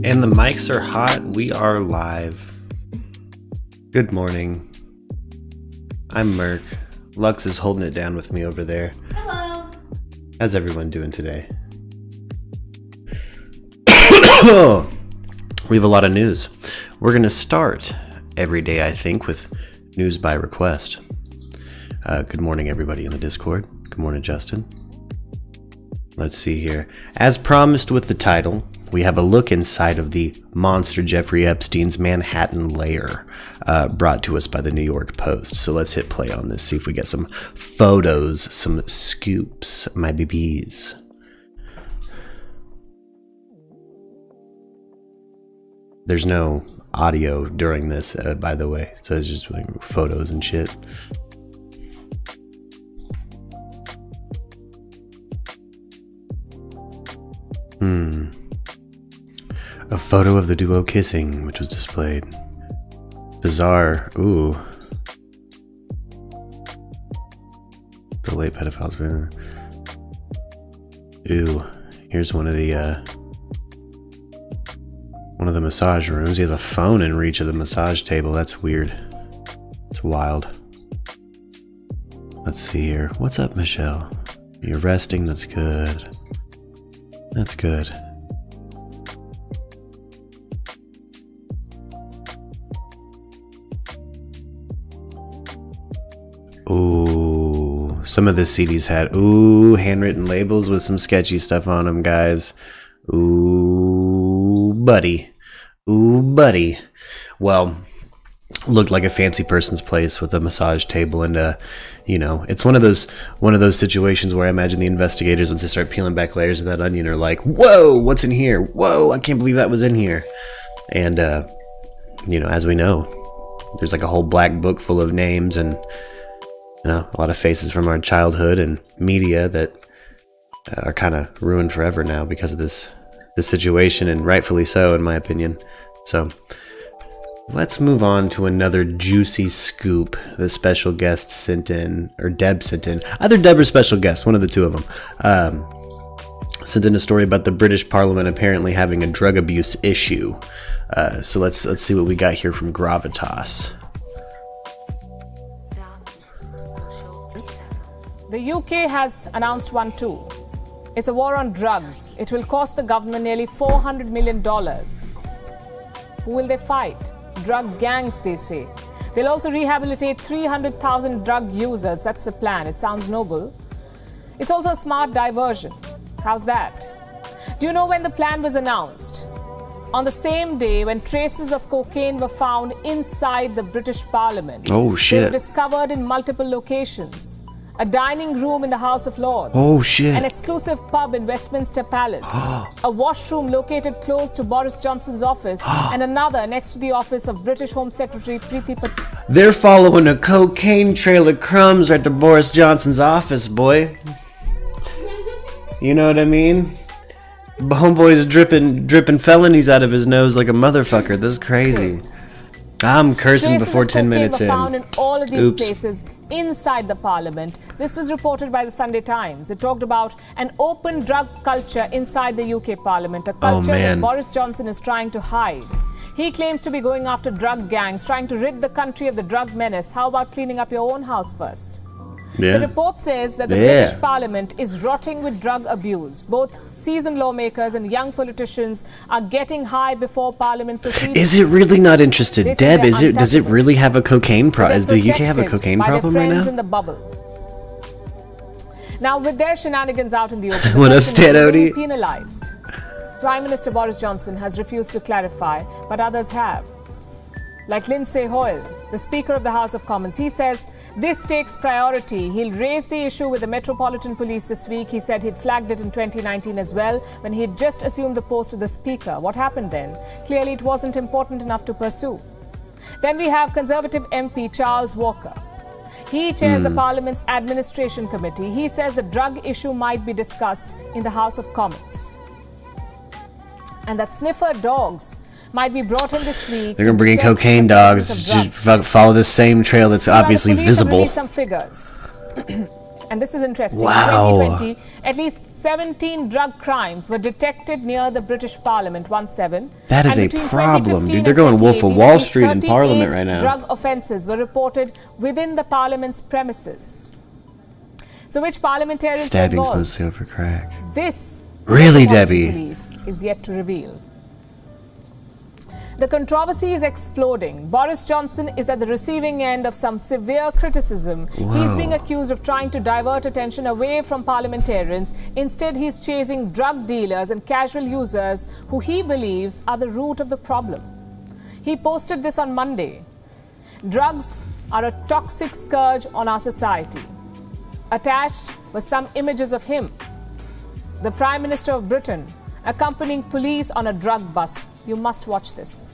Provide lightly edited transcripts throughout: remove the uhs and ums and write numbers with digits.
And the mics are hot. We are live. Good morning. I'm Merc. Lux is holding it down with me over there. Hello. How's everyone doing today? We have a lot of news. We're going to start every day, I think, with news by request. Good morning, everybody in the Discord. Good morning, Justin. Let's see here. As promised with the title, we have a look inside of the monster Jeffrey Epstein's Manhattan lair, brought to us by the New York Post. So let's hit play on this, see if we get some photos, some scoops, my BBs. There's no audio during this, by the way, so it's just like photos and shit. A photo of the duo kissing, which was displayed. Bizarre. Ooh. The late pedophiles. Ooh. Here's one of the massage rooms. He has a phone in reach of the massage table. That's weird. It's wild. Let's see here. What's up, Michelle? You're resting. That's good. That's good. Ooh, some of the CDs had, handwritten labels with some sketchy stuff on them, guys. Ooh, buddy. Well, looked like a fancy person's place with a massage table and, it's one of those situations where I imagine the investigators, once they start peeling back layers of that onion, are like, whoa, what's in here? Whoa, I can't believe that was in here. And, as we know, there's like a whole black book full of names and, a lot of faces from our childhood and media that are kind of ruined forever now because of this situation, and rightfully so, in my opinion. So let's move on to another juicy scoop the special guest sent in, or Deb sent in. Either Deb or special guest, one of the two of them. Sent in a story about the British Parliament apparently having a drug abuse issue. So let's see what we got here from Gravitas. The UK has announced one too. It's a war on drugs. It will cost the government nearly $400 million. Who will they fight? Drug gangs, they say. They'll also rehabilitate 300,000 drug users. That's the plan. It sounds noble. It's also a smart diversion. How's that? Do you know when the plan was announced? On the same day when traces of cocaine were found inside the British Parliament. Oh, shit. They were discovered in multiple locations. A dining room in the House of Lords. Oh, shit. An exclusive pub in Westminster Palace. A washroom located close to Boris Johnson's office. And another next to the office of British Home Secretary Priti Patel. They're following a cocaine trail of crumbs right to Boris Johnson's office, boy. You know what I mean? Homeboy's dripping felonies out of his nose like a motherfucker. This is crazy. I'm cursing before 10 minutes in. Found in all of these places inside the parliament. This was reported by the Sunday Times. It talked about an open drug culture inside the UK parliament, a culture that Boris Johnson is trying to hide. He claims to be going after drug gangs, trying to rid the country of the drug menace. How about cleaning up your own house first? Yeah. The report says that the British Parliament is rotting with drug abuse. Both seasoned lawmakers and young politicians are getting high before Parliament proceedings. Is it really not interested? Deb, does it really have a cocaine problem? Does the UK have a cocaine problem right now? In the bubble. Now, with their shenanigans out in the open, What up, Stan Odie? Penalized. Prime Minister Boris Johnson has refused to clarify, but others have. Like Lindsay Hoyle, the Speaker of the House of Commons. He says this takes priority. He'll raise the issue with the Metropolitan Police this week. He said he'd flagged it in 2019 as well, when he'd just assumed the post of the Speaker. What happened then? Clearly it wasn't important enough to pursue. Then we have Conservative MP Charles Walker. He chairs the Parliament's Administration Committee. He says the drug issue might be discussed in the House of Commons. And that sniffer dogs might be brought in this week. They're going to bring in cocaine dogs to follow the same trail that's obviously visible. Some figures. and this is interesting, Wow. in 2020, at least 17 drug crimes were detected near the British Parliament, 17. That is And a between problem, 2015 dude. They're and going Wolf of 2018, Wall at least Street in Parliament 38 right now. Drug offences were reported within the Parliament's premises. So which parliamentarians were Stabbings involved? mostly over crack. This Really, Metropolitan Debbie? Police is yet to reveal. The controversy is exploding. Boris Johnson is at the receiving end of some severe criticism. He's being accused of trying to divert attention away from parliamentarians. Instead, he's chasing drug dealers and casual users who he believes are the root of the problem. He posted this on Monday. Drugs are a toxic scourge on our society. Attached were some images of him, the Prime Minister of Britain, accompanying police on a drug bust. You must watch this.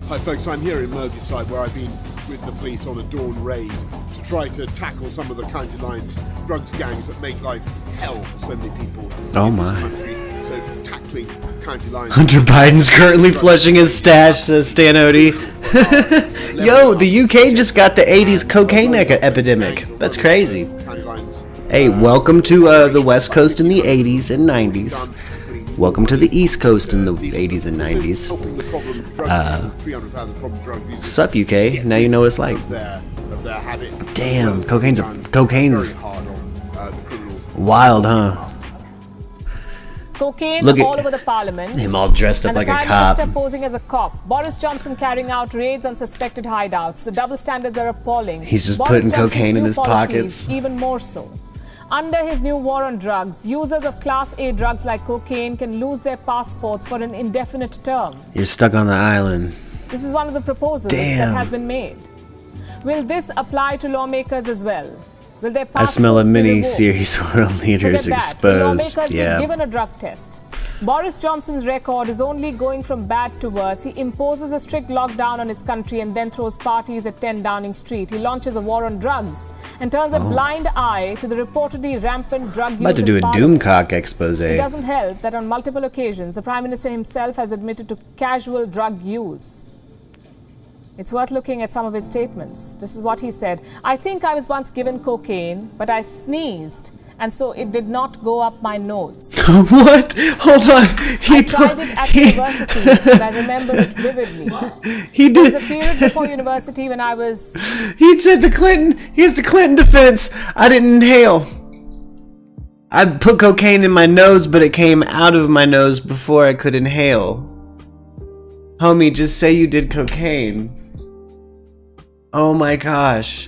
Hi folks, I'm here in Merseyside where I've been with the police on a dawn raid to try to tackle some of the county lines drugs gangs that make life hell for so many people Oh in this my. country. So tackling county lines. Hunter Biden's currently flushing his stash, says Stan Odie. Yo, the UK just got the 80s cocaine epidemic. That's crazy. County lines. Hey, welcome to the West Coast in the 80s and 90s. Welcome to the East Coast in the 80s and 90s. Helping the problem drug users, 300,000 problem drug users. Sup, UK? Now you know what it's like. Of their habit. Damn, Well, cocaine's very hard on the criminals. wild, huh? Cocaine Look at all over the Parliament. Him all dressed up And like the a Prime cop. Minister posing as a cop. Boris Johnson carrying out raids on suspected hideouts. The double standards are appalling. He's just Boris putting Johnson's cocaine in new his policies, pockets. Even more so. Under his new war on drugs, users of Class A drugs like cocaine can lose their passports for an indefinite term. You're stuck on the island. This is one of the proposals Damn. that has been made. Will this apply to lawmakers as well? Will their I smell a passports be mini revoked? series world Forget leaders that. exposed. Lawmakers Yeah. be given a drug test. Boris Johnson's record is only going from bad to worse. He imposes a strict lockdown on his country and then throws parties at 10 Downing Street. He launches a war on drugs and turns a blind eye to the reportedly rampant drug use About to in do a Parliament. Doomcock expose. It doesn't help that on multiple occasions, the Prime Minister himself has admitted to casual drug use. It's worth looking at some of his statements. This is what he said. I think I was once given cocaine, but I sneezed, and so it did not go up my nose. What? Hold on. I tried it at university, and I remember it vividly. He There was a did. period before university when I was... He said the Clinton. Here's the Clinton defense. I didn't inhale. I put cocaine in my nose, but it came out of my nose before I could inhale. Homie, just say you did cocaine. Oh my gosh.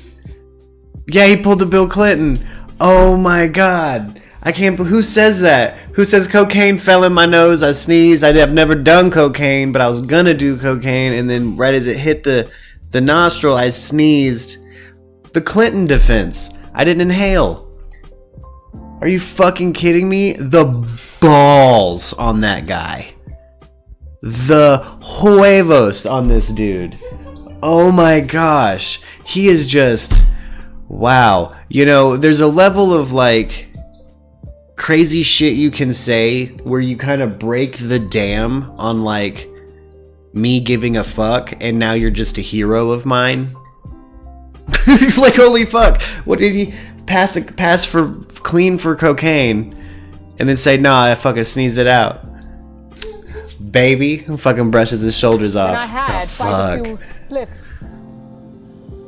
Yeah, he pulled the Bill Clinton. Oh my god. I can't believe. Who says that? Who says cocaine fell in my nose? I sneezed. I've never done cocaine, but I was gonna do cocaine, and then right as it hit the nostril, I sneezed. The Clinton defense. I didn't inhale. Are you fucking kidding me? The balls on that guy. The huevos on this dude. Oh my gosh. He is just... Wow. You know, there's a level of like crazy shit you can say where you kind of break the dam on like me giving a fuck and now you're just a hero of mine. Like, holy fuck. What did he pass for clean for cocaine and then say, nah, I fucking sneezed it out. Baby fucking brushes his shoulders off. And I had The quite a fuck? few spliffs.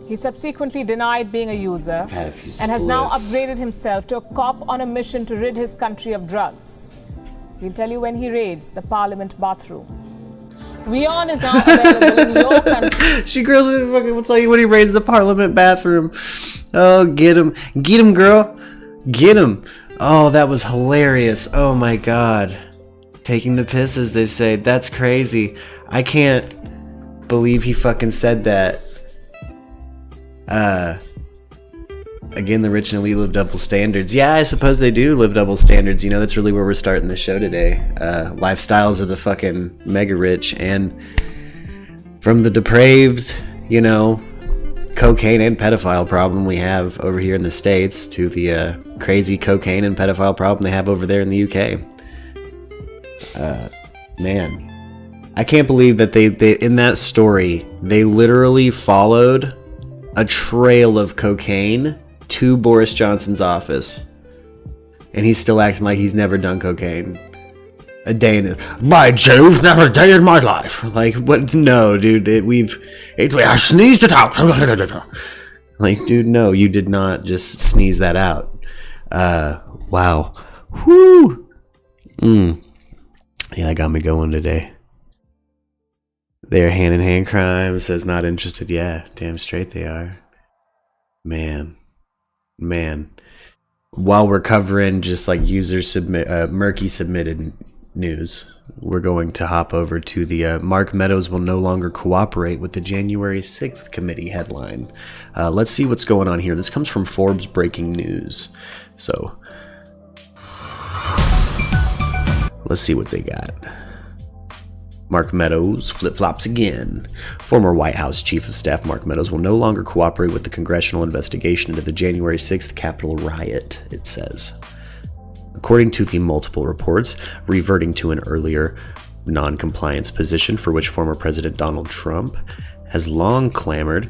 He subsequently denied being a user Had a few and has now spliffs. upgraded himself to a cop on a mission to rid his country of drugs. He'll tell you when he raids the Parliament bathroom. WION is now available in your country. She grills it. Fucking will tell you when he raids the Parliament bathroom. Oh, get him, girl, get him. Oh, that was hilarious. Oh my god, taking the piss, as they say. That's crazy. I can't believe he fucking said that. Again, the rich and elite live double standards. Yeah, I suppose they do live double standards. You know, that's really where we're starting the show today. Lifestyles of the fucking mega rich, and from the depraved, you know, cocaine and pedophile problem we have over here in the States to the crazy cocaine and pedophile problem they have over there in the UK. Man, I can't believe that they in that story, they literally followed a trail of cocaine to Boris Johnson's office, and he's still acting like he's never done cocaine. A day in it. By Jove, never a day in my life. Like, what? No, dude. I sneezed it out. Like, dude, no, you did not just sneeze that out. Wow. Whoo. Yeah, that got me going today. They are hand-in-hand crime. Says not interested. Yeah, damn straight they are. Man. While we're covering just like user murky submitted news, we're going to hop over to the Mark Meadows will no longer cooperate with the January 6th committee headline. Let's see what's going on here. This comes from Forbes Breaking News. So let's see what they got. Mark Meadows flip-flops again. Former White House Chief of Staff Mark Meadows will no longer cooperate with the congressional investigation into the January 6th Capitol riot, it says. According to the multiple reports, reverting to an earlier non-compliance position for which former President Donald Trump has long clamored,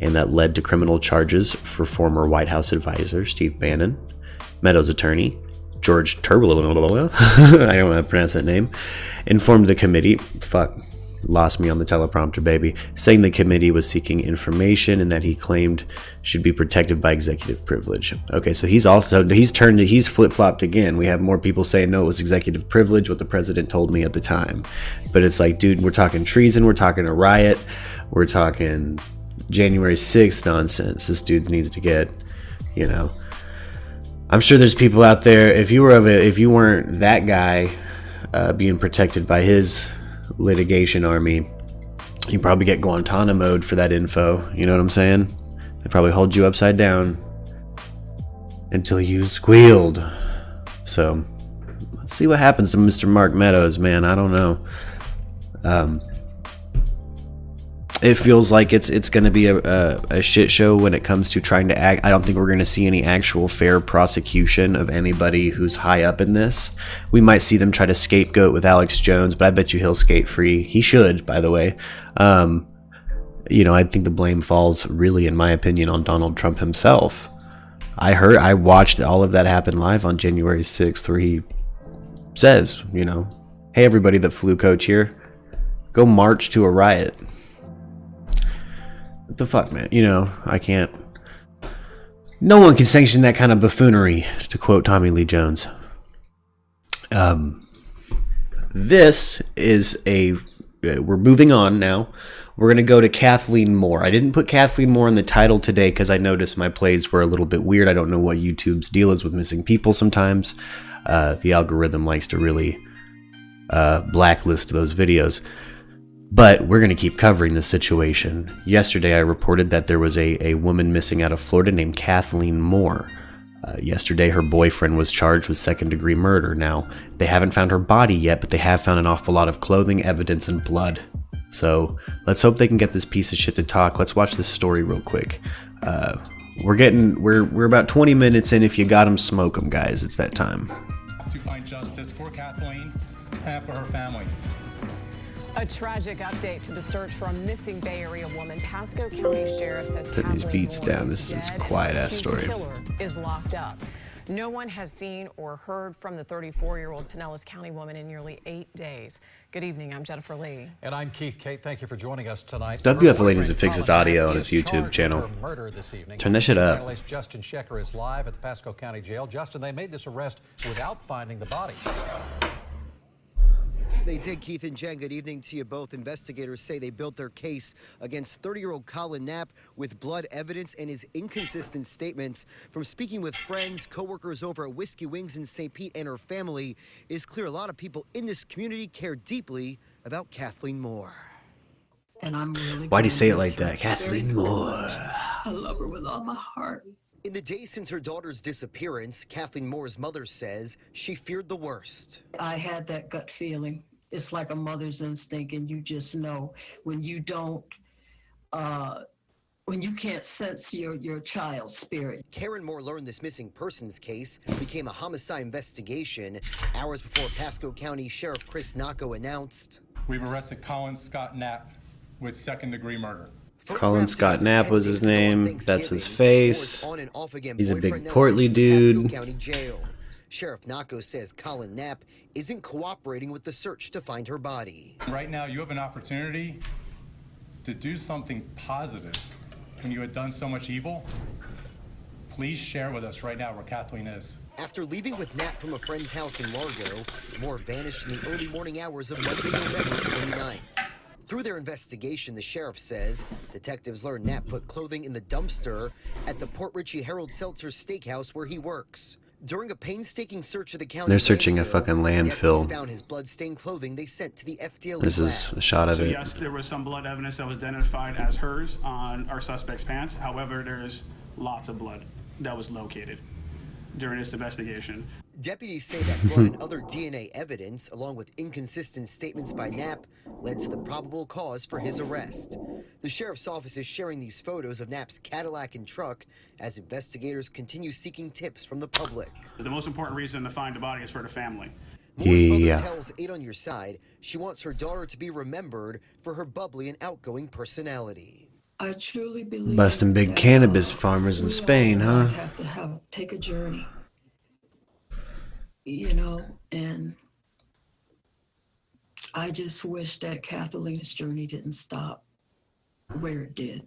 and that led to criminal charges for former White House advisor Steve Bannon, Meadows' attorney, George Turble, I don't want to pronounce that name, informed the committee, lost me on the teleprompter, baby, saying the committee was seeking information and that he claimed should be protected by executive privilege. Okay, so he's flip-flopped again. We have more people saying, no, it was executive privilege, what the president told me at the time. But it's like, dude, we're talking treason, we're talking a riot, we're talking January 6th nonsense. This dude needs to get, I'm sure there's people out there, if you weren't that guy being protected by his litigation army, you probably get Guantanamo-ed for that info. You know what I'm saying? They probably hold you upside down until you squealed. So let's see what happens to Mr. Mark Meadows, man. I don't know. It feels like it's going to be a shit show when it comes to trying to act. I don't think we're going to see any actual fair prosecution of anybody who's high up in this. We might see them try to scapegoat with Alex Jones, but I bet you he'll skate free. He should, by the way. I think the blame falls really, in my opinion, on Donald Trump himself. I watched all of that happen live on January 6th, where he says, hey, everybody that flew coach here, go march to a riot. What the fuck, man? I can't. No one can sanction that kind of buffoonery, to quote Tommy Lee Jones. This is we're moving on now. We're going to go to Kathleen Moore. I didn't put Kathleen Moore in the title today because I noticed my plays were a little bit weird. I don't know what YouTube's deal is with missing people sometimes. The algorithm likes to really blacklist those videos. But we're going to keep covering this situation. Yesterday, I reported that there was a woman missing out of Florida named Kathleen Moore. Yesterday, her boyfriend was charged with second-degree murder. Now, they haven't found her body yet, but they have found an awful lot of clothing, evidence, and blood. So let's hope they can get this piece of shit to talk. Let's watch this story real quick. We're about 20 minutes in. If you got them, smoke them, guys. It's that time. To find justice for Kathleen and for her family. A tragic update to the search for a missing Bay Area woman. Pasco County Sheriff says Putting these beats down. This is a quiet-ass story. The killer is locked up. No one has seen or heard from the 34-year-old Pinellas County woman in nearly 8 days. Good evening. I'm Jennifer Lee. And I'm Keith Kate. Thank you for joining us tonight. WFLA needs to fix its audio on its YouTube channel. Turn that shit up. Journalist Justin Shecker is live at the Pasco County Jail. Justin, they made this arrest without finding the body. They did, Keith and Jen. Good evening to you both. Investigators say they built their case against 30-year-old Colin Knapp with blood evidence and his inconsistent statements. From speaking with friends, coworkers over at Whiskey Wings in St. Pete and her family, it's clear a lot of people in this community care deeply about Kathleen Moore. And I'm really. Why'd he say it like that? Kathleen Moore. I love her with all my heart. In the days since her daughter's disappearance, Kathleen Moore's mother says she feared the worst. I had that gut feeling. It's like a mother's instinct, and you just know when you don't, when you can't sense your child's spirit. Karen Moore learned this missing persons case became a homicide investigation hours before Pasco County Sheriff Chris Nacco announced. We've arrested Colin Scott Knapp with second-degree murder. Colin Scott Knapp was his name. That's his face. He's a big portly dude. County Jail. Sheriff Nacco says Colin Knapp isn't cooperating with the search to find her body. Right now, you have an opportunity to do something positive when you had done so much evil. Please share with us right now where Kathleen is. After leaving with Knapp from a friend's house in Largo, Moore vanished in the early morning hours of Monday, November 29th. Through their investigation, the sheriff says detectives learned Knapp put clothing in the dumpster at the Port Richey Harold Seltzer Steakhouse where he works. During a painstaking search of the county, They're searching a fucking landfill. Found his blood-stained clothing they sent to the FDLE This is a shot of So it. yes, there was some blood evidence that was identified as hers on our suspect's pants. However, there's lots of blood that was located during this investigation. Deputies say that blood and other DNA evidence, along with inconsistent statements by Knapp, led to the probable cause for his arrest. The sheriff's office is sharing these photos of Knapp's Cadillac and truck as investigators continue seeking tips from the public. The most important reason to find the body is for the family. Moore's mother tells 8 on Your Side she wants her daughter to be remembered for her bubbly and outgoing personality. I truly believe Busting big that, cannabis farmers in Spain, huh? Have to take a journey, you know, and I just wish that Kathleen's journey didn't stop where it did.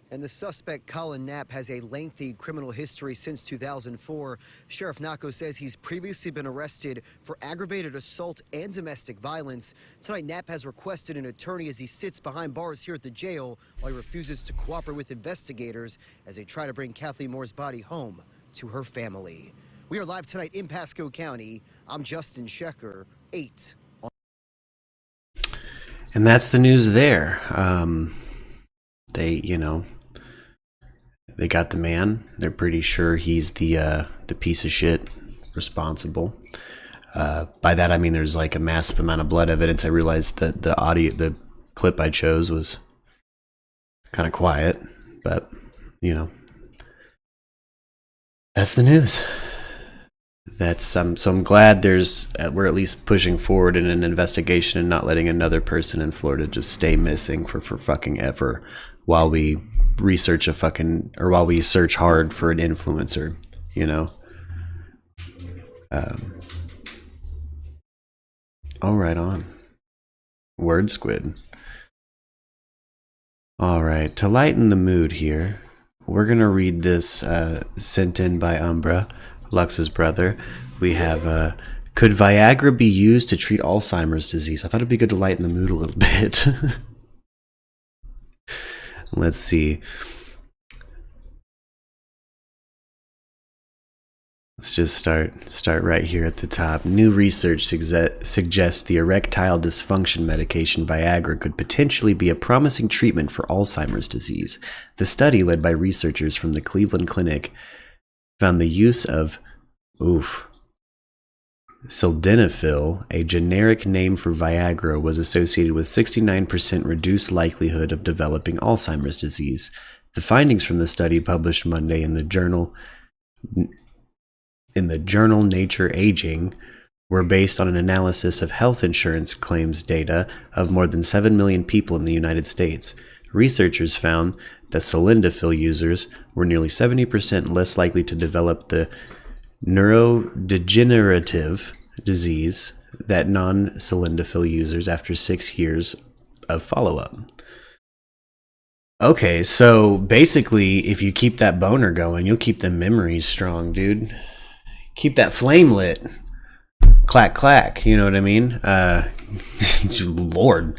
And the suspect, Colin Knapp, has a lengthy criminal history since 2004. Sheriff Nacco says he's previously been arrested for aggravated assault and domestic violence. Tonight, Knapp has requested an attorney as he sits behind bars here at the jail while he refuses to cooperate with investigators as they try to bring Kathleen Moore's body home to her family. We are live tonight in Pasco County. I'm Justin Shecker, 8. And that's the news there. They, you know, they got the man. They're pretty sure he's the piece of shit responsible. By that I mean there's like a massive amount of blood evidence. I realized that the clip I chose was kind of quiet, but you know, that's the news. That's so I'm glad we're at least pushing forward in an investigation and not letting another person in Florida just stay missing for fucking ever while we research while we search hard for an influencer, you know. All right, on. Word squid. All right, to lighten the mood here, we're gonna read this sent in by Umbra, Lux's brother. We have, could Viagra be used to treat Alzheimer's disease? I thought it'd be good to lighten the mood a little bit. Let's see. Let's just start right here at the top. New research suggests the erectile dysfunction medication Viagra could potentially be a promising treatment for Alzheimer's disease. The study, led by researchers from the Cleveland Clinic, found the use of sildenafil, a generic name for Viagra, was associated with 69% reduced likelihood of developing Alzheimer's disease. The findings from the study, published Monday in the journal Nature Aging, were based on an analysis of health insurance claims data of more than 7 million people in the United States. Researchers found that sildenafil users were nearly 70% less likely to develop the neurodegenerative disease than non-sildenafil users after 6 years of follow-up. Okay, so basically, if you keep that boner going, you'll keep the memories strong, dude. Keep that flame lit. Clack, clack, you know what I mean? Lord.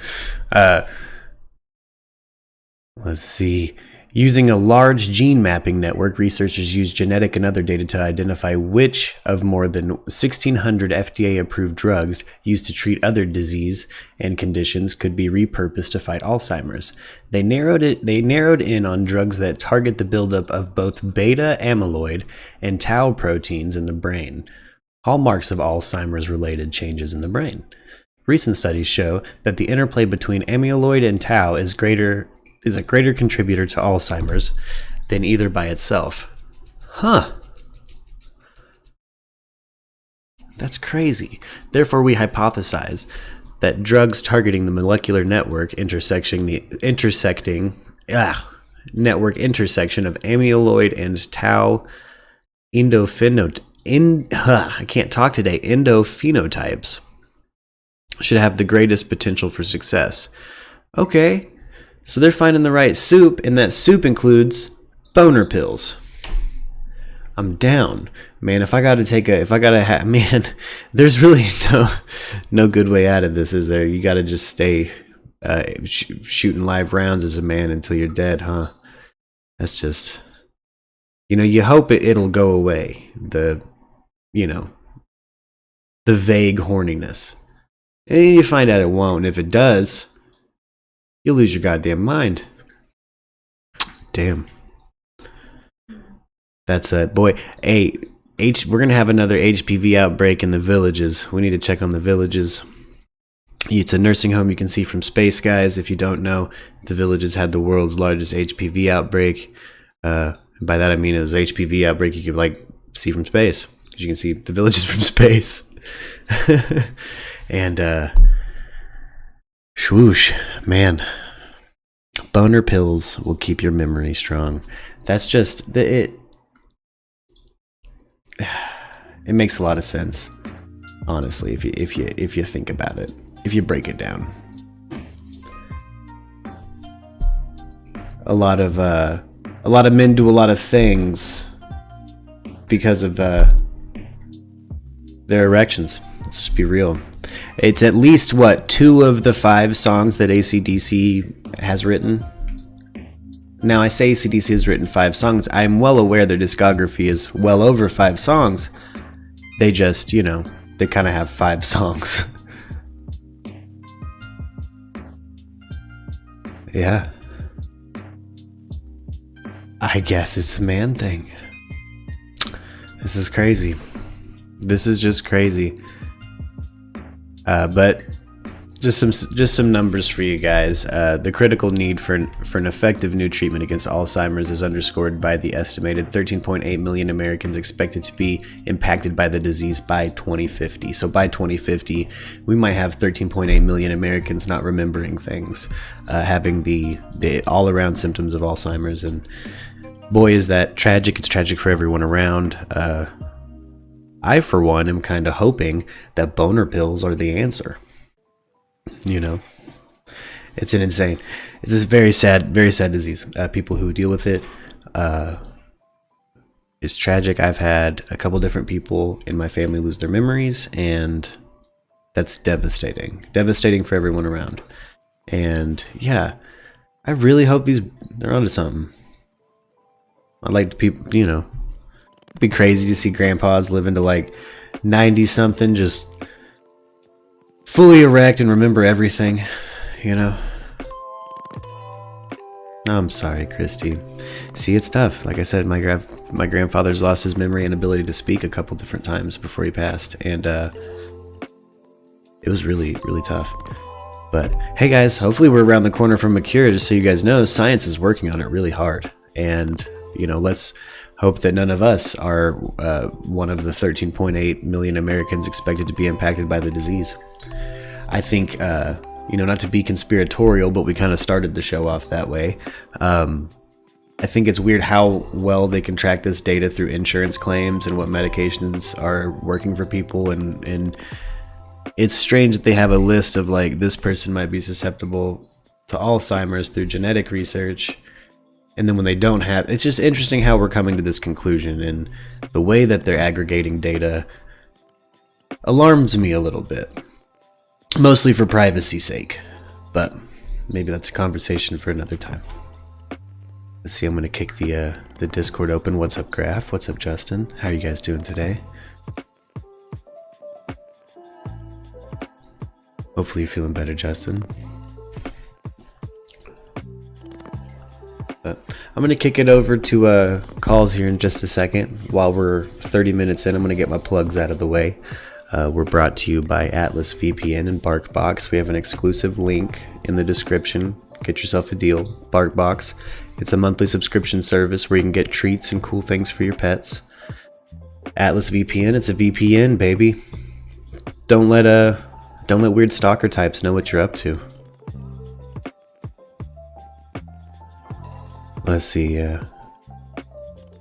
Let's see. Using a large gene mapping network, researchers used genetic and other data to identify which of more than 1,600 FDA-approved drugs used to treat other disease and conditions could be repurposed to fight Alzheimer's. They narrowed in on drugs that target the buildup of both beta amyloid and tau proteins in the brain, hallmarks of Alzheimer's-related changes in the brain. Recent studies show that the interplay between amyloid and tau is a greater contributor to Alzheimer's than either by itself. Huh. That's crazy. Therefore, we hypothesize that drugs targeting the molecular network network intersection of amyloid and tau endophenotypes should have the greatest potential for success. Okay, so they're finding the right soup, and that soup includes boner pills. I'm down, man. Man, there's really no good way out of this, is there? You got to just stay shooting live rounds as a man until you're dead, huh? That's just, you hope it'll go away. The vague horniness. And you find out it won't. If it does, you'll lose your goddamn mind. Damn. That's boy. Hey, we're gonna have another HPV outbreak in the villages. We need to check on the villages. It's a nursing home you can see from space, guys. If you don't know, the villages had the world's largest HPV outbreak. By that I mean it was an HPV outbreak you could see from space, because you can see the villages from space. And swoosh, man. Boner pills will keep your memory strong. That's just it. It makes a lot of sense, honestly, if you think about it, if you break it down. A lot of men do a lot of things because of their erections. Let's just be real. It's at least 2 of the 5 songs that AC/DC has written. Now, I say AC/DC has written 5 songs. I'm well aware their discography is well over 5 songs. They just, they kind of have 5 songs. Yeah. I guess it's a man thing. This is crazy. This is just crazy. But just some numbers for you guys. The critical need for an effective new treatment against Alzheimer's is underscored by the estimated 13.8 million Americans expected to be impacted by the disease by 2050. So by 2050, we might have 13.8 million Americans not remembering things, having the all-around symptoms of Alzheimer's. And boy, is that tragic. It's tragic for everyone around. I, for one, am kind of hoping that boner pills are the answer. It's it's a very sad disease. People who deal with it, it's tragic. I've had a couple different people in my family lose their memories, and that's devastating for everyone around. And yeah, I really hope they're onto something. I'd like people, it'd be crazy to see grandpas living to 90 something, just fully erect and remember everything, I'm sorry, Christy. See, it's tough. Like I said, my grandfather's lost his memory and ability to speak a couple different times before he passed, and it was really, really tough. But hey guys, hopefully we're around the corner from a cure. Just so you guys know, science is working on it really hard, and let's hope that none of us are one of the 13.8 million Americans expected to be impacted by the disease. I think, not to be conspiratorial, but we kind of started the show off that way. I think it's weird how well they can track this data through insurance claims and what medications are working for people. And it's strange that they have a list of this person might be susceptible to Alzheimer's through genetic research. And then when they don't have, it's just interesting how we're coming to this conclusion, and the way that they're aggregating data alarms me a little bit, mostly for privacy's sake, but maybe that's a conversation for another time. Let's see, I'm going to kick the Discord open. What's up, Graph? What's up, Justin? How are you guys doing today? Hopefully you're feeling better, Justin. But I'm going to kick it over to calls here in just a second. While we're 30 minutes in, I'm going to get my plugs out of the way. We're brought to you by Atlas VPN and BARKBOX. We have an exclusive link in the description. Get yourself a deal. BARKBOX. It's a monthly subscription service where you can get treats and cool things for your pets. Atlas VPN. It's a VPN, baby. Don't let Don't let weird stalker types know what you're up to. Let's see.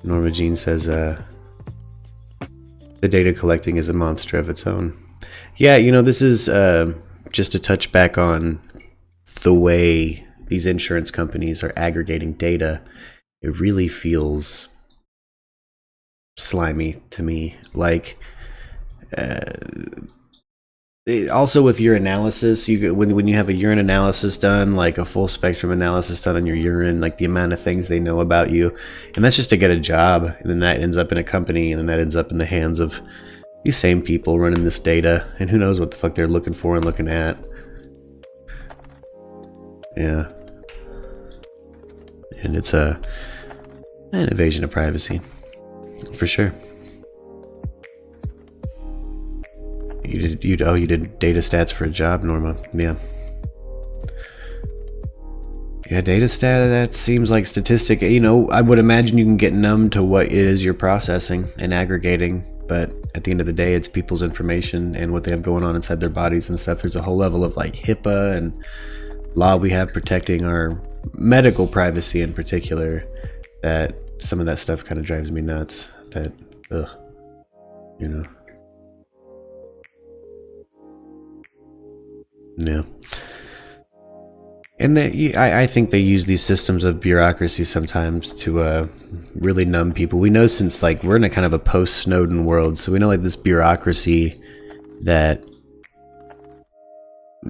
Norma Jean says the data collecting is a monster of its own. Yeah, you know, this is just to touch back on the way these insurance companies are aggregating data. It really feels slimy to me. Like, also with your analysis, when you have a urine analysis done, like a full spectrum analysis done on your urine, like the amount of things they know about you, and that's just to get a job, and then that ends up in a company, and then that ends up in the hands of these same people running this data, and who knows what the fuck they're looking for and looking at. Yeah. And it's an invasion of privacy, for sure. You did data stats for a job, Norma. Yeah. Yeah, data stat, that seems like statistic. You know, I would imagine you can get numb to what it is you're processing and aggregating, but at the end of the day, it's people's information and what they have going on inside their bodies and stuff. There's a whole level of like HIPAA and law we have protecting our medical privacy in particular, that some of that stuff kind of drives me nuts. That, ugh, you know. Yeah. And I think they use these systems of bureaucracy sometimes to really numb people. We know, since like we're in a kind of a post-Snowden world, so we know like this bureaucracy that,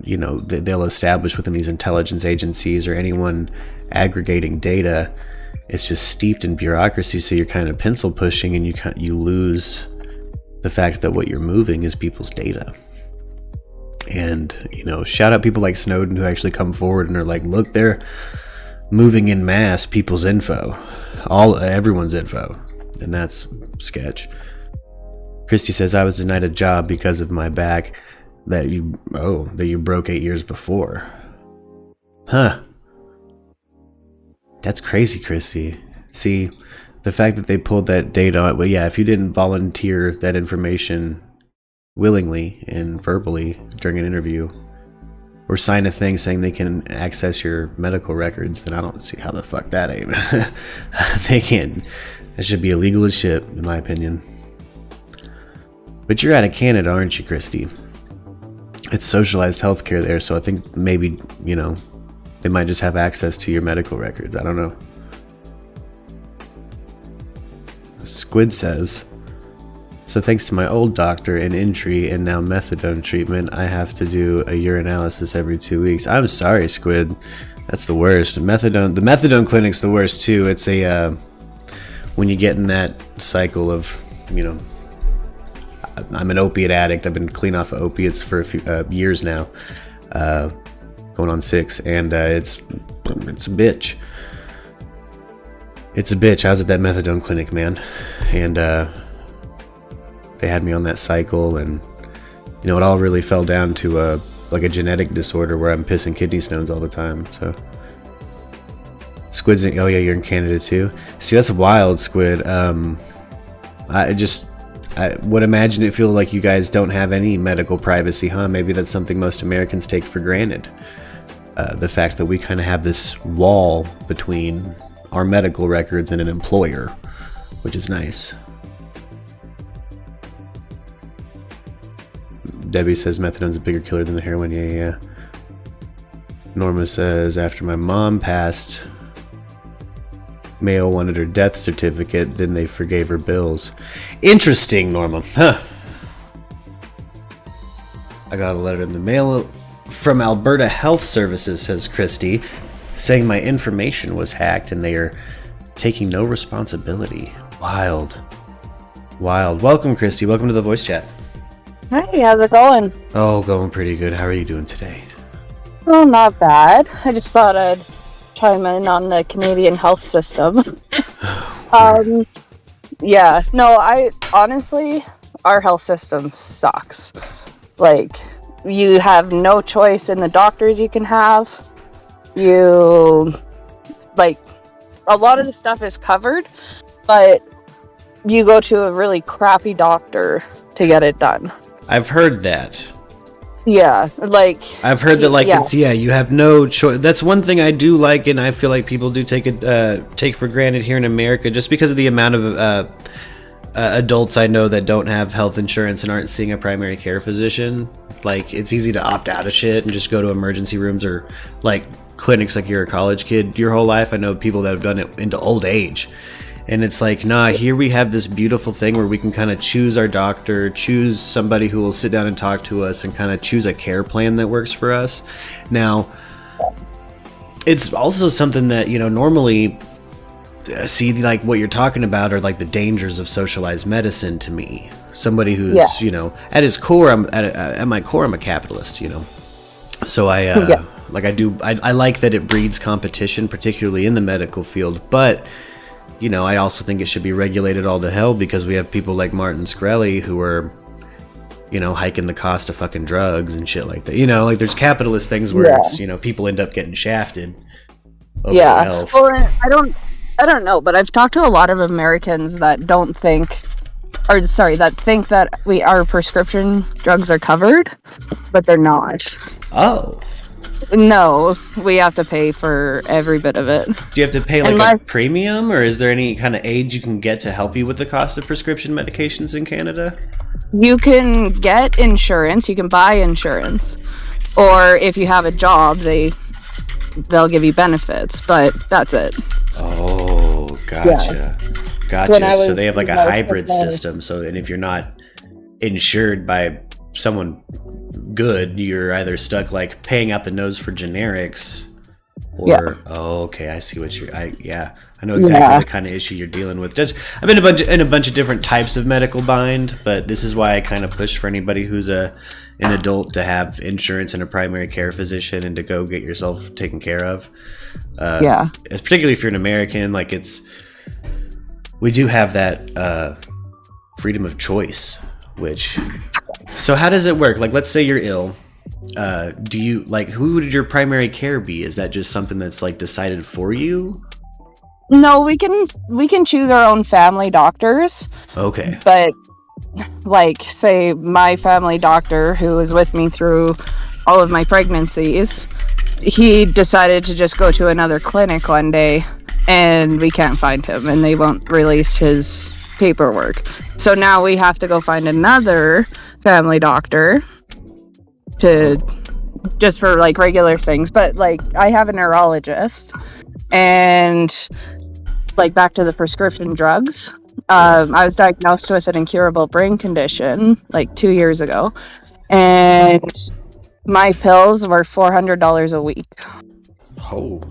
you know, they'll establish within these intelligence agencies or anyone aggregating data. It's just steeped in bureaucracy, so you're kind of pencil pushing, and you lose the fact that what you're moving is people's data. And, you know, shout out people like Snowden who actually come forward and are like, look, they're moving in mass people's info, everyone's info, and that's sketch. Christy says, I was denied a job because of my back that you broke 8 years before. Huh. That's crazy, Christy. See, the fact that they pulled that data, well, yeah, if you didn't volunteer that information willingly and verbally during an interview, or sign a thing saying they can access your medical records, then I don't see how the fuck that ain't. They can't. That should be illegal as shit, in my opinion. But you're out of Canada, aren't you, Christy? It's socialized healthcare there, so I think maybe, you know, they might just have access to your medical records. I don't know. Squid says, so thanks to my old doctor and entry and now methadone treatment, I have to do a urinalysis every 2 weeks. I'm sorry, Squid. That's the worst. The methadone clinic's the worst too. It's when you get in that cycle of, you know, I'm an opiate addict. I've been clean off of opiates for a few years now, going on 6, and it's a bitch. It's a bitch. I was at that methadone clinic, man, and they had me on that cycle, and you know, it all really fell down to like a genetic disorder where I'm pissing kidney stones all the time. So Squid's oh yeah, you're in Canada too. See, that's wild, Squid. I would imagine it feel like you guys don't have any medical privacy, huh? Maybe that's something most Americans take for granted. The fact that we kind of have this wall between our medical records and an employer, which is nice. Debbie says methadone's a bigger killer than the heroin. Yeah. Norma says, after my mom passed, Mayo wanted her death certificate, then they forgave her bills. Interesting, Norma. Huh. I got a letter in the mail from Alberta Health Services, says Christy, saying my information was hacked and they are taking no responsibility. Wild. Welcome, Christy. Welcome to the voice chat. Hi, how's it going? Oh, going pretty good. How are you doing today? Oh, not bad. I just thought I'd chime in on the Canadian health system. Yeah, no, honestly, our health system sucks. Like, you have no choice in the doctors you can have. Like, a lot of the stuff is covered, but you go to a really crappy doctor to get it done. I've heard that. Yeah, like I've heard that, like, yeah. it's, you have no choice. That's one thing I do like, and I feel like people do take for granted here in America, just because of the amount of adults I know that don't have health insurance and aren't seeing a primary care physician. Like, it's easy to opt out of shit and just go to emergency rooms or like clinics like you're a college kid your whole life. I know people that have done it into old age. And it's like, nah, here we have this beautiful thing where we can kind of choose our doctor, choose somebody who will sit down and talk to us, and kind of choose a care plan that works for us. Now, it's also something that, normally see, like what you're talking about are like the dangers of socialized medicine to me. Somebody who's, at his core, at my core, I'm a capitalist, So I like that it breeds competition, particularly in the medical field, but I also think it should be regulated all to hell, because we have people like Martin Shkreli who are, hiking the cost of fucking drugs and shit like that. Like there's capitalist things where it's, people end up getting shafted over their health. Well, I don't know, but I've talked to a lot of Americans that that think that our prescription drugs are covered, but they're not. Oh. No, we have to pay for every bit of it. Do you have to pay like a premium, or is there any kind of aid you can get to help you with the cost of prescription medications in Canada? You can get insurance, you can buy insurance, or if you have a job, they'll give you benefits, but that's it. Oh, gotcha. Yeah. Gotcha. So they have like a hybrid system. So, and if you're not insured by someone good, you're either stuck like paying out the nose for generics, or okay, I see what I know exactly the kind of issue you're dealing with. I've been in a bunch of different types of medical bind, but this is why I kind of push for anybody who's an adult to have insurance and a primary care physician, and to go get yourself taken care of. Particularly if you're an American, like we do have that freedom of choice. So how does it work? Like, let's say you're ill. Do you who would your primary care be? Is that just something that's like decided for you? No, we can choose our own family doctors. Okay. But like, say my family doctor, who was with me through all of my pregnancies, he decided to just go to another clinic one day, and we can't find him, and they won't release his paperwork. So now we have to go find another family doctor just for like regular things. But like, I have a neurologist, and like, back to the prescription drugs, I was diagnosed with an incurable brain condition like 2 years ago, and my pills were $400 a week. Oh,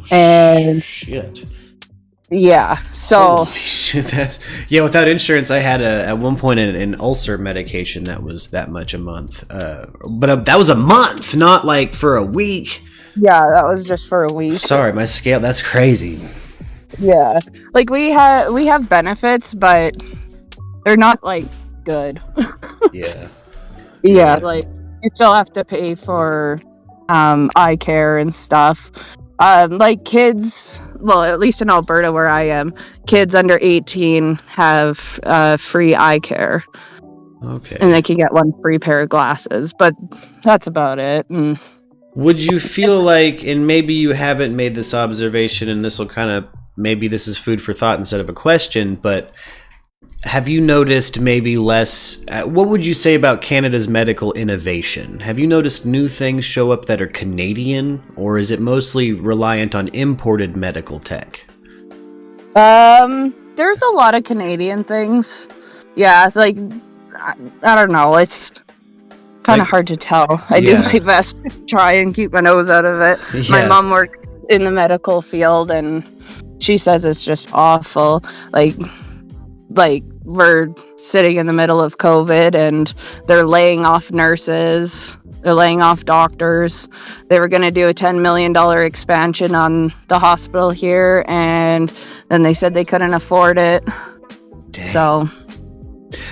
shit. Yeah, so holy shit, without insurance, I had at one point an ulcer medication that was that much a month, but that was a month, not like for a week. Yeah, that was just for a week. Sorry, my scale, that's crazy. Yeah, like we have benefits, but they're not like good. Yeah, like you still have to pay for eye care and stuff. Like kids, well, at least in Alberta where I am, kids under 18 have free eye care. Okay. And they can get one free pair of glasses, but that's about it. And would you feel like, and maybe you haven't made this observation, and this will kind of, maybe this is food for thought instead of a question, but have you noticed maybe less, what would you say about Canada's medical innovation? Have you noticed new things show up that are Canadian, or is it mostly reliant on imported medical tech? There's a lot of Canadian things. Yeah, like, I don't know, it's kind of hard to tell. I do my best to try and keep my nose out of it. Yeah. My mom works in the medical field, and she says it's just awful. Like we're sitting in the middle of COVID, and they're laying off nurses, they're laying off doctors. They were going to do a $10 million expansion on the hospital here, and then they said they couldn't afford it. Dang. So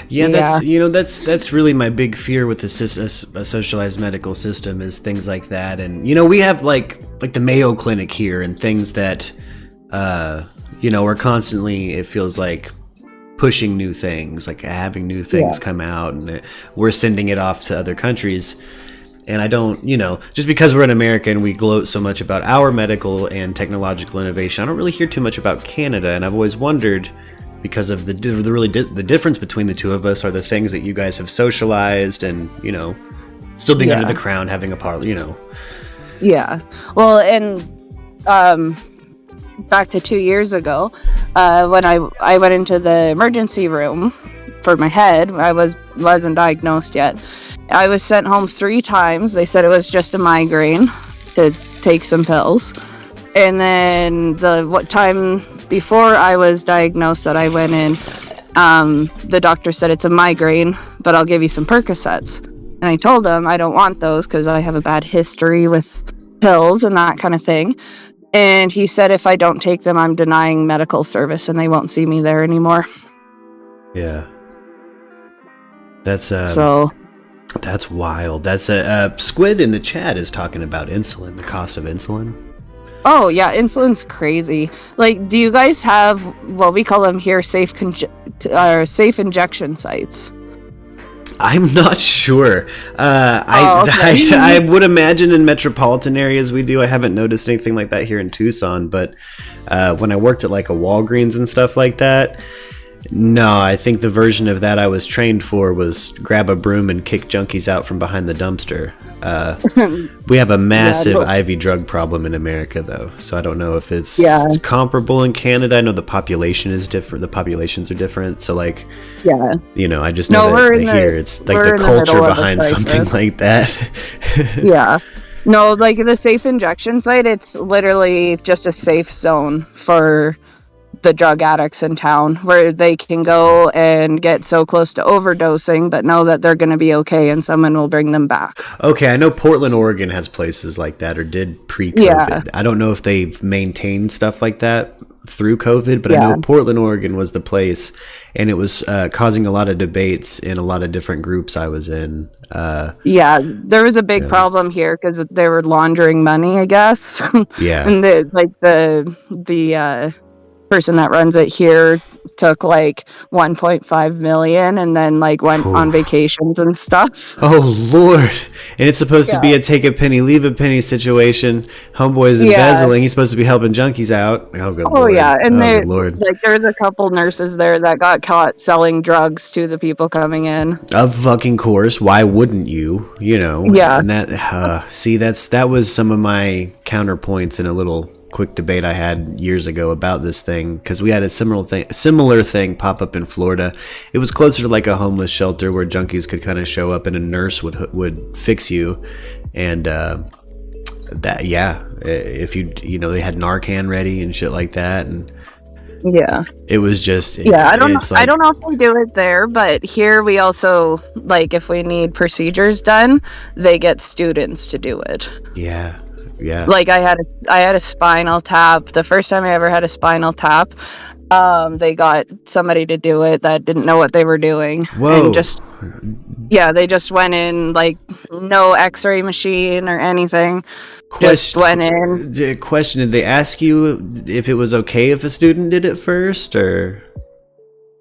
that's really my big fear with the socialized medical system, is things like that. And we have like the Mayo Clinic here, and things that are constantly, it feels like, pushing new things, like having new things come out, and we're sending it off to other countries. And I don't, just because we're in America and we gloat so much about our medical and technological innovation, I don't really hear too much about Canada. And I've always wondered, because of the difference between the two of us are the things that you guys have socialized and, still being under the crown, having a parlor, Yeah. Well, and back to 2 years ago, when I went into the emergency room for my head, I wasn't diagnosed yet. I was sent home 3 times. They said it was just a migraine to take some pills. And then what time before I was diagnosed that I went in, the doctor said it's a migraine, but I'll give you some Percocets. And I told him I don't want those because I have a bad history with pills and that kind of thing. And he said if I don't take them, I'm denying medical service and they won't see me there anymore. Yeah. That's That's wild. That's Squid in the chat is talking about insulin, the cost of insulin. Oh yeah, insulin's crazy. Like, do you guys have what we call them here, safe injection sites? I'm not sure. Okay. I would imagine in metropolitan areas we do. I haven't noticed anything like that here in Tucson, but when I worked at like a Walgreens and stuff like that, no, I think the version of that I was trained for was grab a broom and kick junkies out from behind the dumpster. We have a massive IV drug problem in America, though, so I don't know if it's comparable in Canada. I know the population is different. The populations are different, so like, I just know that here it's like the culture behind something like that. Yeah. No, like the safe injection site, it's literally just a safe zone for the drug addicts in town where they can go and get so close to overdosing but know that they're going to be okay and someone will bring them back. Okay, I know Portland, Oregon has places like that or did pre-COVID. Yeah. I don't know if they've maintained stuff like that through COVID, but I know Portland, Oregon was the place, and it was causing a lot of debates in a lot of different groups I was in. There was a big problem here because they were laundering money, I guess. Yeah. And the person that runs it here took like 1.5 million and then like went on vacations and stuff. Oh Lord. And it's supposed to be a take a penny leave a penny situation. Homeboy's embezzling. He's supposed to be helping junkies out. Oh good Lord. Yeah, and Lord. Like there's a couple nurses there that got caught selling drugs to the people coming in. Of fucking course. Why wouldn't you? And that that was some of my counterpoints in a little quick debate I had years ago about this thing, because we had a similar thing pop up in Florida. It was closer to like a homeless shelter where junkies could kind of show up and a nurse would fix you, and if they had Narcan ready and shit like that, and it was just I don't know if we do it there, but here we also, like, if we need procedures done, they get students to do it. Yeah. Like I had a spinal tap. The first time I ever had a spinal tap, they got somebody to do it that didn't know what they were doing. Whoa. And they just went in, like, no x-ray machine or anything. Just went in. Question, did they ask you if it was okay if a student did it first, or?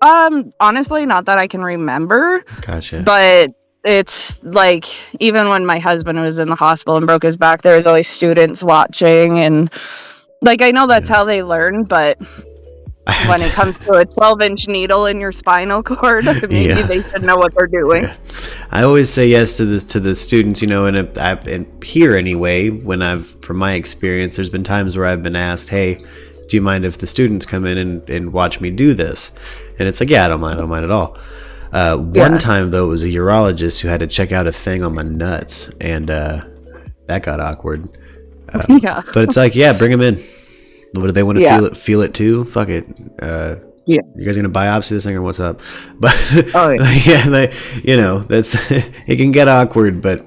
Honestly, not that I can remember. Gotcha. But it's like, even when my husband was in the hospital and broke his back, there was always students watching, and like, I know that's how they learn, but when it comes to a 12-inch needle in your spinal cord, maybe they should know what they're doing. I always say yes to the students, and here anyway, from my experience, there's been times where I've been asked, hey, do you mind if the students come in and watch me do this? And it's like, I don't mind at all. One time, though, it was a urologist who had to check out a thing on my nuts, and that got awkward. But it's like, bring them in. What do they want to feel it too? Fuck it. You guys gonna biopsy this thing or what's up? But that's it can get awkward. But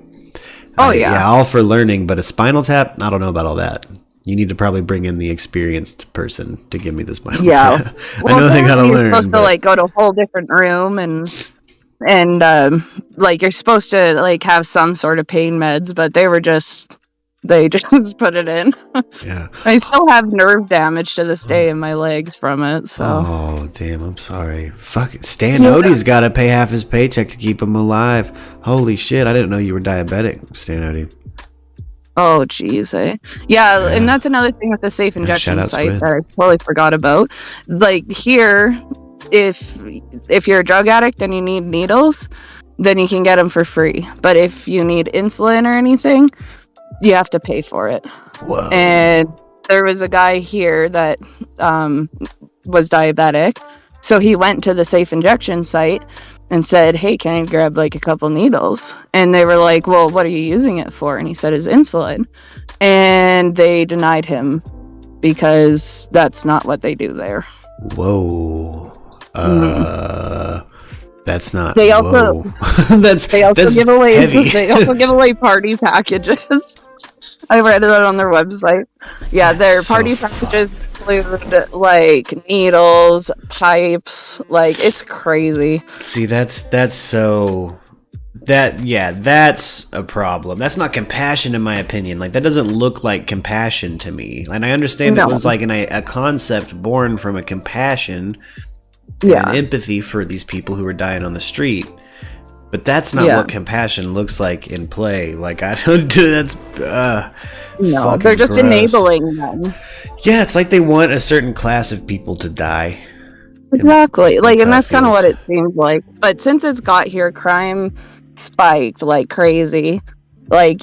all for learning. But a spinal tap, I don't know about all that. You need to probably bring in the experienced person to give me this spinal tap. Well, I know they gotta learn. You're supposed to like go to a whole different room and like you're supposed to like have some sort of pain meds, but they were just They just put it in. Yeah. I still have nerve damage to this day in my legs from it. So. Oh damn! I'm sorry. Fuck it. Stan Odie's got to pay half his paycheck to keep him alive. Holy shit! I didn't know you were diabetic, Stan Odie. Oh jeez, eh? Yeah, and that's another thing with the safe injection shout out site Squid. that I totally forgot about. Like here, if you're a drug addict and you need needles, then you can get them for free. But if you need insulin or anything, you have to pay for it. Whoa. And there was a guy here that was diabetic, so he went to the safe injection site and said, hey, can I grab like a couple needles? And they were like, well, what are you using it for? And he said his insulin. And they denied him because that's not what they do there. Whoa. That's not. They also that's give away heavy. They also give away party packages. I read that on their website. Yeah, their party packages include like needles, pipes, like it's crazy. See, that's a problem. That's not compassion in my opinion. Like that doesn't look like compassion to me. And I understand it was like a concept born from a compassion and an empathy for these people who are dying on the street. But that's not what compassion looks like in play. Like I don't do that's no, they're just gross. Enabling them. Yeah, it's like they want a certain class of people to die. Exactly. Like, and that's kind of feels. what it seems like. But since it's got here, crime spiked like crazy. Like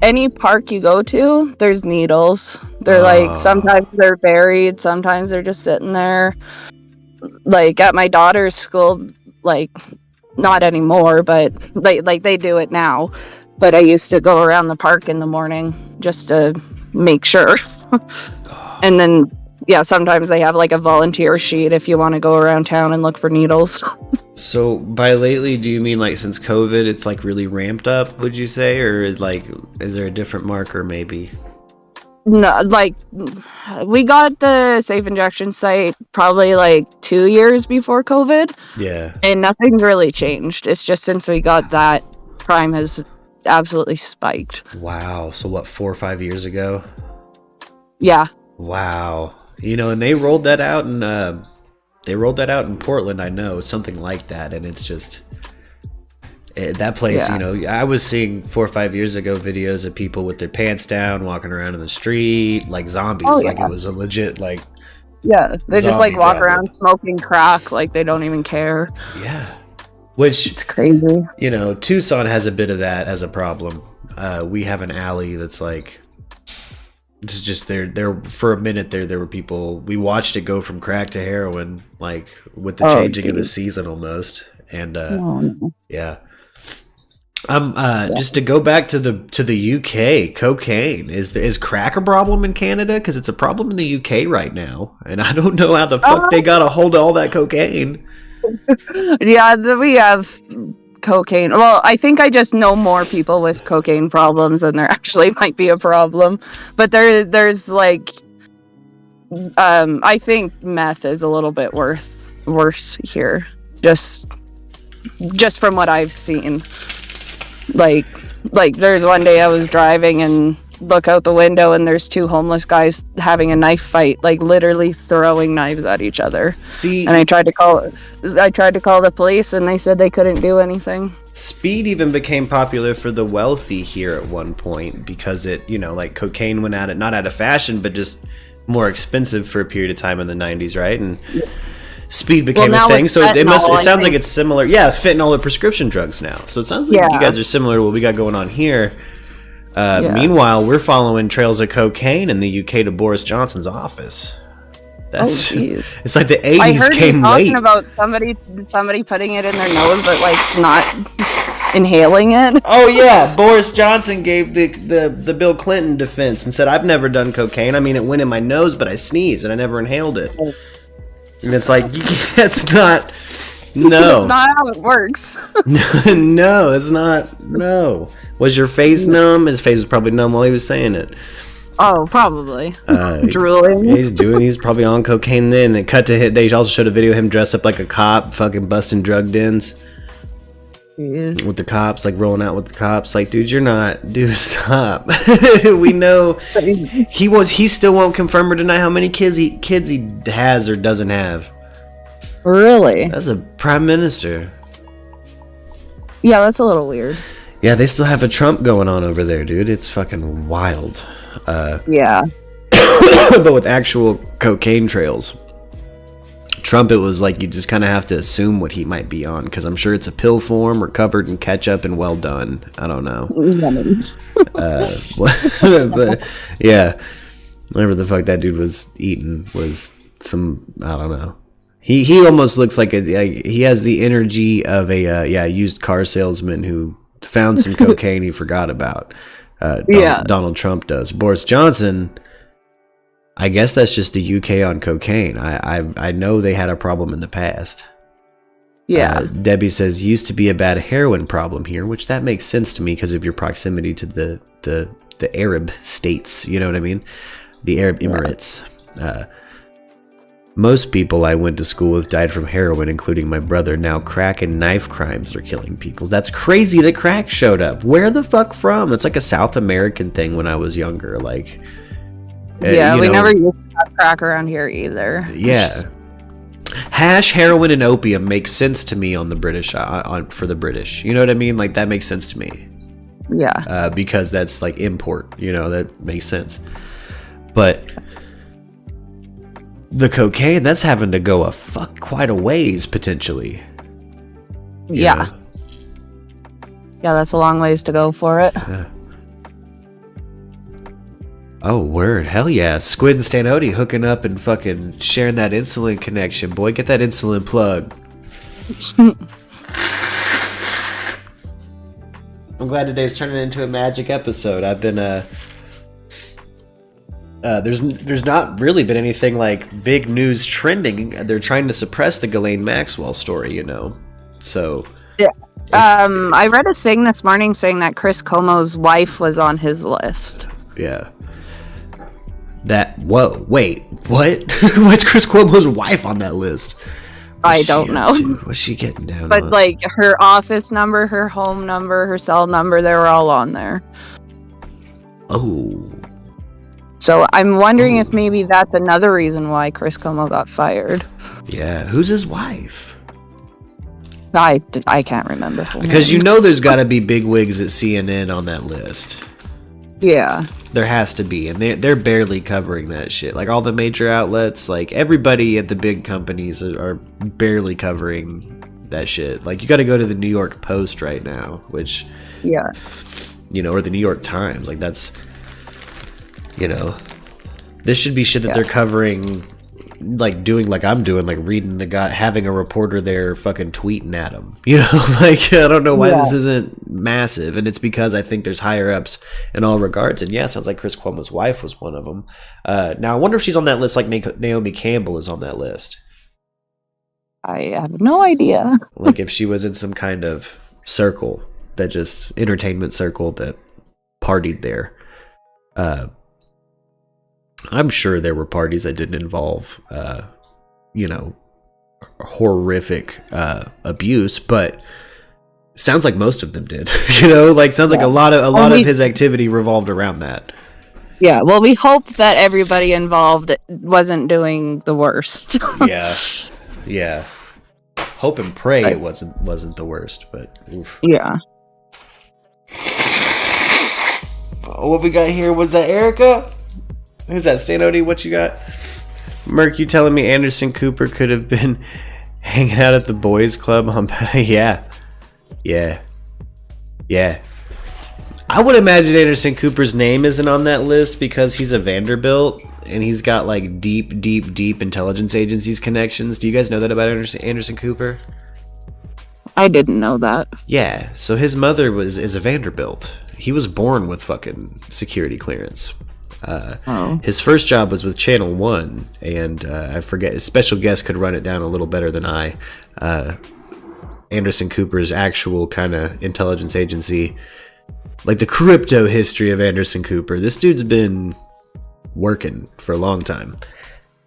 any park you go to, there's needles. They're like, sometimes they're buried, sometimes they're just sitting there. Like at my daughter's school, like not anymore, but like they do it now. But I used to go around the park in the morning just to make sure. And then sometimes they have like a volunteer sheet if you want to go around town and look for needles. So by lately, do you mean like since COVID, it's like really ramped up, would you say? Or like, is there a different marker maybe? No, like we got the safe injection site probably like 2 years before COVID. Yeah. And nothing's really changed. It's just since we got that, crime has absolutely spiked. Wow. So what, 4 or 5 years ago? Yeah. Wow. You know, and they rolled that out in Portland, I know, something like that. And it's just that place, you know, I was seeing 4 or 5 years ago videos of people with their pants down, walking around in the street like zombies. Like it was a legit like they just like walk battle. around smoking crack like they don't even care. Yeah. Which, it's crazy. You know, Tucson has a bit of that as a problem. We have an alley that's like, it's just there for a minute there were people, we watched it go from crack to heroin, like with the changing of the season almost. And just to go back to the UK, cocaine is crack a problem in Canada? Because it's a problem in the UK right now, and I don't know how the fuck they got a hold of all that cocaine. Yeah, we have cocaine. Well, I think I just know more people with cocaine problems than there actually might be a problem. But there's like, I think meth is a little bit worse here. Just from what I've seen. Like there's one day I was driving and look out the window and there's 2 homeless guys having a knife fight, like literally throwing knives at each other. See, and I tried to call the police and they said they couldn't do anything. Speed even became popular for the wealthy here at one point because it, you know, like cocaine went out, not out of fashion, but just more expensive for a period of time in the 90s, right? And speed became a thing, so it sounds like it's similar. Yeah, fentanyl are prescription drugs now, so it sounds like you guys are similar to what we got going on here. Meanwhile, we're following trails of cocaine in the UK to Boris Johnson's office. That's it's like the 80s I heard came late. Talking about somebody putting it in their nose, but like not inhaling it. Oh yeah, Boris Johnson gave the Bill Clinton defense and said, "I've never done cocaine. I mean, it went in my nose, but I sneezed and I never inhaled it." And it's like, it's not. No. That's not how it works. No, it's not. No. Was your face numb? His face was probably numb while he was saying it. Oh, probably. Drooling. He's probably on cocaine then. They cut to hit. They also showed a video of him dressed up like a cop, fucking busting drug dens. Jeez. with the cops, like rolling out with the cops. Like, dude, stop. We know he still won't confirm or deny how many kids he has or doesn't have. Really? That's a prime minister. Yeah, that's a little weird. Yeah, they still have a Trump going on over there, dude. It's fucking wild. Yeah. But with actual cocaine trails. Trump, it was like you just kind of have to assume what he might be on, because I'm sure it's a pill form or covered in ketchup and well done. I don't know. But yeah, whatever the fuck that dude was eating was some, I don't know. He almost looks like he has the energy of a used car salesman who found some cocaine he forgot about. Donald Trump does. Boris Johnson, I guess that's just the UK on cocaine. I know they had a problem in the past. Yeah. Debbie says used to be a bad heroin problem here, which that makes sense to me because of your proximity to the Arab states. You know what I mean? The Arab Emirates. Most people I went to school with died from heroin, including my brother. Now crack and knife crimes are killing people. That's crazy that crack showed up. Where the fuck from? That's like a South American thing when I was younger. Like, yeah, we never used to have crack around here either. Yeah. Hash, heroin, and opium makes sense to me on the British, for the British. You know what I mean? Like, that makes sense to me. Yeah. Because that's like import. You know, that makes sense. But the cocaine, that's having to go quite a ways, potentially. Yeah. Yeah, that's a long ways to go for it. Oh, word. Hell yeah. Squid and Stanody hooking up and fucking sharing that insulin connection. Boy, get that insulin plug. I'm glad today's turning into a magic episode. I've been, there's not really been anything like big news trending. They're trying to suppress the Ghislaine Maxwell story, you know? So... Yeah. I read a thing this morning saying that Chris Cuomo's wife was on his list. Yeah. Whoa, wait, what? What's Chris Cuomo's wife on that list? I don't know. What's she getting down But on? like her office number, her home number, her cell number, they were all on there. Oh. So I'm wondering if maybe that's another reason why Chris Cuomo got fired. Yeah, who's his wife? I can't remember. Because you know there's got to be big wigs at CNN on that list. Yeah. There has to be, and they're barely covering that shit. Like all the major outlets, like everybody at the big companies are barely covering that shit. Like you got to go to the New York Post right now, which, yeah, you know, or the New York Times. Like that's, you know, this should be shit that they're covering, like doing like I'm doing, like reading the guy, having a reporter there fucking tweeting at him. You know, like I don't know why this isn't massive, and it's because I think there's higher ups in all regards. And yeah, it sounds like Chris Cuomo's wife was one of them. Now I wonder if she's on that list, like Naomi Campbell is on that list. I have no idea. Like if she was in some kind of circle, that just entertainment circle that partied there. I'm sure there were parties that didn't involve, you know, horrific abuse, but sounds like most of them did. You know, like sounds like a lot of his activity revolved around that. Yeah, well, we hope that everybody involved wasn't doing the worst. Yeah. Hope and pray it wasn't the worst, but oof. Yeah. What we got here? Was that Erica? Who's that? Stanody, what you got? Merc, you telling me Anderson Cooper could have been hanging out at the boys club on... Yeah. I would imagine Anderson Cooper's name isn't on that list because he's a Vanderbilt and he's got like deep intelligence agencies connections. Do you guys know that about Anderson Cooper? I didn't know that. Yeah, so his mother is a Vanderbilt. He was born with fucking security clearance. His first job was with Channel 1, and I forget, his special guest could run it down a little better than I. Anderson Cooper's actual kind of intelligence agency, like the crypto history of Anderson Cooper. This dude's been working for a long time,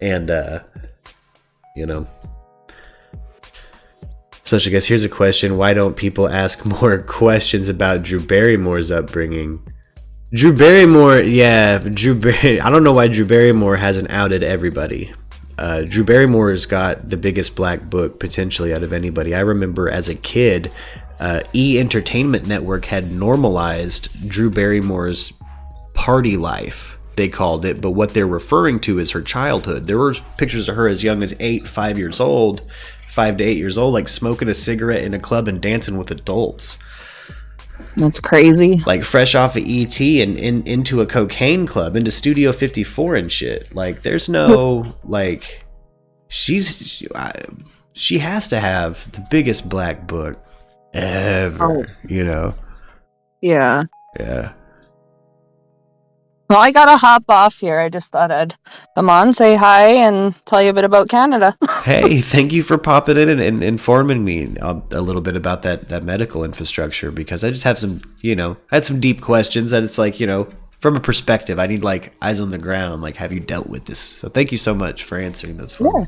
and you know, Special guest, here's a question. Why don't people ask more questions about Drew Barrymore's upbringing? Drew Barrymore, yeah, I don't know why Drew Barrymore hasn't outed everybody. Drew Barrymore's got the biggest black book potentially out of anybody. I remember as a kid, E! Entertainment Network had normalized Drew Barrymore's party life, they called it, but what they're referring to is her childhood. There were pictures of her as young as 5 years old, 5 to 8 years old, like smoking a cigarette in a club and dancing with adults. That's crazy. Like fresh off of ET and into a cocaine club, into Studio 54 and shit. Like there's no like, she has to have the biggest black book ever, you know? Yeah. Yeah. Well, I gotta hop off here. I just thought I'd come on, say hi, and tell you a bit about Canada. Hey, thank you for popping in and informing me a little bit about that medical infrastructure, because I just have some, I had some deep questions that it's like, from a perspective, I need like eyes on the ground. Like, have you dealt with this? So thank you so much for answering those for me.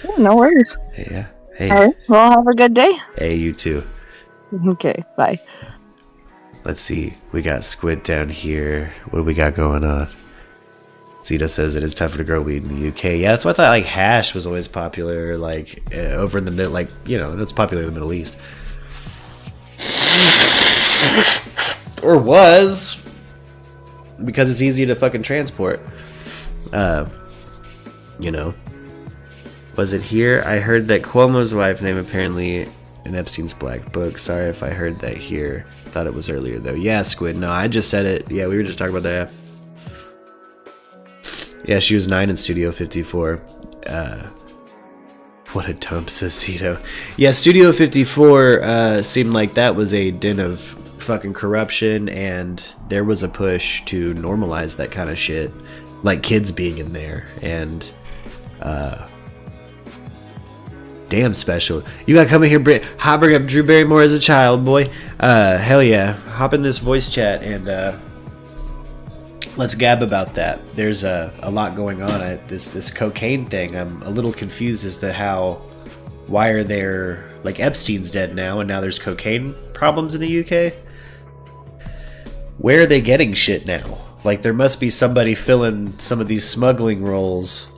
Yeah, no worries. Yeah. Hey. All right. Well, have a good day. Hey, you too. Okay, bye. Let's see. We got Squid down here. What do we got going on? Zeta says it is tougher to grow weed in the UK. Yeah, that's why I thought like hash was always popular, like over in the middle, like it's popular in the Middle East, or was, because it's easy to fucking transport. Was it here? I heard that Cuomo's wife name apparently in Epstein's black book. Sorry if I heard that here. Thought it was earlier though. Yeah, Squid. No, I just said it. Yeah, we were just talking about that. Yeah, she was 9 in Studio 54. What a dump, says Cito. Yeah, Studio 54 seemed like that was a den of fucking corruption, and there was a push to normalize that kind of shit, like kids being in there. And damn, Special, you gotta come in here, bring up Drew Barrymore as a child, boy. Hell yeah, hop in this voice chat and let's gab about that. There's a lot going on at this cocaine thing. I'm a little confused as to why are there, like, Epstein's dead now and now there's cocaine problems in the UK. Where are they getting shit now? Like, there must be somebody filling some of these smuggling roles,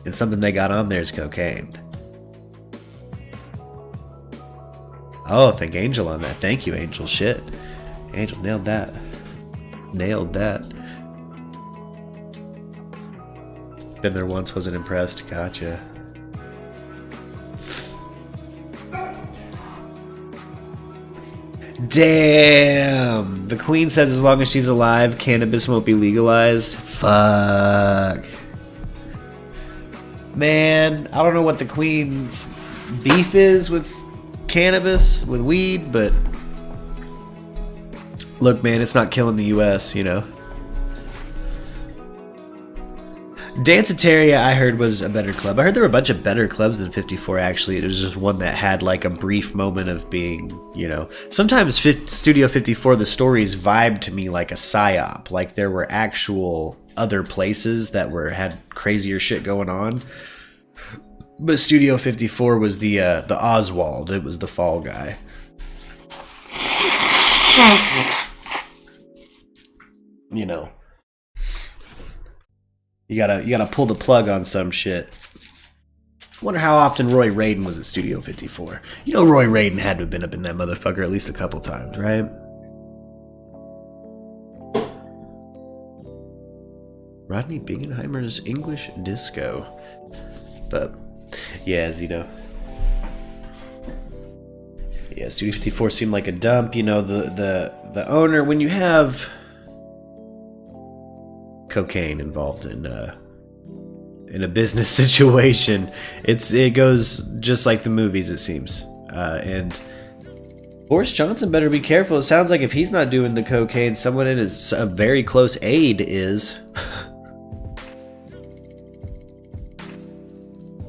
and something they got on there is cocaine. Oh, thank Angel on that. Thank you, Angel. Shit. Angel nailed that. Nailed that. Been there once, wasn't impressed. Gotcha. Damn! The Queen says as long as she's alive, cannabis won't be legalized. Fuck. Man, I don't know what the Queen's beef is with cannabis, with weed, but look, man, it's not killing the US, Danceteria, I heard, was a better club. I heard there were a bunch of better clubs than 54, actually. There's just one that had like a brief moment of being, sometimes Studio 54, the stories vibe to me like a psyop. Like there were actual other places that had crazier shit going on. But Studio 54 was the Oswald. It was the fall guy. You gotta pull the plug on some shit. Wonder how often Roy Raiden was at Studio 54. Roy Raiden had to have been up in that motherfucker at least a couple times, right? Rodney Bingenheimer's English Disco. But yeah, Zito. Yeah, Studio 54 seemed like a dump. The owner, when you have cocaine involved in a business situation, it goes just like the movies, it seems. And Boris Johnson better be careful. It sounds like if he's not doing the cocaine, someone in a very close aide is.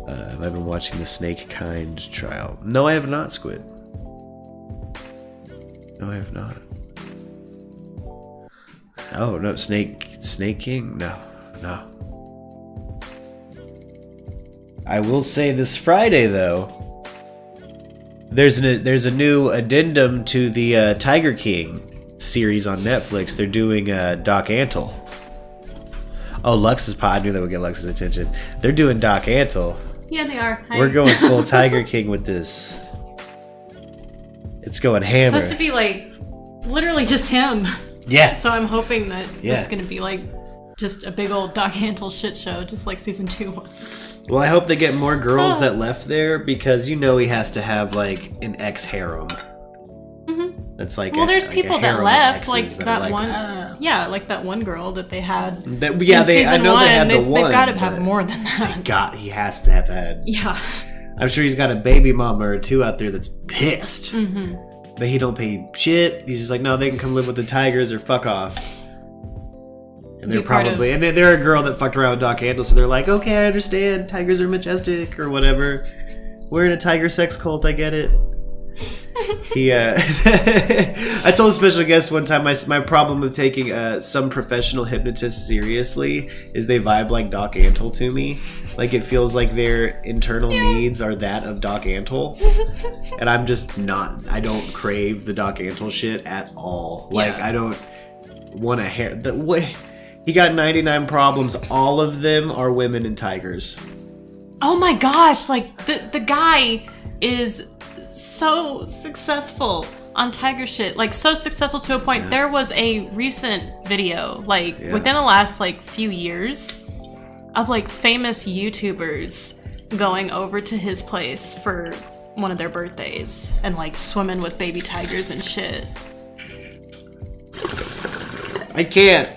Have I been watching the Snake Kind trial? No, I have not, Squid. No, I have not. Oh, no, Snake King? No. I will say this Friday, though, There's a new addendum to the Tiger King series on Netflix. They're doing Doc Antle. Oh, Lux is I knew that would get Lux's attention. They're doing Doc Antle. Yeah, they are. We're going full Tiger King with this. It's going hammer. It's supposed to be like literally just him. Yeah. So I'm hoping that it's going to be like just a big old Doc Antle shit show, just like season 2 was. Well, I hope they get more girls that left there, because you know he has to have like an ex-harem. Mm-hmm. That's like there's people that left, like that like, one. Yeah, like that one girl that they had. That, yeah, in season I know 1, they had the one. They've got to have more than that. He has to have had. Yeah. I'm sure he's got a baby mama or two out there that's pissed. Mm-hmm. But he don't pay shit. He's just like, no, they can come live with the tigers or fuck off. And they're probably, and they're a girl that fucked around with Doc Antle, so they're like, okay, I understand. Tigers are majestic or whatever. We're in a tiger sex cult. I get it. I told a special guest one time my problem with taking some professional hypnotists seriously is they vibe like Doc Antle to me. Like, it feels like their internal needs are that of Doc Antle. And I'm just not, I don't crave the Doc Antle shit at all. Like, I don't want to hear the way he got 99 problems. All of them are women and tigers. Oh my gosh, like the guy is so successful on tiger shit, like so successful to a point. There was a recent video, like within the last like few years, of like famous YouTubers going over to his place for one of their birthdays and like swimming with baby tigers and shit. I can't.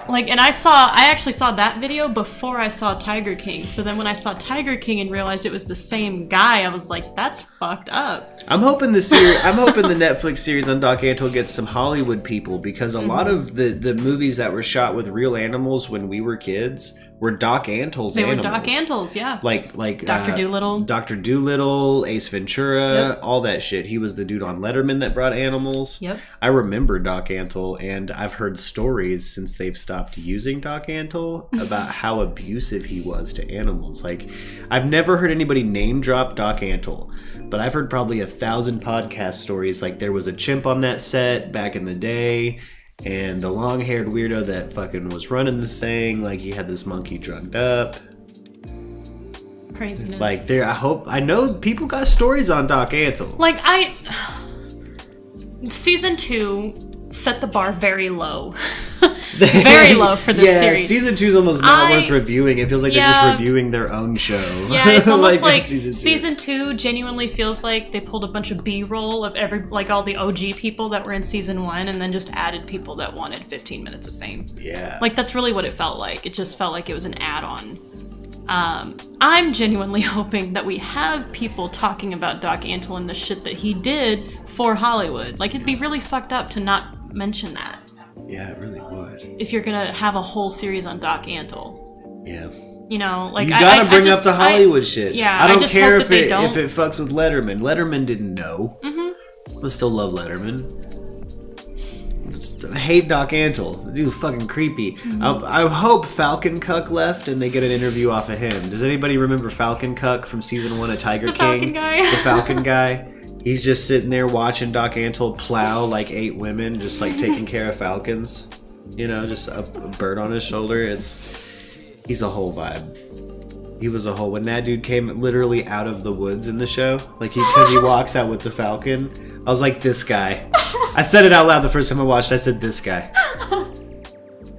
Like, and I actually saw that video before I saw Tiger King. So then when I saw Tiger King and realized it was the same guy, I was like, that's fucked up. I'm hoping the Netflix series on Doc Antle gets some Hollywood people, because a lot of the movies that were shot with real animals when we were kids were Doc Antle's animals. They were Doc Antle's, yeah. Like Dr. Dolittle. Dr. Dolittle, Ace Ventura, all that shit. He was the dude on Letterman that brought animals. Yep. I remember Doc Antle, and I've heard stories since they've stopped using Doc Antle about how abusive he was to animals. Like, I've never heard anybody name drop Doc Antle, but I've heard probably 1,000 podcast stories. Like, there was a chimp on that set back in the day, and the long-haired weirdo that fucking was running the thing, like, he had this monkey drugged up. Craziness. Like, I know people got stories on Doc Antle. Like, season 2 set the bar very low. Very low for this series. Season 2 is almost not worth reviewing. It feels like they're just reviewing their own show. Yeah, it's almost like season 2 genuinely feels like they pulled a bunch of B-roll of all the OG people that were in season 1 and then just added people that wanted 15 minutes of fame. Yeah. Like, that's really what it felt like. It just felt like it was an add-on. I'm genuinely hoping that we have people talking about Doc Antle and the shit that he did for Hollywood. Like, it'd be really fucked up to not mention that. Yeah, it really would. If you're gonna have a whole series on Doc Antle. Yeah. You know, like, you gotta bring up the Hollywood shit. Yeah, I don't just care hope if that it fucks with Letterman. Letterman didn't know. Mm-hmm. I still love Letterman. I hate Doc Antle. Dude, fucking creepy. Mm-hmm. I hope Falcon Cuck left and they get an interview off of him. Does anybody remember Falcon Cuck from season 1 of Tiger King? Falcon guy. The Falcon guy. He's just sitting there watching Doc Antle plow like 8 women, just like taking care of falcons. You know, just a bird on his shoulder. He's a whole vibe. He was a whole. When that dude came literally out of the woods in the show, like because he walks out with the falcon, I was like, this guy. I said it out loud the first time I watched. I said, this guy.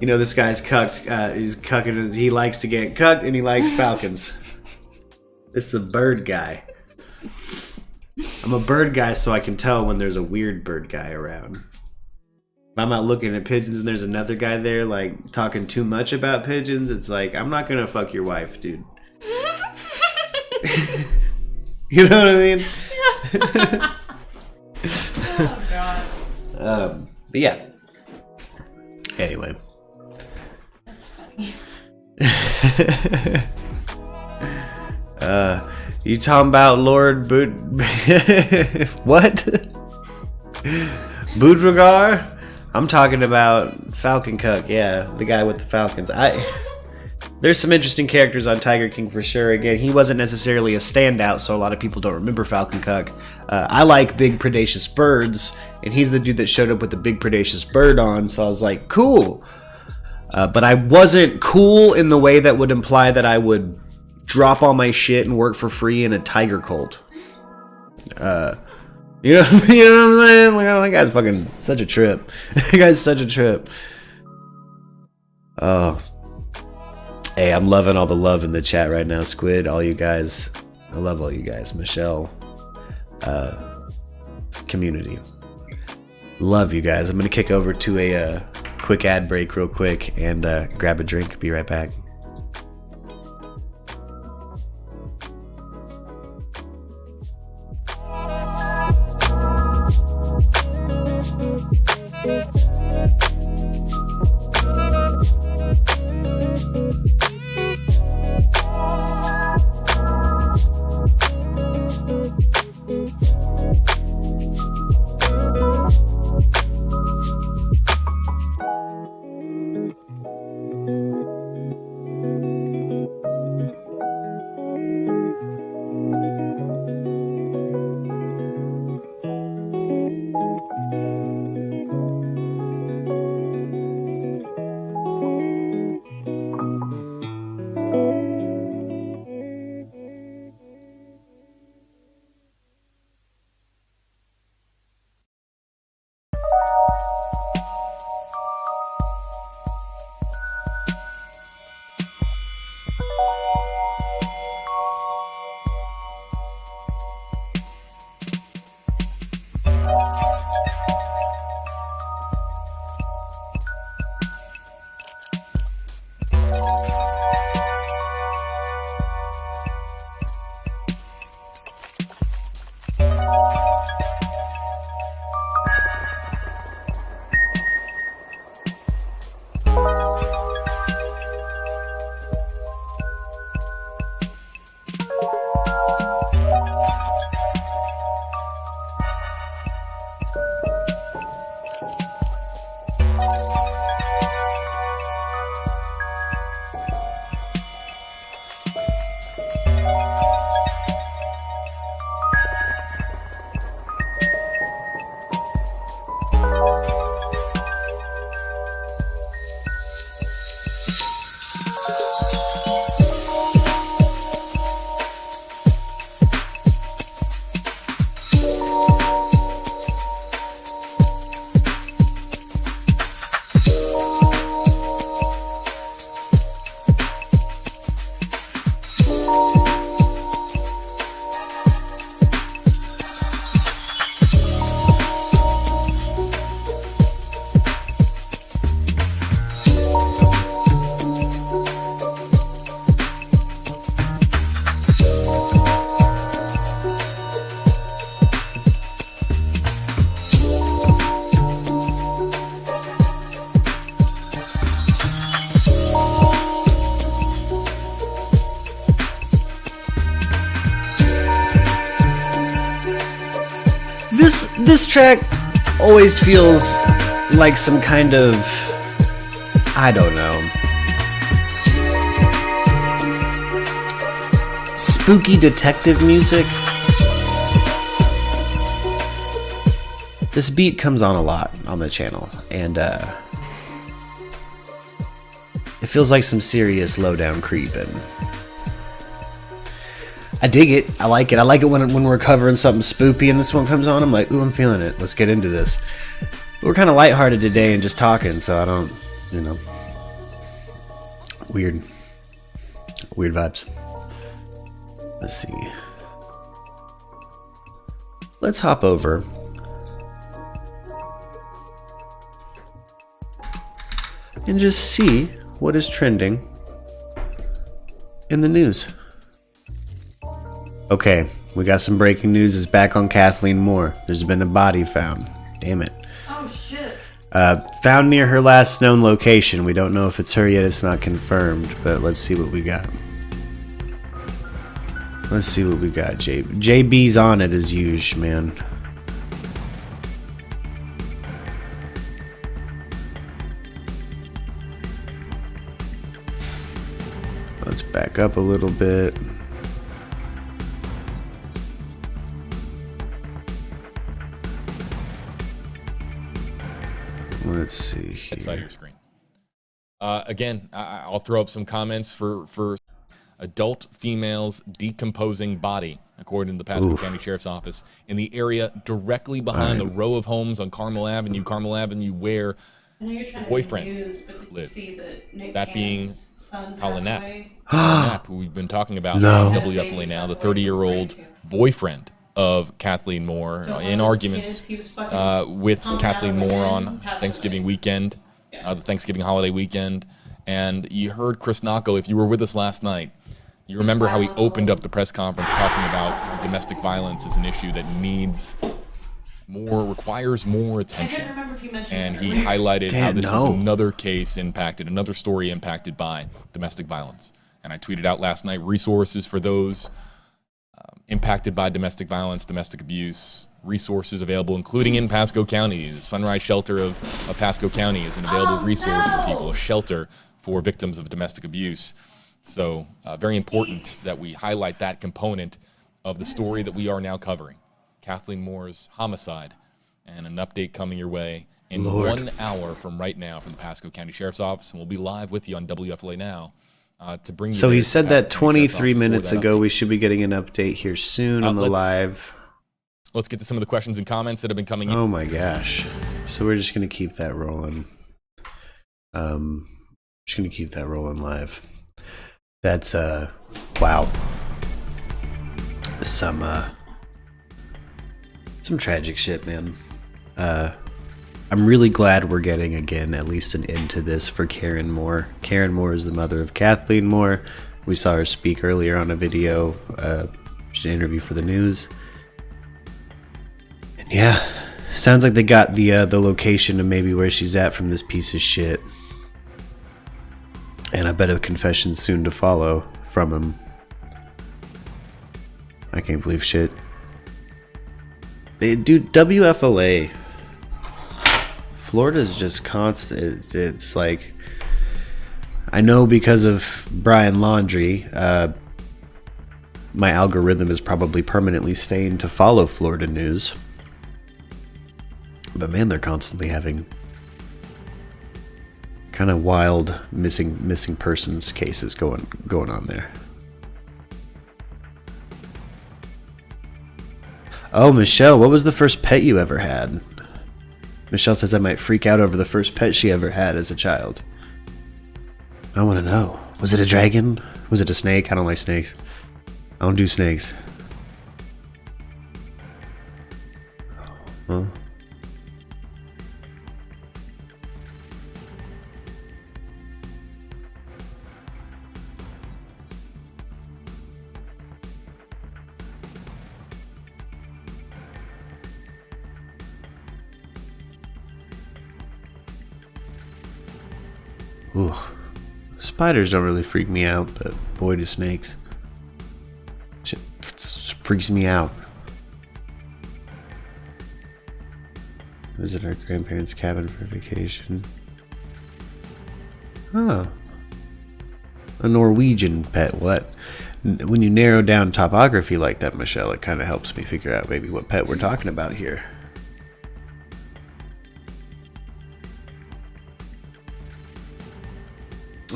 You know, this guy's cucked. He's cucking. He likes to get cucked, and he likes falcons. It's the bird guy. I'm a bird guy, so I can tell when there's a weird bird guy around. If I'm out looking at pigeons and there's another guy there, like, talking too much about pigeons, it's like, I'm not gonna fuck your wife, dude. You know what I mean? Yeah. Oh, God. But yeah. Anyway. That's funny. You talking about Lord what? Boudregar? I'm talking about Falcon Cuck, yeah, the guy with the falcons. there's some interesting characters on Tiger King for sure. Again, he wasn't necessarily a standout, so a lot of people don't remember Falcon Cuck. I like big predaceous birds, and he's the dude that showed up with the big predaceous bird on, so I was like, cool. But I wasn't cool in the way that would imply that I would drop all my shit and work for free in a tiger cult. You know what I'm saying? Like, that guy's fucking such a trip. That guy's such a trip. Oh. Hey, I'm loving all the love in the chat right now, Squid. All you guys. I love all you guys. Michelle. Community. Love you guys. I'm going to kick over to a quick ad break real quick and grab a drink. Be right back. This track always feels like some kind of, I don't know, spooky detective music. This beat comes on a lot on the channel, and it feels like some serious lowdown creeping. I dig it. I like it. I like it when we're covering something spoopy and this one comes on. I'm like, ooh, I'm feeling it. Let's get into this. But we're kind of lighthearted today and just talking, so I don't, you know, weird vibes. Let's see. Let's hop over. And just see what is trending in the news. Okay, we got some breaking news. Is back on Kathleen Moore. There's been a body found. Damn it. Oh shit. Found near her last known location. We don't know if it's her yet. It's not confirmed, but let's see what we got. Let's see what we got. JB's on it as usual, man. Let's back up a little bit. Let's see here. Side of your screen. Again, I'll throw up some comments for adult female's decomposing body, according to the Pasco County Sheriff's Office, in the area directly behind the row of homes on Carmel Avenue, where the boyfriend lives. That being Colin Knapp. Colin Knapp, who we've been talking about on WFLA now, the 30-year-old boyfriend of Kathleen Moore, in arguments with Kathleen Moore on Thanksgiving weekend, the Thanksgiving holiday weekend. And you heard Chris Nacco, if you were with us last night, you remember how he opened up the press conference talking about how domestic violence is an issue that requires more attention. And he highlighted how this was another story impacted by domestic violence. And I tweeted out last night resources for those impacted by domestic violence, domestic abuse, resources available, including in Pasco County. The Sunrise Shelter of Pasco County is an available resource for people, a shelter for victims of domestic abuse. So very important that we highlight that component of the story that we are now covering. Kathleen Moore's homicide, and an update coming your way in 1 hour from right now from the Pasco County Sheriff's Office, and we'll be live with you on WFLA Now to bring you. So he said that 23 minutes ago. We should be getting an update here soon on the live. Let's get to some of the questions and comments that have been coming in. Oh my gosh. So we're just going to keep that rolling. Just going to keep that rolling live. That's wow. Some tragic shit, man. I'm really glad we're getting, again, at least an end to this for Karen Moore. Karen Moore is the mother of Kathleen Moore. We saw her speak earlier on a video, an interview for the news. And yeah, sounds like they got the location of maybe where she's at from this piece of shit. And I bet a confession soon to follow from him. I can't believe shit. Dude, WFLA. Florida's just constant. It's like, I know because of Brian Laundrie, my algorithm is probably permanently stained to follow Florida news. But man, they're constantly having kind of wild missing persons cases going on there. Oh, Michelle, what was the first pet you ever had? Michelle says I might freak out over the first pet she ever had as a child. I want to know. Was it a dragon? Was it a snake? I don't like snakes. I don't do snakes. Huh? Ooh, spiders don't really freak me out, but boy do snakes. Shit freaks me out. Visit our grandparents' cabin for vacation. Oh. A Norwegian pet. What? When you narrow down topography like that, Michelle, it kind of helps me figure out maybe what pet we're talking about here.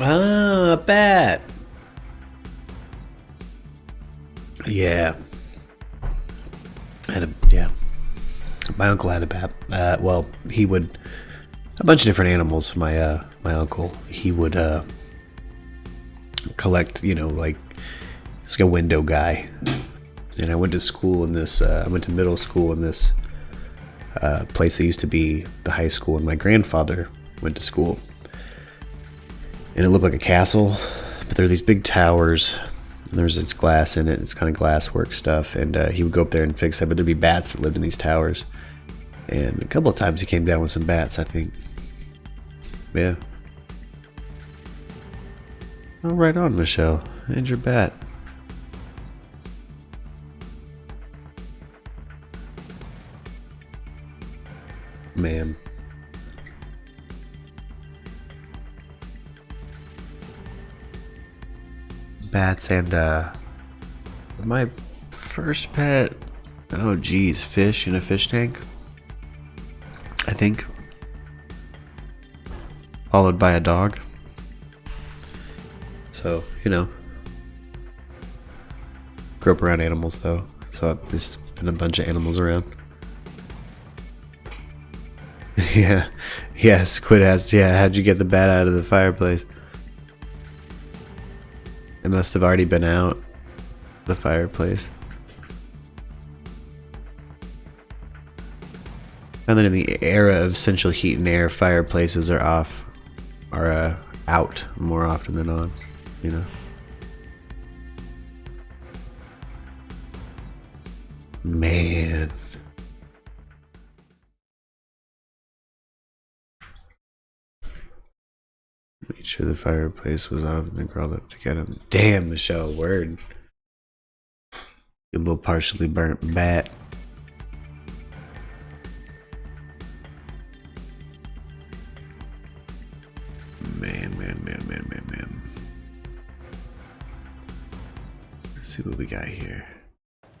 Ah, a bat. Yeah. My uncle had a bat. Well, he would, a bunch of different animals. My uncle, he would collect, like, he's like a window guy. And I went to school in this, I went to middle school in this place that used to be the high school, and my grandfather went to school. And it looked like a castle, but there are these big towers, and there's this glass in it. It's kind of glasswork stuff, and he would go up there and fix that, but there'd be bats that lived in these towers. And a couple of times he came down with some bats, I think. Yeah. Oh, right on, Michelle. And your bat. Man. bats and my first pet, oh geez, fish in a fish tank, I think, followed by a dog. So, you know, grew up around animals though, so there's been a bunch of animals around. Yeah, Squid asked, how'd you get the bat out of the fireplace? It must have already been out, the fireplace. And then in the era of central heat and air, fireplaces are out more often than on, you know. Man. Made sure the fireplace was off and then crawled up to get him. Damn, Michelle, word. You little partially burnt bat. Man. Let's see what we got here.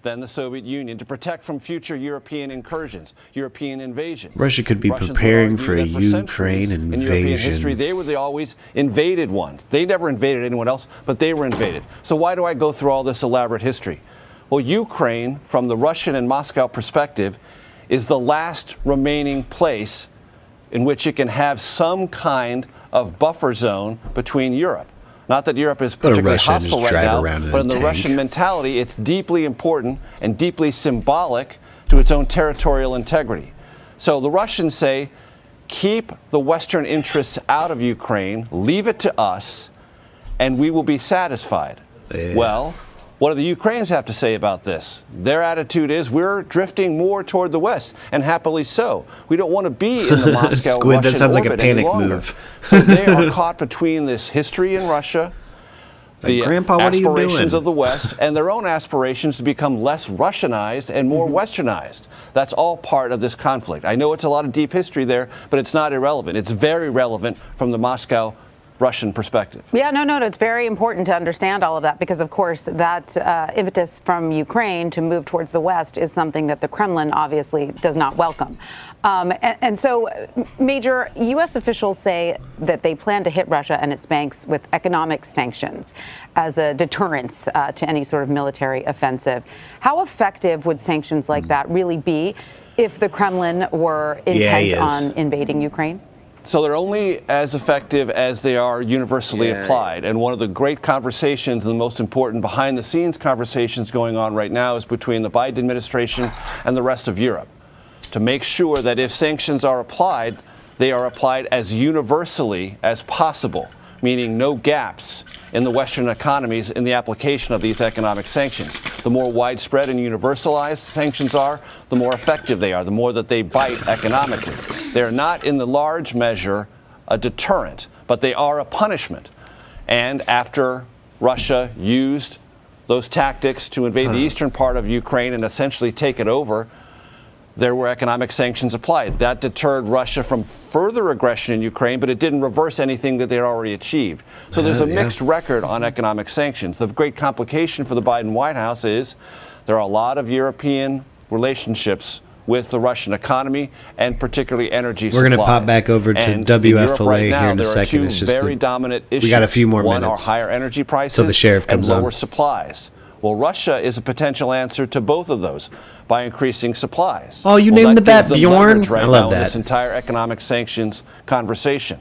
Than the Soviet Union to protect from future European incursions, European invasions. Russia could be Russians preparing would argue for a that Ukraine in European invasion. history, they were the always invaded one. They never invaded anyone else, but they were invaded. So why do I go through all this elaborate history? Well, Ukraine, from the Russian and Moscow perspective, is the last remaining place in which it can have some kind of buffer zone between Europe. Not that Europe is particularly hostile right now, but in the Russian mentality, it's deeply important and deeply symbolic to its own territorial integrity. So the Russians say, keep the Western interests out of Ukraine, leave it to us, and we will be satisfied. Yeah. Well, what do the Ukrainians have to say about this? Their attitude is we're drifting more toward the West, and happily so. We don't want to be in the Moscow Squid, Russian that sounds like a orbit panic any longer. move. So they are caught between this history in Russia, the Grandpa, what are you aspirations doing? of the West, and their own aspirations to become less Russianized and more Westernized. That's all part of this conflict. I know it's a lot of deep history there, but it's not irrelevant. It's very relevant from the Moscow Russian perspective. Yeah, no, it's very important to understand all of that because, of course, that impetus from Ukraine to move towards the West is something that the Kremlin obviously does not welcome. And so, Major, U.S. officials say that they plan to hit Russia and its banks with economic sanctions as a deterrence to any sort of military offensive. How effective would sanctions like that really be if the Kremlin were intent on invading Ukraine? So they're only as effective as they are universally applied. And one of the great conversations and the most important behind-the-scenes conversations going on right now is between the Biden administration and the rest of Europe to make sure that if sanctions are applied, they are applied as universally as possible, meaning no gaps in the Western economies in the application of these economic sanctions. The more widespread and universalized sanctions are, the more effective they are, the more that they bite economically. They're not in the large measure a deterrent, but they are a punishment. And after Russia used those tactics to invade the eastern part of Ukraine and essentially take it over, there were economic sanctions applied. That deterred Russia from further aggression in Ukraine, but it didn't reverse anything that they had already achieved. So there's a mixed record on economic sanctions. The great complication for the Biden White House is there are a lot of European relationships with the Russian economy and particularly energy supplies. We're going to pop back over to WFLA here in a second. It's just very dominant issues. We got a few more One minutes. are higher energy prices So the sheriff comes and lower on. supplies. Well, Russia is a potential answer to both of those by increasing supplies. Oh, you Well, named that the bat gives them Bjorn? leverage right I love now in that. this entire economic sanctions conversation.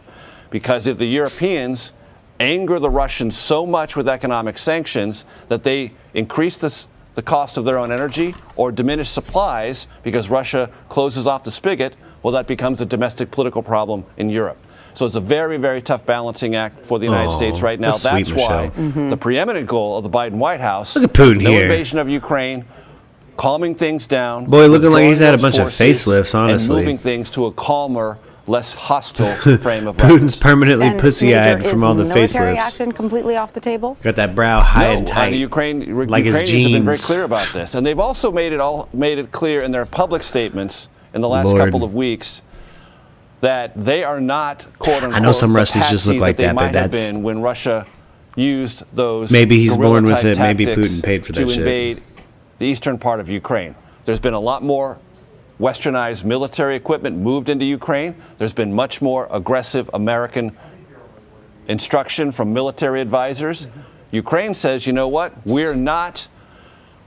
Because if the Europeans anger the Russians so much with economic sanctions that they increase the cost of their own energy or diminish supplies because Russia closes off the spigot, well, that becomes a domestic political problem in Europe. So it's a very, very tough balancing act for the United States right now. That's why the preeminent goal of the Biden White House, Look at Putin no here. invasion of Ukraine, calming things down. Boy, looking like he's withdrawing had a those bunch of forces, facelifts, honestly. And moving things to a calmer, less hostile frame of Putin's reference. permanently And pussy-eyed Major, from all the is military facelifts. action completely off the table? Got that brow high and tight, The like his Ukrainians have been very jeans. clear about this, and they've also made it clear in their public statements in the last Lord. couple of weeks that they are not, quote unquote, I know some the Russians just look patsy like they that, but might have that's been when Russia used those maybe he's born with guerrilla-type it. Maybe tactics Putin paid for that to shit. invade the eastern part of Ukraine. There's been a lot more westernized military equipment moved into Ukraine. There's been much more aggressive American instruction from military advisors. Ukraine says, you know what? We're not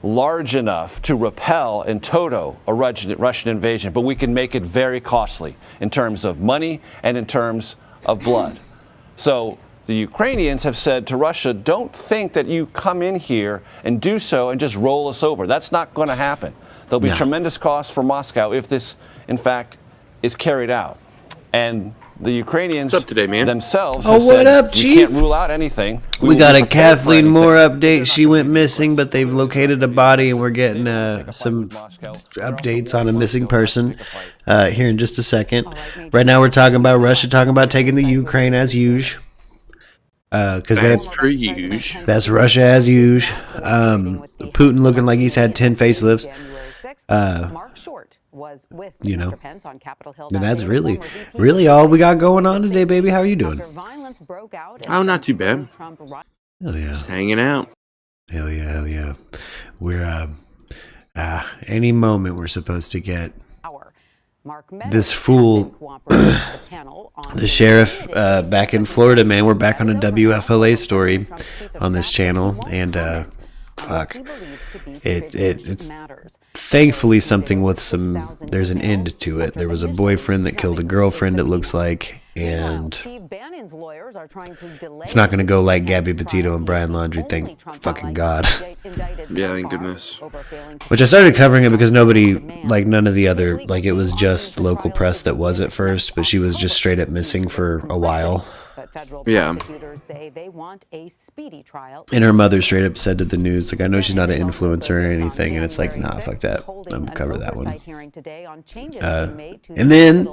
large enough to repel in toto a Russian invasion, but we can make it very costly in terms of money and in terms of blood. So the Ukrainians have said to Russia, don't think that you come in here and do so and just roll us over. That's not going to happen. There'll be tremendous costs for Moscow if this, in fact, is carried out. And the Ukrainians themselves have what said, up, Chief? you can't rule out anything. We got a Kathleen Moore update. She went missing, but they've located a body, and we're getting some updates on a missing person here in just a second. Right now, we're talking about Russia, talking about taking the Ukraine as usual. That's Russia as usual. Putin looking like he's had 10 facelifts. You know, and that's really all we got going on today, baby. How are you doing? Oh, not too bad. Hell yeah. Just hanging out. Hell yeah. We're any moment we're supposed to get this fool, the sheriff back in Florida, man. We're back on a WFLA story on this channel, and fuck, it's thankfully something with some. There's an end to it. There was a boyfriend that killed a girlfriend, it looks like, and it's not going to go like Gabby Petito and Brian Laundrie. Thank fucking God. Yeah, thank goodness. Which I started covering it because nobody, like none of the other, like it was just local press that was at first, but she was just straight up missing for a while. Yeah. And her mother straight up said to the news, like, I know she's not an influencer or anything, and it's like, nah, fuck that. I'm gonna cover that one. And then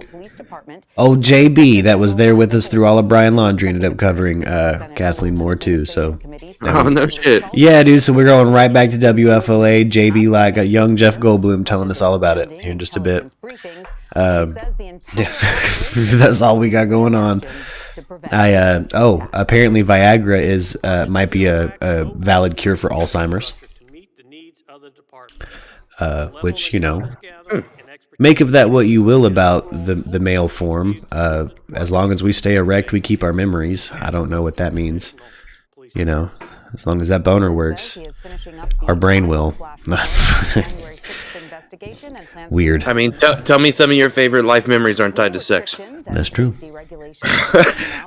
old JB that was there with us through all of Brian Laundrie ended up covering Kathleen Moore too. So no shit. Yeah, dude. So we're going right back to WFLA. JB like got young Jeff Goldblum telling us all about it here in just a bit. That's all we got going on. Apparently Viagra is might be a valid cure for Alzheimer's. Which, you know, make of that what you will about the male form. As long as we stay erect, we keep our memories. I don't know what that means. You know, as long as that boner works, our brain will. Weird. I mean, tell me some of your favorite life memories aren't tied to sex. That's true.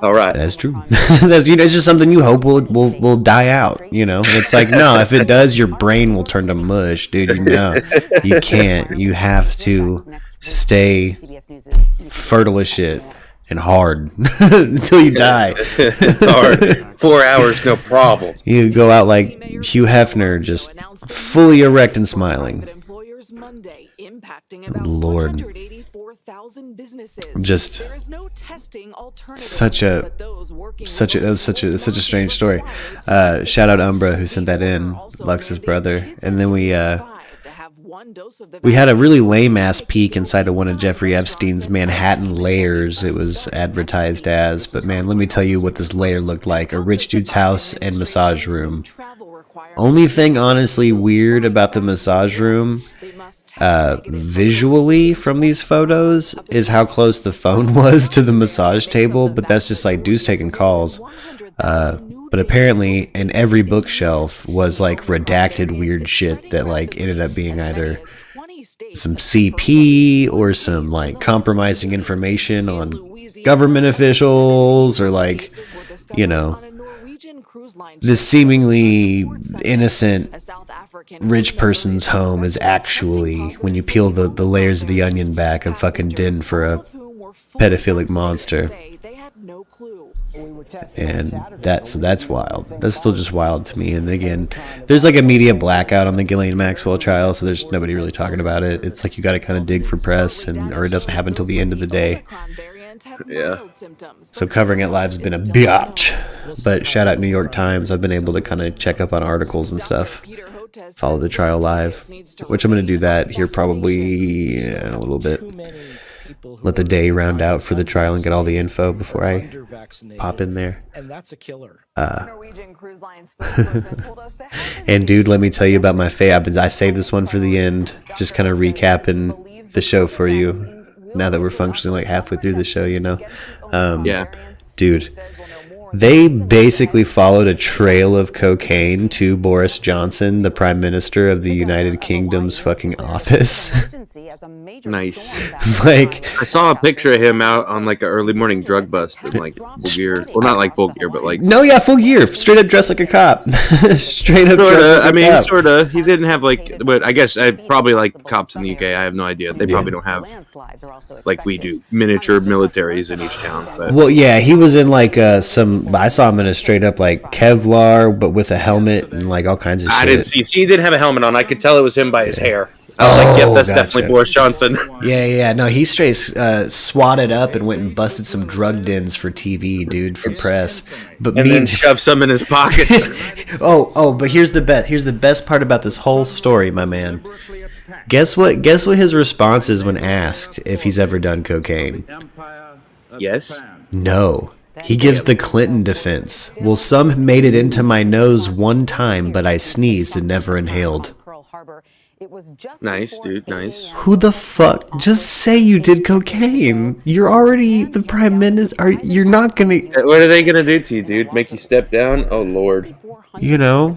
All right. That's true. That's, you know, it's just something you hope will die out, you know? And it's like, no, if it does, your brain will turn to mush, dude. You know, you can't. You have to stay fertile as shit and hard until you die. Hard. 4 hours, no problem. You go out like Hugh Hefner, just fully erect and smiling. Lord, just such a strange story. Shout out Umbra who sent that in, Lux's brother, and then we had a really lame ass peek inside of one of Jeffrey Epstein's Manhattan lairs. It was advertised as, but man, let me tell you what this lair looked like: a rich dude's house and massage room. Only thing honestly weird about the massage room, visually from these photos, is how close the phone was to the massage table, but that's just like dudes taking calls. But apparently in every bookshelf was like redacted weird shit that like ended up being either some CP or some like compromising information on government officials, or like, you know, this seemingly innocent rich person's home is actually, when you peel the layers of the onion back, a fucking den for a pedophilic monster. And that's wild. That's still just wild to me. And again, there's like a media blackout on the Ghislaine Maxwell trial, so there's nobody really talking about it. It's like you got to kind of dig for press, or it doesn't happen until the end of the day. Yeah. So covering it live has been a biatch. But shout out New York Times. I've been able to kind of check up on articles and stuff. Follow the trial live, which I'm going to do that here probably in a little bit. let the day round out for the trial and get all the info before I pop in there. And that's a killer. Norwegian Cruise Line spokesperson told us that. And dude, let me tell you about my favorite. I saved this one for the end, just kind of recapping the show for you. Now that we're functioning like halfway through the show, you know. Yeah, dude. They basically followed a trail of cocaine to Boris Johnson, the Prime Minister of the United Kingdom's fucking office. nice. Like, I saw a picture of him out on like an early morning drug bust in like full gear. Well, not like full gear, but like no, yeah, full gear, straight up dressed like a cop. Straight up sorta, dressed like a cop. Sorta. He didn't have like, but I guess probably like cops in the UK. I have no idea. They probably don't have like we do miniature militaries in each town. But. Well, yeah, he was in like some. I saw him in a straight up like Kevlar, but with a helmet and like all kinds of shit. I didn't see. See, he didn't have a helmet on. I could tell it was him by his hair. I was like, yep, that's definitely Boris Johnson. Yeah. No, he straight swatted up and went and busted some drug dens for TV, dude, for press. But then shoved some in his pockets. But here's the best. Here's the best part about this whole story, my man. Guess what? Guess what his response is when asked if he's ever done cocaine? Yes. No. He gives the Clinton defense. Well, some made it into my nose one time, but I sneezed and never inhaled. Nice, dude. Nice. Who the fuck? Just say you did cocaine. You're already the prime minister. You're not gonna. What are they gonna do to you, dude? Make you step down? Oh Lord. You know,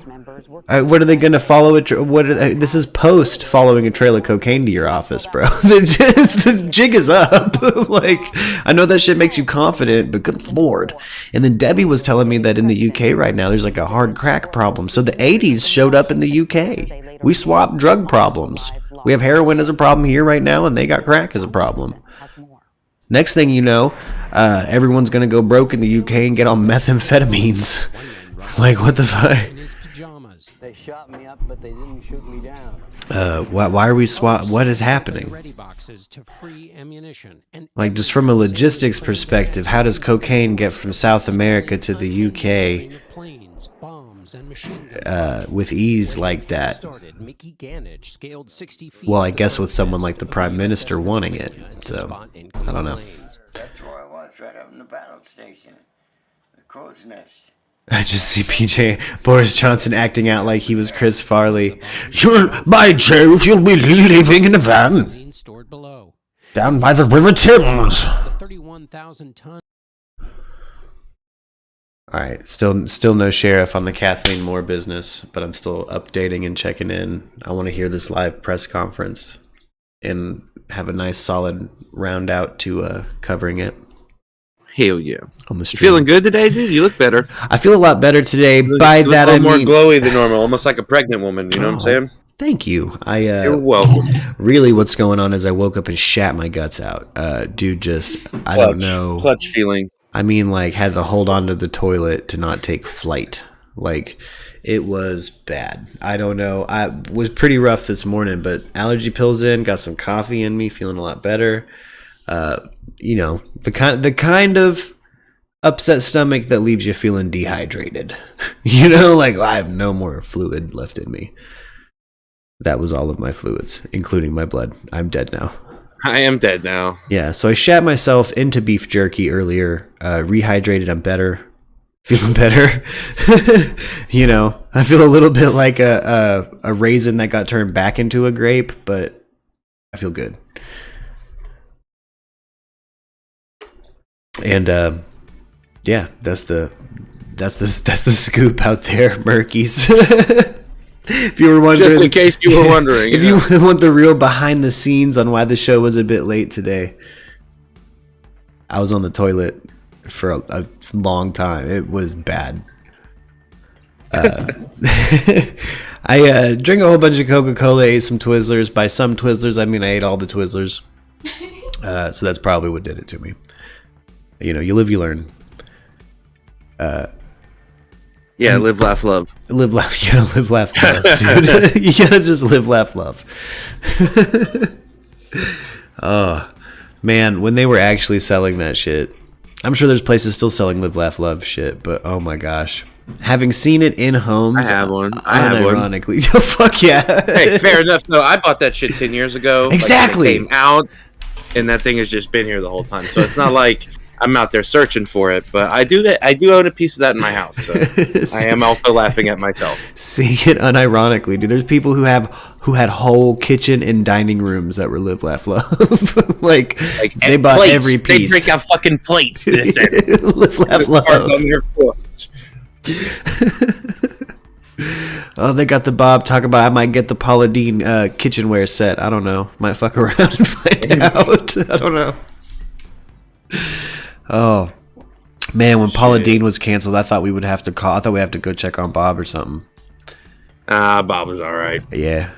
what are they gonna follow it? This is post following a trail of cocaine to your office, bro. The jig is up. Like, I know that shit makes you confident, but good lord. And then Debbie was telling me that in the UK right now, there's like a hard crack problem. So the 80s showed up in the UK. We swapped drug problems. We have heroin as a problem here right now, and they got crack as a problem. Next thing you know, everyone's going to go broke in the UK and get on methamphetamines. Like, what the fuck? They shot me up, but they didn't shoot me down. Why are we what is happening? Like, just from a logistics perspective, how does cocaine get from South America to the UK with ease like that? Well, I guess with someone like the Prime Minister wanting it. So, I don't know. That's where I was, right up in the battle station. The crow's nest. I just see Boris Johnson acting out like he was Chris Farley. By Jove, you'll be living in a van down by the River Thames. All right, still no sheriff on the Kathleen Moore business, but I'm still updating and checking in. I want to hear this live press conference and have a nice solid round out to covering it. Hell yeah. On the stream. You feeling good today, dude? You look better. I feel a lot better today. By that I mean more glowy than normal, almost like a pregnant woman. You know what I'm saying? Thank you. You're welcome. Really, what's going on is I woke up and shat my guts out. Dude, I don't know. Clutch feeling. I mean, like, had to hold on to the toilet to not take flight. Like, it was bad. I don't know. I was pretty rough this morning, but allergy pills in, got some coffee in me, feeling a lot better. You know, the kind of upset stomach that leaves you feeling dehydrated. You know, like, I have no more fluid left in me. That was all of my fluids, including my blood. I'm dead now. I am dead now. Yeah, so I shat myself into beef jerky earlier. Rehydrated, I'm better. Feeling better. You know, I feel a little bit like a raisin that got turned back into a grape, but I feel good. And yeah, that's the scoop out there, Murkies. If you were wondering, just in case you were wondering, if you want the real behind the scenes on why the show was a bit late today, I was on the toilet for a long time. It was bad. I drank a whole bunch of Coca-Cola, ate some Twizzlers. By some Twizzlers, I mean I ate all the Twizzlers. So that's probably what did it to me. You know, you live, you learn. Yeah, live, laugh, love. Live, laugh. You gotta live, laugh, love, dude. You gotta just live, laugh, love. Oh, man, when they were actually selling that shit, I'm sure there's places still selling live, laugh, love shit, but oh my gosh. Having seen it in homes, I have one. Unironically. Fuck yeah. Hey, fair enough, though. I bought that shit 10 years ago. Exactly. Like, it came out. and that thing has just been here the whole time. So it's not like I'm out there searching for it, but I do own a piece of that in my house. So I am also laughing at myself. Seeing it unironically, dude. There's people who had whole kitchen and dining rooms that were Live, Laugh, Love. like they bought plates. every piece. They break out fucking plates. This Live, Laugh, Love. Oh, they got the Bob. Talk about I might get the Paula Deen kitchenware set. I don't know. Might fuck around and find out. I don't know. Oh man, when Paula Deen was canceled, I thought we would have to call. I thought we have to go check on Bob or something. Bob was all right. Yeah,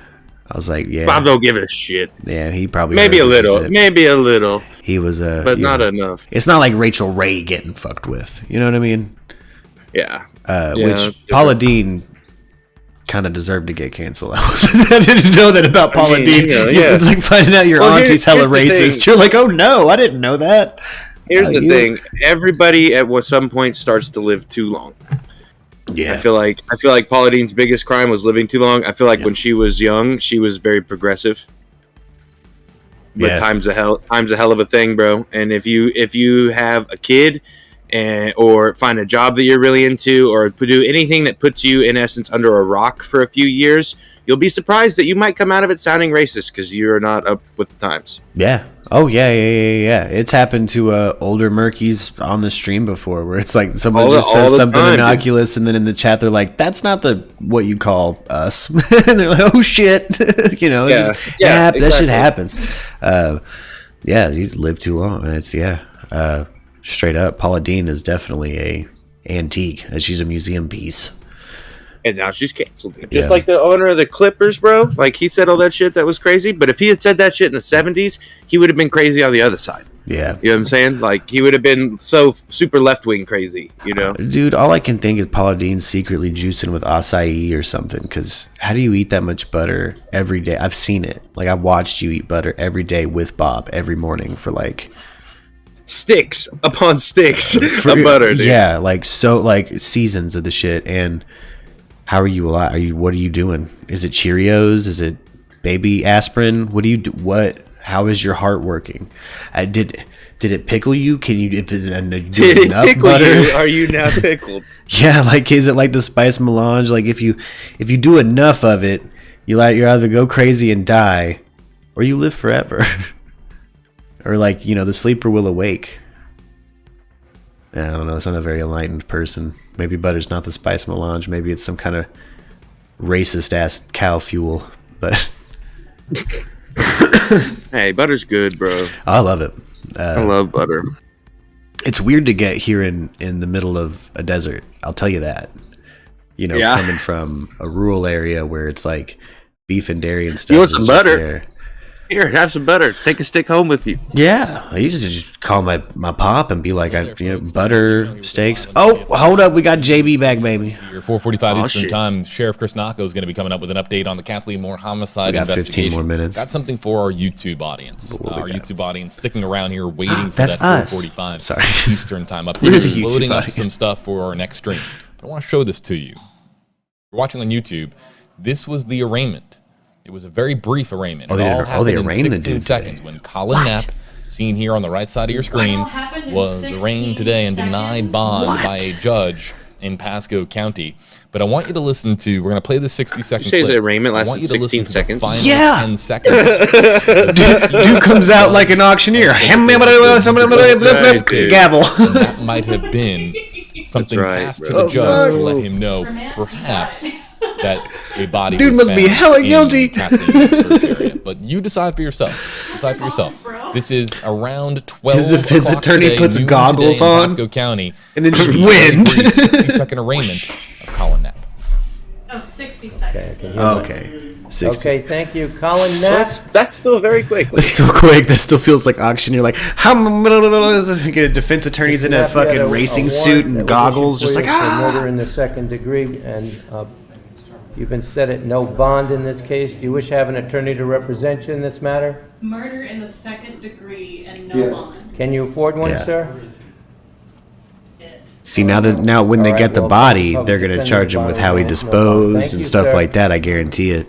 I was like, yeah. Bob don't give a shit. Yeah, he probably maybe a little. He was but not enough. It's not like Rachel Ray getting fucked with. You know what I mean? Yeah. Which Paula Deen kind of deserved to get canceled. I didn't know that about Paula Deen. It's like finding out your auntie's hella racist. You're like, oh no, I didn't know that. Here's the thing: everybody at some point starts to live too long. Yeah, I feel like Paula Deen's biggest crime was living too long. I feel like when she was young, she was very progressive. But time's a hell of a thing, bro. And if you have a kid, or find a job that you're really into, or do anything that puts you in essence under a rock for a few years, you'll be surprised that you might come out of it sounding racist because you're not up with the times. Yeah. Oh yeah. It's happened to older Murkies on the stream before, where it's like somebody just says something innocuous, and then in the chat they're like, "That's not what you call us," and they're like, "Oh shit," that shit happens. He's lived too long. It's straight up, Paula Deen is definitely a antique. She's a museum piece. And now she's canceled. Just like the owner of the Clippers, bro. Like, he said all that shit that was crazy. But if he had said that shit in the 70s, he would have been crazy on the other side. Yeah. You know what I'm saying? Like, he would have been so super left-wing crazy, you know? Dude, all I can think is Paula Deen secretly juicing with acai or something. Because how do you eat that much butter every day? I've seen it. Like, I've watched you eat butter every day with Bob every morning for like... sticks upon sticks of butter, dude. Yeah, like seasons of the shit. And how are you alive? What are you doing? Is it Cheerios? Is it baby aspirin? What do you do? How is your heart working? Did it pickle you? Can you did it enough pickle butter? you? Are you now pickled? Yeah, like is it like the spice melange? Like if you do enough of it, you either go crazy and die, or you live forever. Or like, the sleeper will awake. I don't know. It's not a very enlightened person. Maybe butter's not the spice melange. Maybe it's some kind of racist ass cow fuel. But hey, butter's good, bro. I love it. I love butter. It's weird to get here in the middle of a desert. I'll tell you that. Coming from a rural area where it's like beef and dairy and stuff. You want some butter? Here, have some butter. Take a stick home with you. Yeah, I used to just call my pop and be like, butter steaks. Oh, hold up, we got JB back, baby. Your 4:45 Eastern Time. Sheriff Chris Nacco is going to be coming up with an update on the Kathleen Moore homicide investigation. 15 more minutes. Got something for our YouTube audience. Our YouTube audience sticking around here waiting for that 4:45 Eastern Time update. Loading up some stuff for our next stream. But I want to show this to you. If you're watching on YouTube, this was the arraignment. It was a very brief arraignment. It all happened in 16 seconds when Colin Knapp, seen here on the right side of your screen, was arraigned today and denied bond by a judge in Pasco County. But I want you to listen to, we're going to play the 60-second clip. The arraignment lasted 16 seconds. Yeah. 10 seconds. Dude comes out like an auctioneer. Gavel. That might have been something passed to the judge to let him know, perhaps, that a body dude was must be hella guilty. But you decide for yourself. This is around 12. His defense attorney today, puts goggles on Pasco County, and then just win. 60-second arraignment of Colin Knapp. Oh, 60 seconds. Okay. 60. Okay, thank you, Colin Knapp. That's still very quick. That's still quick. That still feels like auctioneer. Like, how you get a defense attorney's in a fucking racing suit and goggles, just like murder in the second degree, and you've been set at no bond in this case. Do you wish to have an attorney to represent you in this matter? Murder in the second degree and no bond. Can you afford one, sir? See, now when they get the body, they're going to charge him with how he disposed and stuff like that. I guarantee it.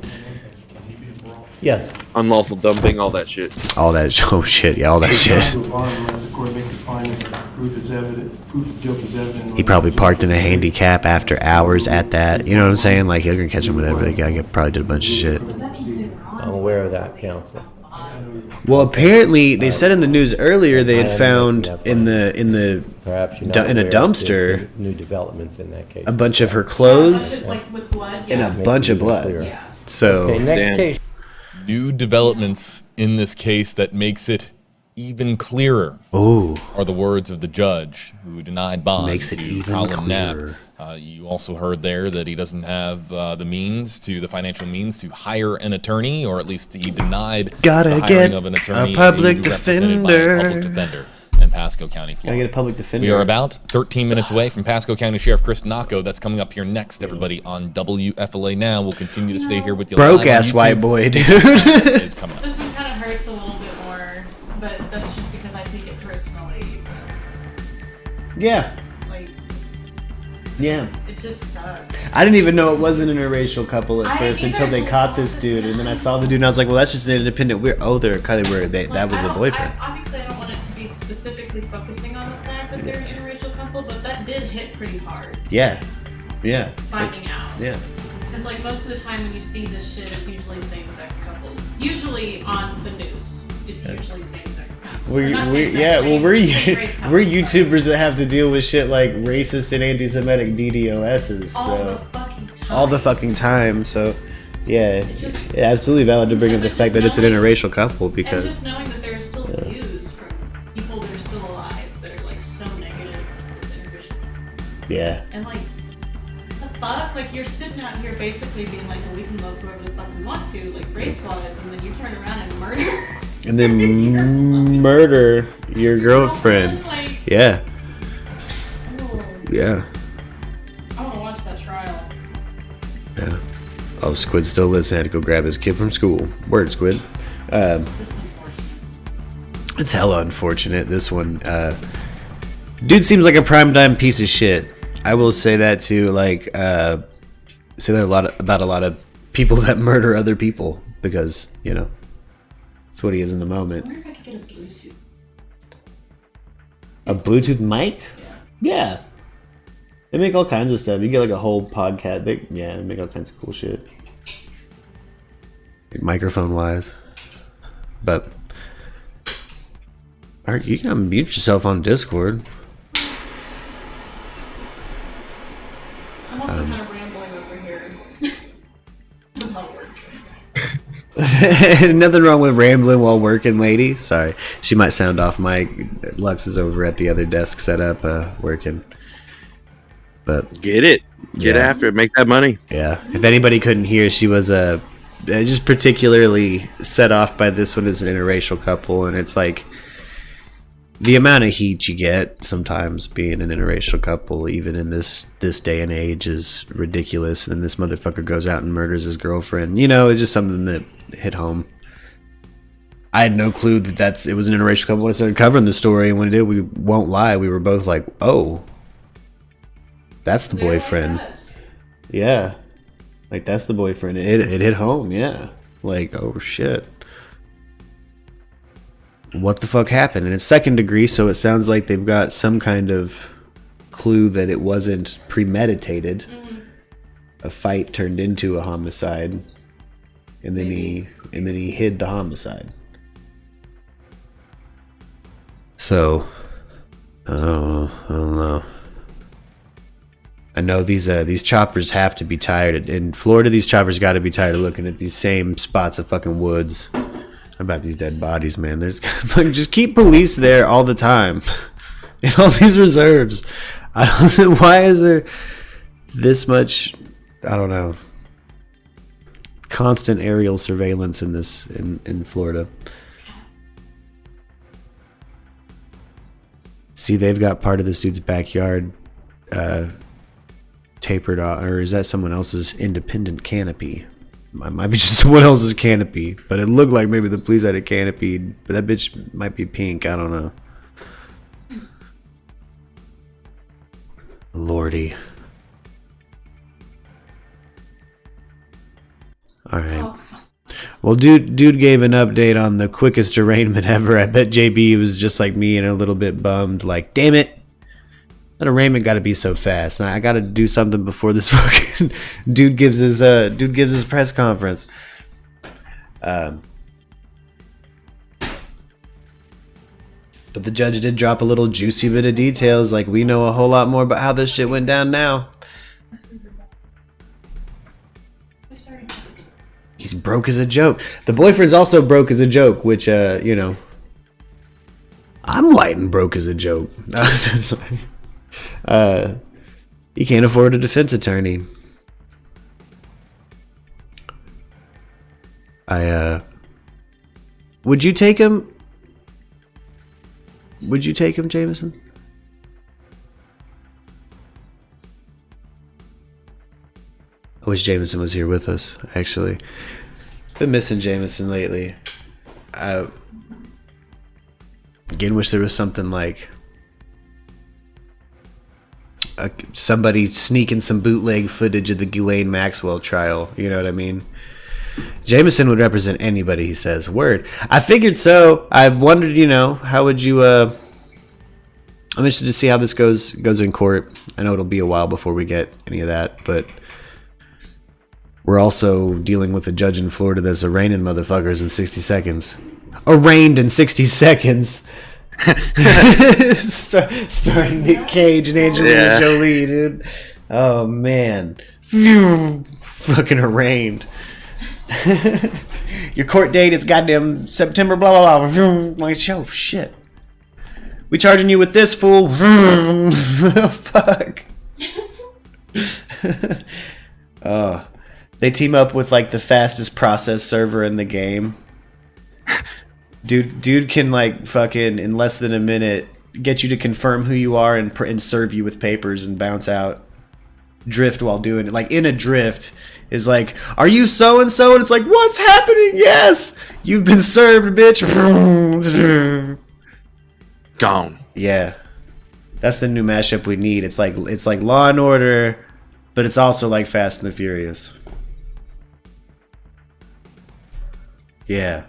Yes. unlawful dumping, all that shit. All that oh shit, yeah, all that shit. He probably parked in a handicap after hours at that. You know what I'm saying? Like, he's gonna catch him whatever. The guy probably did a bunch of shit. I'm aware of that, counsel. Well, apparently they said in the news earlier they had found in a dumpster new developments in that case. a bunch of her clothes and a bunch of blood. So Okay, next case. New developments in this case that makes it even clearer are the words of the judge who denied bond. Makes it to even Colin Knapp. clearer. You also heard there that he doesn't have the financial means to hire an attorney, or at least he denied Gotta the hiring get of an attorney a public represented by a public defender in Pasco County, Florida. Gotta get a public defender. We are about 13 minutes away from Pasco County Sheriff Chris Nacco. That's coming up here next, everybody, on WFLA Now. We'll continue to stay here with you. Broke live on ass YouTube. white boy, dude. Is coming up. This one kind of hurts a little bit more, but that's just because I take it personally. Yeah. Like, Yeah. it just sucks. I didn't even know it was an interracial couple at I first didn't until either they until caught this dude, and then I saw the dude and I was like, well, that's just an independent weird. Oh, they're kind of weird. That was the boyfriend. Obviously, I don't want it to be specifically focusing on the fact that they're an interracial couple, but that did hit pretty hard. Yeah. Yeah. Finding out. Yeah. Because like most of the time when you see this shit, it's usually same-sex couples. Usually on the news, it's usually same-sex couples. Or not same-sex, same-race couples, we're YouTubers that have to deal with shit like racist and anti-Semitic DDoSs. All the fucking time. So, yeah, absolutely valid to bring up the fact that it's an interracial couple because. And just knowing that there are still views from people that are still alive that are like so negative with interracial couples. Yeah. And like, the fuck? Like, you're sitting out here basically being like, well, we can love whoever the fuck we want to, like race-wise, and then you turn around and murder. And then murder your girlfriend. Like, Yeah. Yeah. I want to watch that trial. Yeah. Oh, Squid's still listening. Had to go grab his kid from school. Word, Squid. It's hella unfortunate, this one. Dude seems like a prime piece of shit. I will say that too. Like, say that about a lot of people that murder other people because, you know, that's what he is in the moment. I wonder if I could get a Bluetooth. A Bluetooth mic? Yeah. They make all kinds of stuff. You get like a whole podcast. They make all kinds of cool shit. Microphone wise. But you can unmute yourself on Discord. I'm also kind of rambling over here. About work. Nothing wrong with rambling while working, lady. Sorry. She might sound off mic. Lux is over at the other desk set up working. But get after it, make that money. Yeah. If anybody couldn't hear, she was just particularly set off by this one as an interracial couple, and it's like the amount of heat you get sometimes being an interracial couple, even in this day and age, is ridiculous. And this motherfucker goes out and murders his girlfriend. You know, it's just something that hit home. I had no clue that it was an interracial couple when I started covering the story, and when it did, we won't lie, we were both like, oh. That's the boyfriend. Yeah. Like, that's the boyfriend. It hit home, yeah. Like, oh shit. What the fuck happened? And it's second degree, so it sounds like they've got some kind of clue that it wasn't premeditated. Mm-hmm. A fight turned into a homicide. And then he hid the homicide. So I don't know. I know these choppers have to be tired. In Florida, these choppers got to be tired of looking at these same spots of fucking woods. About these dead bodies, man. There's just keep police there all the time in all these reserves. I don't know why is there this much. I don't know. Constant aerial surveillance in Florida. See, they've got part of this dude's backyard tapered off, or is that someone else's independent canopy? It might be just someone else's canopy, but it looked like maybe the police had a canopy, but that bitch might be pink. I don't know. Lordy. All right. Well, dude gave an update on the quickest arraignment ever. I bet JB was just like me and a little bit bummed. Like, damn it. That arraignment got to be so fast. I got to do something before this fucking dude gives his press conference. But the judge did drop a little juicy bit of details. Like, we know a whole lot more about how this shit went down now. He's broke as a joke. The boyfriend's also broke as a joke, which, you know, I'm white and broke as a joke. He can't afford a defense attorney. Would you take him? Would you take him, Jameson? I wish Jameson was here with us, actually. Been missing Jameson lately. Again, wish there was something like somebody sneaking some bootleg footage of the Ghislaine Maxwell trial. You know what I mean? Jameson would represent anybody, he says. Word. I figured so. I wondered, you know, how would you... I'm interested to see how this goes in court. I know it'll be a while before we get any of that, but we're also dealing with a judge in Florida that's arraigning motherfuckers in 60 seconds. Arraigned in 60 seconds. Starring Nick Cage and Angelina Jolie, dude. Oh, man. Phew. Fucking arraigned. Your court date is goddamn September, blah, blah, blah. Like, oh, shit. We charging you with this, fool. Fuck. They team up with, like, the fastest process server in the game. Dude can, like, fucking, in less than a minute, get you to confirm who you are and serve you with papers and bounce out. Drift while doing it. Like, in a drift is like, are you so-and-so? And it's like, what's happening? Yes! You've been served, bitch. Gone. Yeah. That's the new mashup we need. It's like Law and Order, but it's also like Fast and the Furious. Yeah.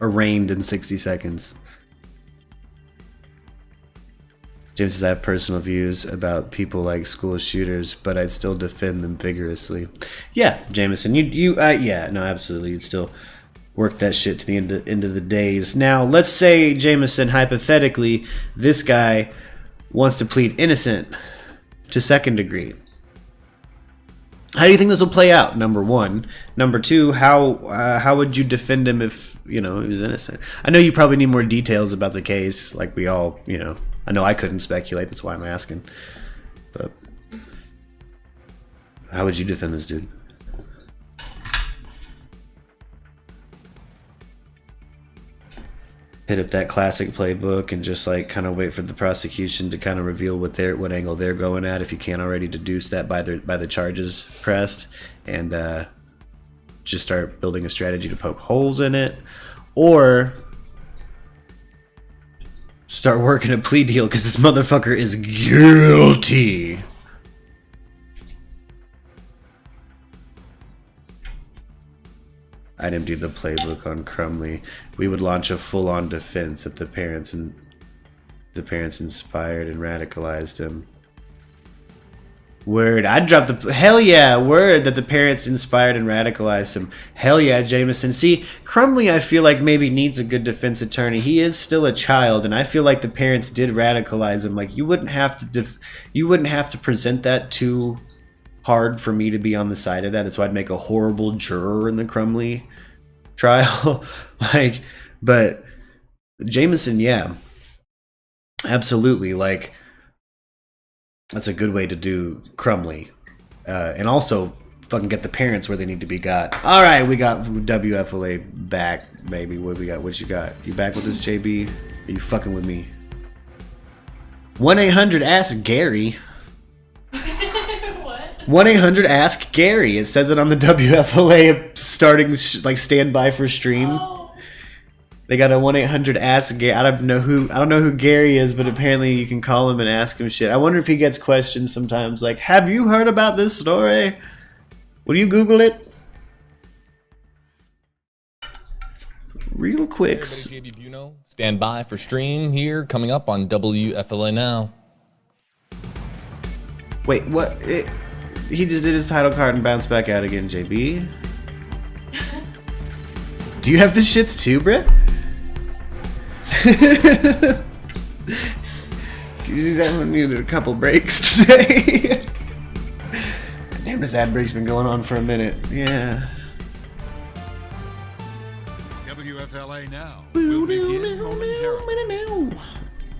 Arraigned in 60 seconds. James says, I have personal views about people like school shooters, but I'd still defend them vigorously. Yeah, Jameson, yeah, no, absolutely. You'd still work that shit to the end of the days. Now, let's say, Jameson, hypothetically, this guy wants to plead innocent to second degree. How do you think this will play out? Number one. Number two, how would you defend him if, you know, he was innocent? I know you probably need more details about the case, like we all, you know. I know I couldn't speculate, that's why I'm asking. But how would you defend this dude? Hit up that classic playbook and just like kind of wait for the prosecution to kind of reveal what angle they're going at, if you can't already deduce that by the charges pressed, and just start building a strategy to poke holes in it, or start working a plea deal because this motherfucker is guilty. I'd empty the playbook on Crumley. We would launch a full-on defense if the parents inspired and radicalized him. Word. I'd drop the... Hell yeah. Word that the parents inspired and radicalized him. Hell yeah, Jameson. See, Crumley, I feel like maybe needs a good defense attorney. He is still a child, and I feel like the parents did radicalize him. Like, you wouldn't have to present that too hard for me to be on the side of that. That's why I'd make a horrible juror in the Crumley trial. Like, but Jameson, yeah. Absolutely. Like, that's a good way to do Crumley. And also fucking get the parents where they need to be got. All right, we got WFLA back, baby. What we got? What you got? You back with this, JB? Are you fucking with me? 1-800-ASK Gary. What? 1-800-ASK Gary. It says it on the WFLA starting like standby for stream. Oh. They got a 1-800-ASK Gary. I don't know who Gary is, but apparently you can call him and ask him shit. I wonder if he gets questions sometimes like, have you heard about this story? Will you Google it? real quick. Everybody, JB Buno, stand by for stream here coming up on WFLA Now. Wait, what? He just did his title card and bounced back out again, JB. Do you have the shits too, Britt? He's having needed a couple breaks today. Damn, this ad break's been going on for a minute. Yeah. WFLA Now will begin momentarily.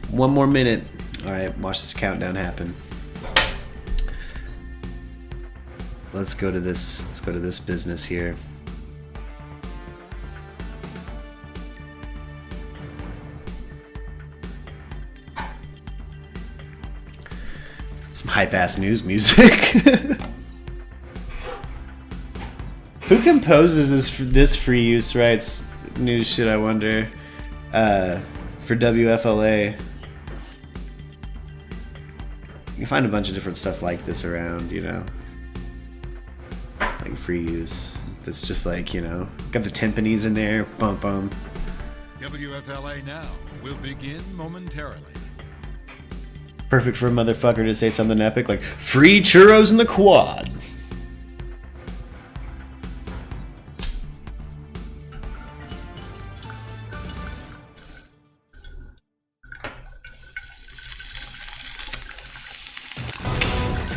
1 more minute. All right, watch this countdown happen. Let's go to this. Let's go to this business here. Some hype-ass news music. Who composes this free use rights news shit, I wonder? For WFLA. You can find a bunch of different stuff like this around, you know. Like free use. It's just like, you know, got the timpanis in there. Bum bum. WFLA Now will begin momentarily. Perfect for a motherfucker to say something epic like free churros in the quad.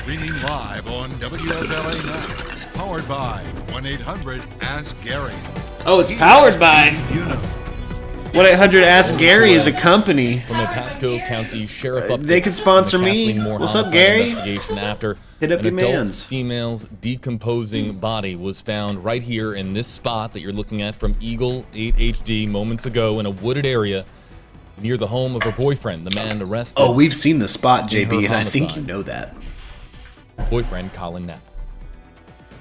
Streaming live on WFLA Now, powered by 1-800-ASK-GARY. Oh, it's powered by 1-800-ASK-GARY is a company. From a Pasco County Sheriff update. They could sponsor me. What's up, Gary? Investigation after hit up an your adult mans. female's decomposing body was found right here in this spot that you're looking at from Eagle 8 HD moments ago in a wooded area near the home of her boyfriend, the man arrested. Oh, we've seen the spot, in her JB, and I think homicide. you know that. Boyfriend Colin Knapp.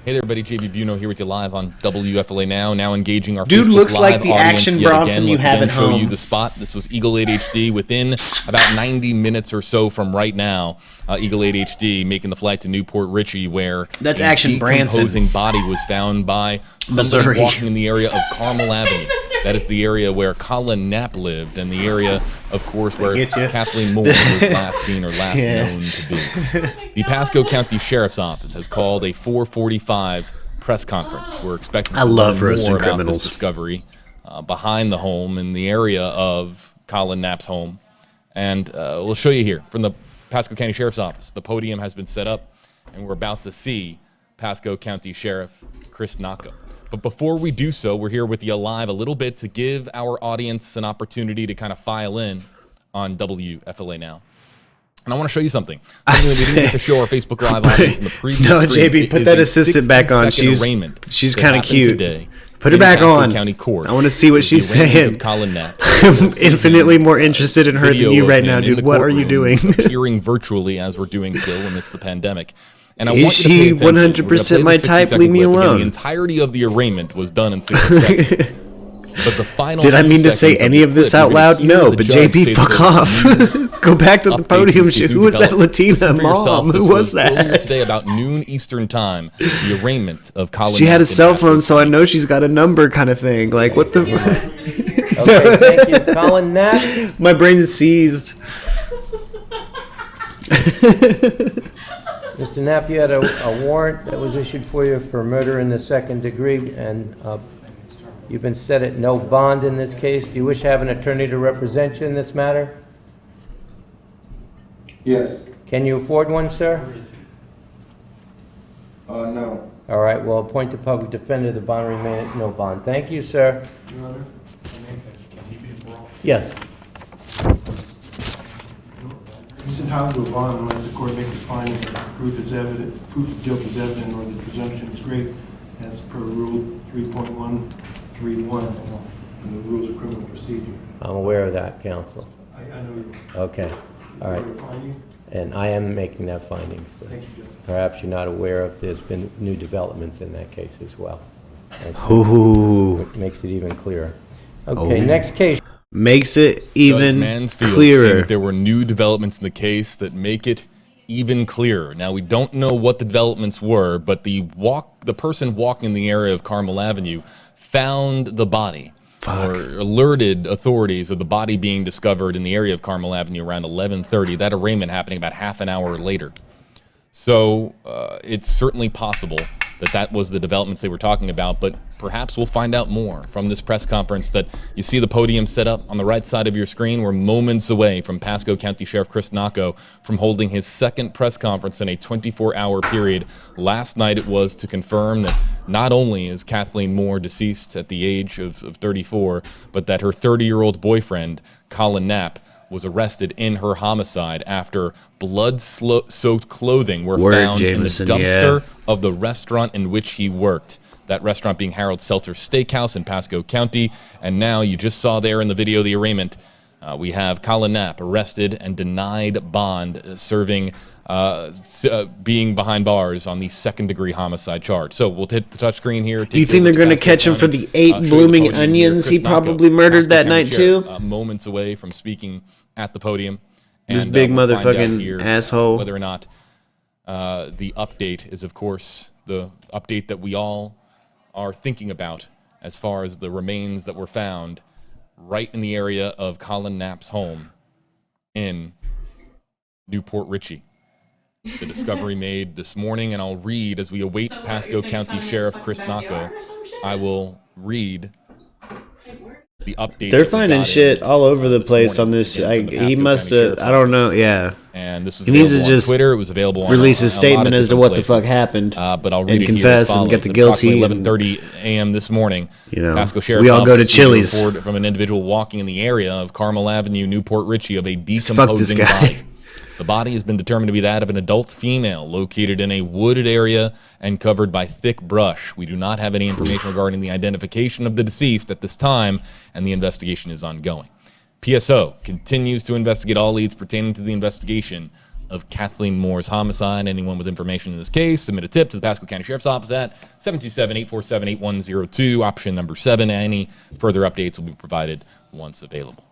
Hey there, everybody. JB Buno here with you live on WFLA Now engaging our Dude Facebook looks Live like the audience action yet Bronson again. you Let's have again at show home. you the spot. This was Eagle 8 HD. Within about 90 minutes or so from right now, Eagle 8 HD making the flight to Newport Richey, where That's a Action Branson. decomposing body was found by somebody Missouri. walking in the area of Carmel Avenue. That is the area where Colin Knapp lived, and the area, of course, where get you. Kathleen Moore was last seen or last Yeah. known to be. The Pasco County Sheriff's Office has called a 4:45 press conference. We're expecting I to love learn roasting more about criminals. this discovery behind the home in the area of Colin Knapp's home. And we'll show you here from the Pasco County Sheriff's Office. The podium has been set up, and we're about to see Pasco County Sheriff Chris Naka. But before we do so, we're here with you live a little bit to give our audience an opportunity to kind of file in on WFLA Now. And I want to show you something that we didn't get to show our Facebook Live audience in the previous No, stream. JB, It put is that a assistant back on. 60-second arraignment She's that kind of happened cute. today Put her in back Pasco on. County Court. I want to see what It was she's the arraignment saying. of Colin Knapp. I'm infinitely more interested in her than Video you of right him now, in dude. the What are you courtroom, doing? appearing virtually as we're doing still amidst the pandemic. And I Is want you to pay she attention. We're gonna 100% play the my 60 type? second Leave me clip. Again, alone. The entirety of the arraignment was done in 60 seconds. But the final Did I few mean to say seconds of any of this clip, out you're gonna loud? hear No, the but judge JB, say fuck that off. new Go back to the updates podium and see shit. new Who was that developments. Latina Listen for yourself. mom? This Who was earlier that? today about noon Eastern time, the arraignment of Colin She had Knapp a in cell Pasco phone, so I County. know she's got a number kind of thing. Like, what the... Okay, thank you. Colin Knapp. My brain is seized. Mr. Knapp, you had a warrant that was issued for you for murder in the second degree, and you've been set at no bond in this case. Do you wish to have an attorney to represent you in this matter? Yes. Can you afford one, sir? No. All right, well, appoint a public defender. The bond remain at no bond. Thank you, sir. Your Honor? Yes. He's entitled to a bond unless the court makes a finding that proof of guilt is evident or the presumption is great, as per Rule 3.131 in the Rules of Criminal Procedure. I'm aware of that, counsel. I know you. Okay, all right. And I am making that finding. So Thank you, Judge. perhaps you're not aware of there's been new developments in that case as well. Ooh. It makes it even clearer. Okay, Oh. next case. Makes it Judge even Mansfield saying clearer. that there were new developments in the case that make it even clearer. Now, we don't know what the developments were, but the person walking in the area of Carmel Avenue found the body. or alerted authorities of the body being discovered in the area of Carmel Avenue around 11:30. That arraignment happening about half an hour later. So it's certainly possible that that was the developments they were talking about, but perhaps we'll find out more from this press conference. That you see the podium set up on the right side of your screen. We're moments away from Pasco County Sheriff Chris Nacco from holding his second press conference in a 24-hour period. Last night it was to confirm that not only is Kathleen Moore deceased at the age of 34, but that her 30-year-old boyfriend, Colin Knapp, was arrested in her homicide after blood-soaked clothing were found in the dumpster of the restaurant in which he worked. That restaurant being Harold Seltzer Steakhouse in Pasco County. And now you just saw there in the video the arraignment. We have Colin Knapp arrested and denied bond, serving being behind bars on the second-degree homicide charge. So we'll hit the touchscreen here. Do you think they're going to catch him for the 8 blooming onions he probably murdered that night too? Moments away from speaking at the podium. This big motherfucking asshole. Whether or not the update is, of course, the update that we all are thinking about as far as the remains that were found right in the area of Colin Knapp's home in Newport Richey. The discovery made this morning, and I'll read as we await Pasco County Sheriff Chris Nacco. I will read the update. They're finding shit all over the place on this. He must have. I don't know. Yeah. And this was he needs to on just Twitter. It was available on release a statement as to what places. the fuck happened. But I'll read and it confess here as and get the follows. guilty. 11:30 a.m. this morning. You know, Pasco Sheriff's we all go to Office Chili's. received a report from an individual walking in the area of Carmel Avenue, Newport Richey, of a decomposing body. The body has been determined to be that of an adult female located in a wooded area and covered by thick brush. We do not have any information regarding the identification of the deceased at this time, and the investigation is ongoing. PSO continues to investigate all leads pertaining to the investigation of Kathleen Moore's homicide. Anyone with information in this case, submit a tip to the Pasco County Sheriff's Office at 727-847-8102, option number 7. Any further updates will be provided once available.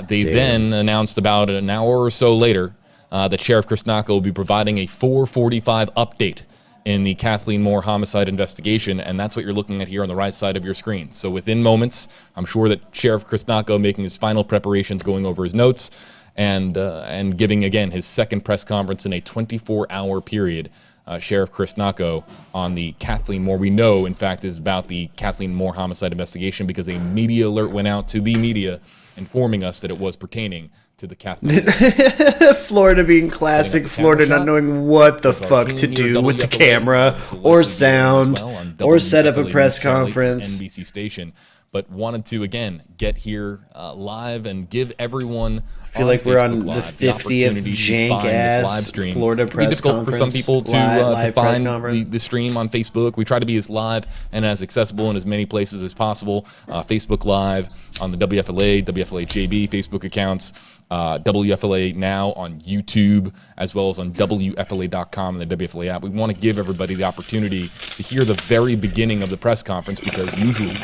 They then announced about an hour or so later that Sheriff Chris Nacco will be providing a 4:45 update in the Kathleen Moore homicide investigation, and that's what you're looking at here on the right side of your screen. So within moments, I'm sure that Sheriff Chris Nacco making his final preparations, going over his notes, and giving, again, his second press conference in a 24-hour period. Sheriff Chris Nacco on the Kathleen Moore. We know, in fact, is about the Kathleen Moore homicide investigation because a media alert went out to the media informing us that it was pertaining to the Kathleen. Florida being classic, Florida not knowing what the fuck to do with the camera or sound or set up a press conference. NBC station, but wanted to again get here live and give everyone. I feel like we're on the 50th jank ass Florida press conference. It's difficult for some people to find the stream on Facebook. We try to be as live and as accessible in as many places as possible. Facebook Live on the WFLA, WFLA-JB Facebook accounts. WFLA Now on YouTube, as well as on WFLA.com and the WFLA app. We want to give everybody the opportunity to hear the very beginning of the press conference because usually,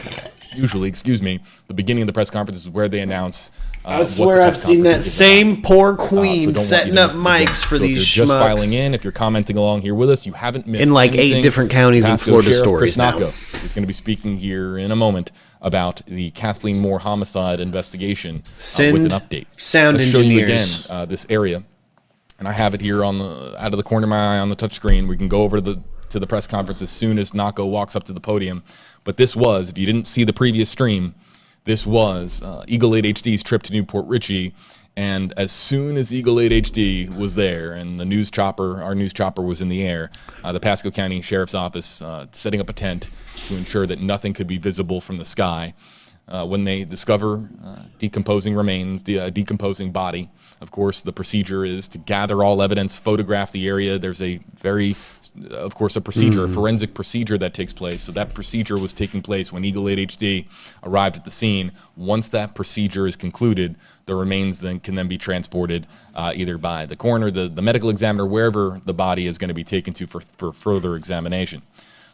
the beginning of the press conference is where they announce. I swear I've seen that same poor queen setting up mics for these schmucks. If you're just filing in, if you're commenting along here with us, you haven't missed in like anything. 8 different counties in Florida stories now. Chris Nacco is going to be speaking here in a moment about the Kathleen Moore homicide investigation with an update. Sound Let's engineers. Show you again this area, and I have it here on the out of the corner of my eye on the touchscreen. We can go over to the press conference as soon as Nacco walks up to the podium. But this was, if you didn't see the previous stream, this was Eagle 8 HD's trip to Newport Richey. And as soon as Eagle 8 HD was there and the news chopper, our news chopper was in the air, the Pasco County Sheriff's Office setting up a tent to ensure that nothing could be visible from the sky. When they discover decomposing remains, the decomposing body, of course, the procedure is to gather all evidence, photograph the area. There's a procedure, a forensic procedure that takes place. So that procedure was taking place when Eagle 8 HD arrived at the scene. Once that procedure is concluded, the remains can then be transported either by the coroner, the medical examiner, wherever the body is going to be taken to for further examination.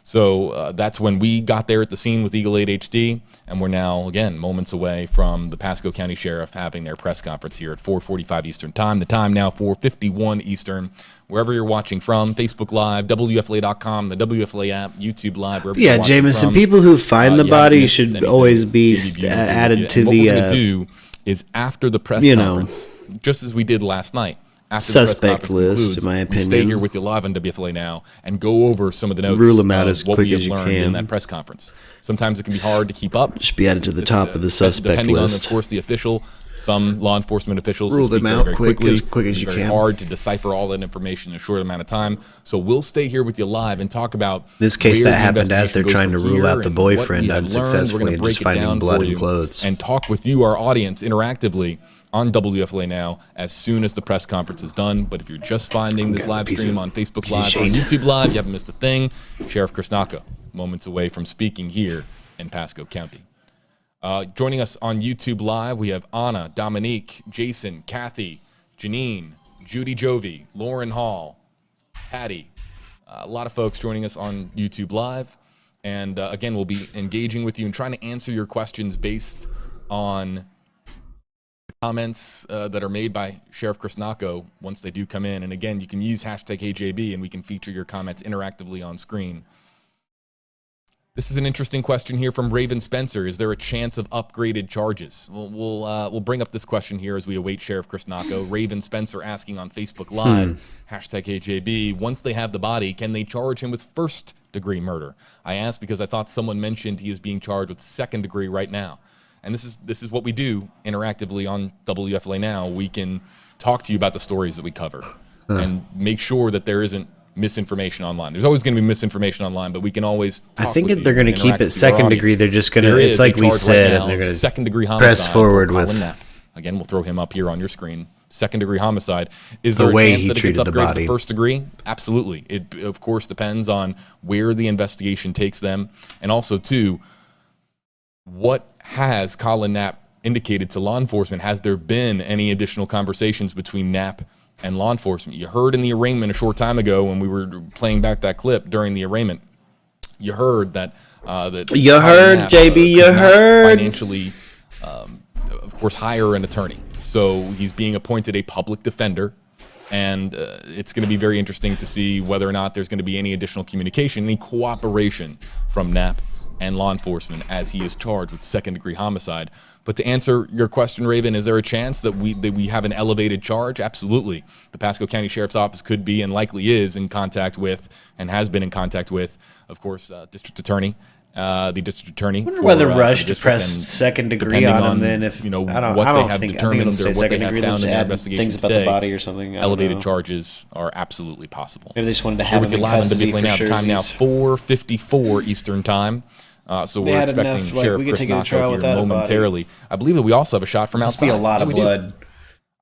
So that's when we got there at the scene with Eagle 8 HD, and we're now, again, moments away from the Pasco County Sheriff having their press conference here at 4:45 Eastern Time. The time now, 4:51 Eastern. Wherever you're watching from, Facebook Live, WFLA.com, the WFLA app, YouTube Live, wherever you're watching Jameson, from, people who find the body should anything, always be JBB, added to and what the... we're going to do is after the press conference, just as we did last night, after suspect the press conference list, concludes, in my we opinion. stay here with you live on WFLA Now and go over some of the notes Rule them out of as what quick we have as you learned in can. that press conference. Sometimes it can be hard to keep up. Should be added to the top of the suspect depending list. on, of course, the official. Some law enforcement officials Rule will speak them very, out very quick quickly. as you It's very can. hard to decipher all that information in a short amount of time. So we'll stay here with you live and talk about This case where that the happened as they're investigation trying to goes rule from out here the and what we boyfriend have learned. We're unsuccessfully gonna and break just it finding down blood for and you clothes. and talk with you, our audience, interactively on WFLA Now as soon as the press conference is done. But if you're just finding this live stream on Facebook Live, on YouTube Live, you haven't missed a thing. Sheriff Chris Naka, moments away from speaking here in Pasco County. Joining us on YouTube Live, we have Anna, Dominique, Jason, Kathy, Janine, Judy Jovi, Lauren Hall, Patty. A lot of folks joining us on YouTube Live. And again, we'll be engaging with you and trying to answer your questions based on the comments that are made by Sheriff Chris Naka once they do come in. And again, you can use hashtag HAB and we can feature your comments interactively on screen. This is an interesting question here from Raven Spencer. Is there a chance of upgraded charges? We'll bring up this question here as we await Sheriff Chris Naka. Raven Spencer asking on Facebook Live, hashtag HAB, once they have the body, can they charge him with first-degree murder? I asked because I thought someone mentioned he is being charged with second degree right now. And this is what we do interactively on WFLA Now. We can talk to you about the stories that we cover and make sure that there isn't misinformation online. There's always going to be misinformation online, but we can always talk I think with if they're you going to and keep interact it with your second audience. degree, they're just going There to, it's is like a we charge said, right and they're now, going second degree to homicide press forward for Colin with Knapp. Again, we'll throw him up here on your screen. Second degree homicide. Is there the a way chance he that it gets treated the upgraded body. to first degree? Absolutely. It, of course, depends on where the investigation takes them. And also, too, what has Colin Knapp indicated to law enforcement? Has there been any additional conversations between Knapp and law enforcement? You heard in the arraignment a short time ago when we were playing back that clip during the arraignment, you heard that You heard, Knapp, JB, you could not heard. financially, of course, hire an attorney. So he's being appointed a public defender, and it's going to be very interesting to see whether or not there's going to be any additional communication, any cooperation from Knapp and law enforcement as he is charged with second-degree homicide. But to answer your question, Raven, is there a chance that we have an elevated charge? Absolutely. The Pasco County Sheriff's Office could be and likely is in contact with and has been in contact with, of course, District Attorney. The district attorney. I wonder whether for, Rush the to district, press and second degree depending on him. Then if you know I don't, what I don't they have think, determined I think or it'll say what they second have degree. found Let's in their add investigation things about today, the body or something. I don't elevated know. charges are absolutely possible. Maybe they just wanted to Here have with him you in live on custody WFLA for now. The time now sureties. 4:54 Eastern time. So They we're had expecting enough, like, Sheriff we could Chris take him to Naka trial here without a body. momentarily. I believe that we also have a shot from Must outside. be a lot Yeah, of we do. blood.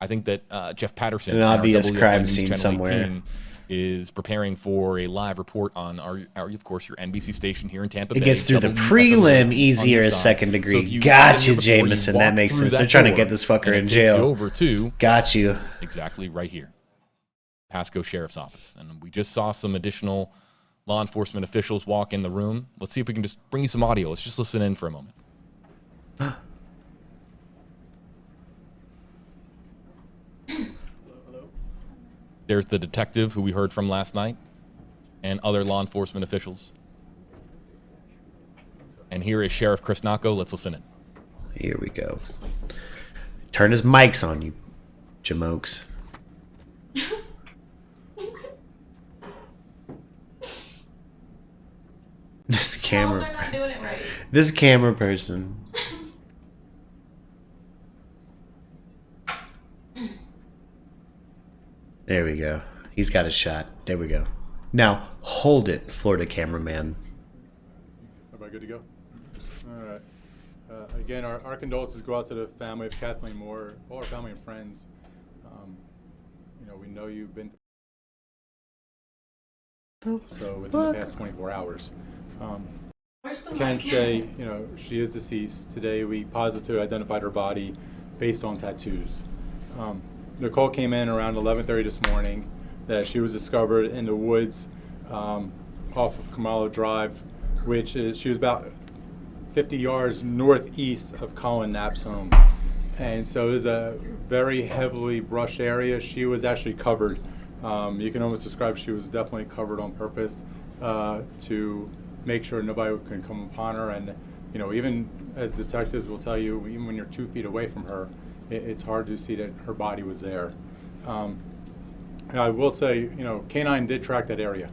I think that Jeff Patterson, An our obvious WFLA crime News scene Channel somewhere. 18, is preparing for a live report on our of course, your NBC station here in Tampa Bay. It gets through the WFLA prelim on easier your as side. second So degree. if you Got get you, in before you Jameson. walk That makes through sense. They're that trying to door, get this fucker and it in takes you jail. over to Got you. exactly right here, Pasco Sheriff's Office. And we just saw some additional law enforcement officials walk in the room. Let's see if we can just bring you some audio. Let's just listen in for a moment. There's the detective who we heard from last night and other law enforcement officials. And here is Sheriff Chris Naka. Let's listen in. Here we go. Turn his mics on, you jamokes. This camera. They're not doing it right. This camera person. There we go. He's got a shot. There we go. Now hold it, Florida cameraman. Everybody good to go? All right. Again, our condolences go out to the family of Kathleen Moore, all our family and friends. We know you've been so within the past 24 hours. Can say, she is deceased. Today we positively identified her body based on tattoos. Nicole came in around 11:30 this morning that she was discovered in the woods off of Kamalo Drive, which is, she was about 50 yards northeast of Colin Knapp's home. And so it was a very heavily brushed area. She was actually covered. You can almost describe she was definitely covered on purpose to make sure nobody can come upon her. And, you know, even as detectives will tell you, even when you're 2 feet away from her, it's hard to see that her body was there. And I will say, you know, K9 did track that area.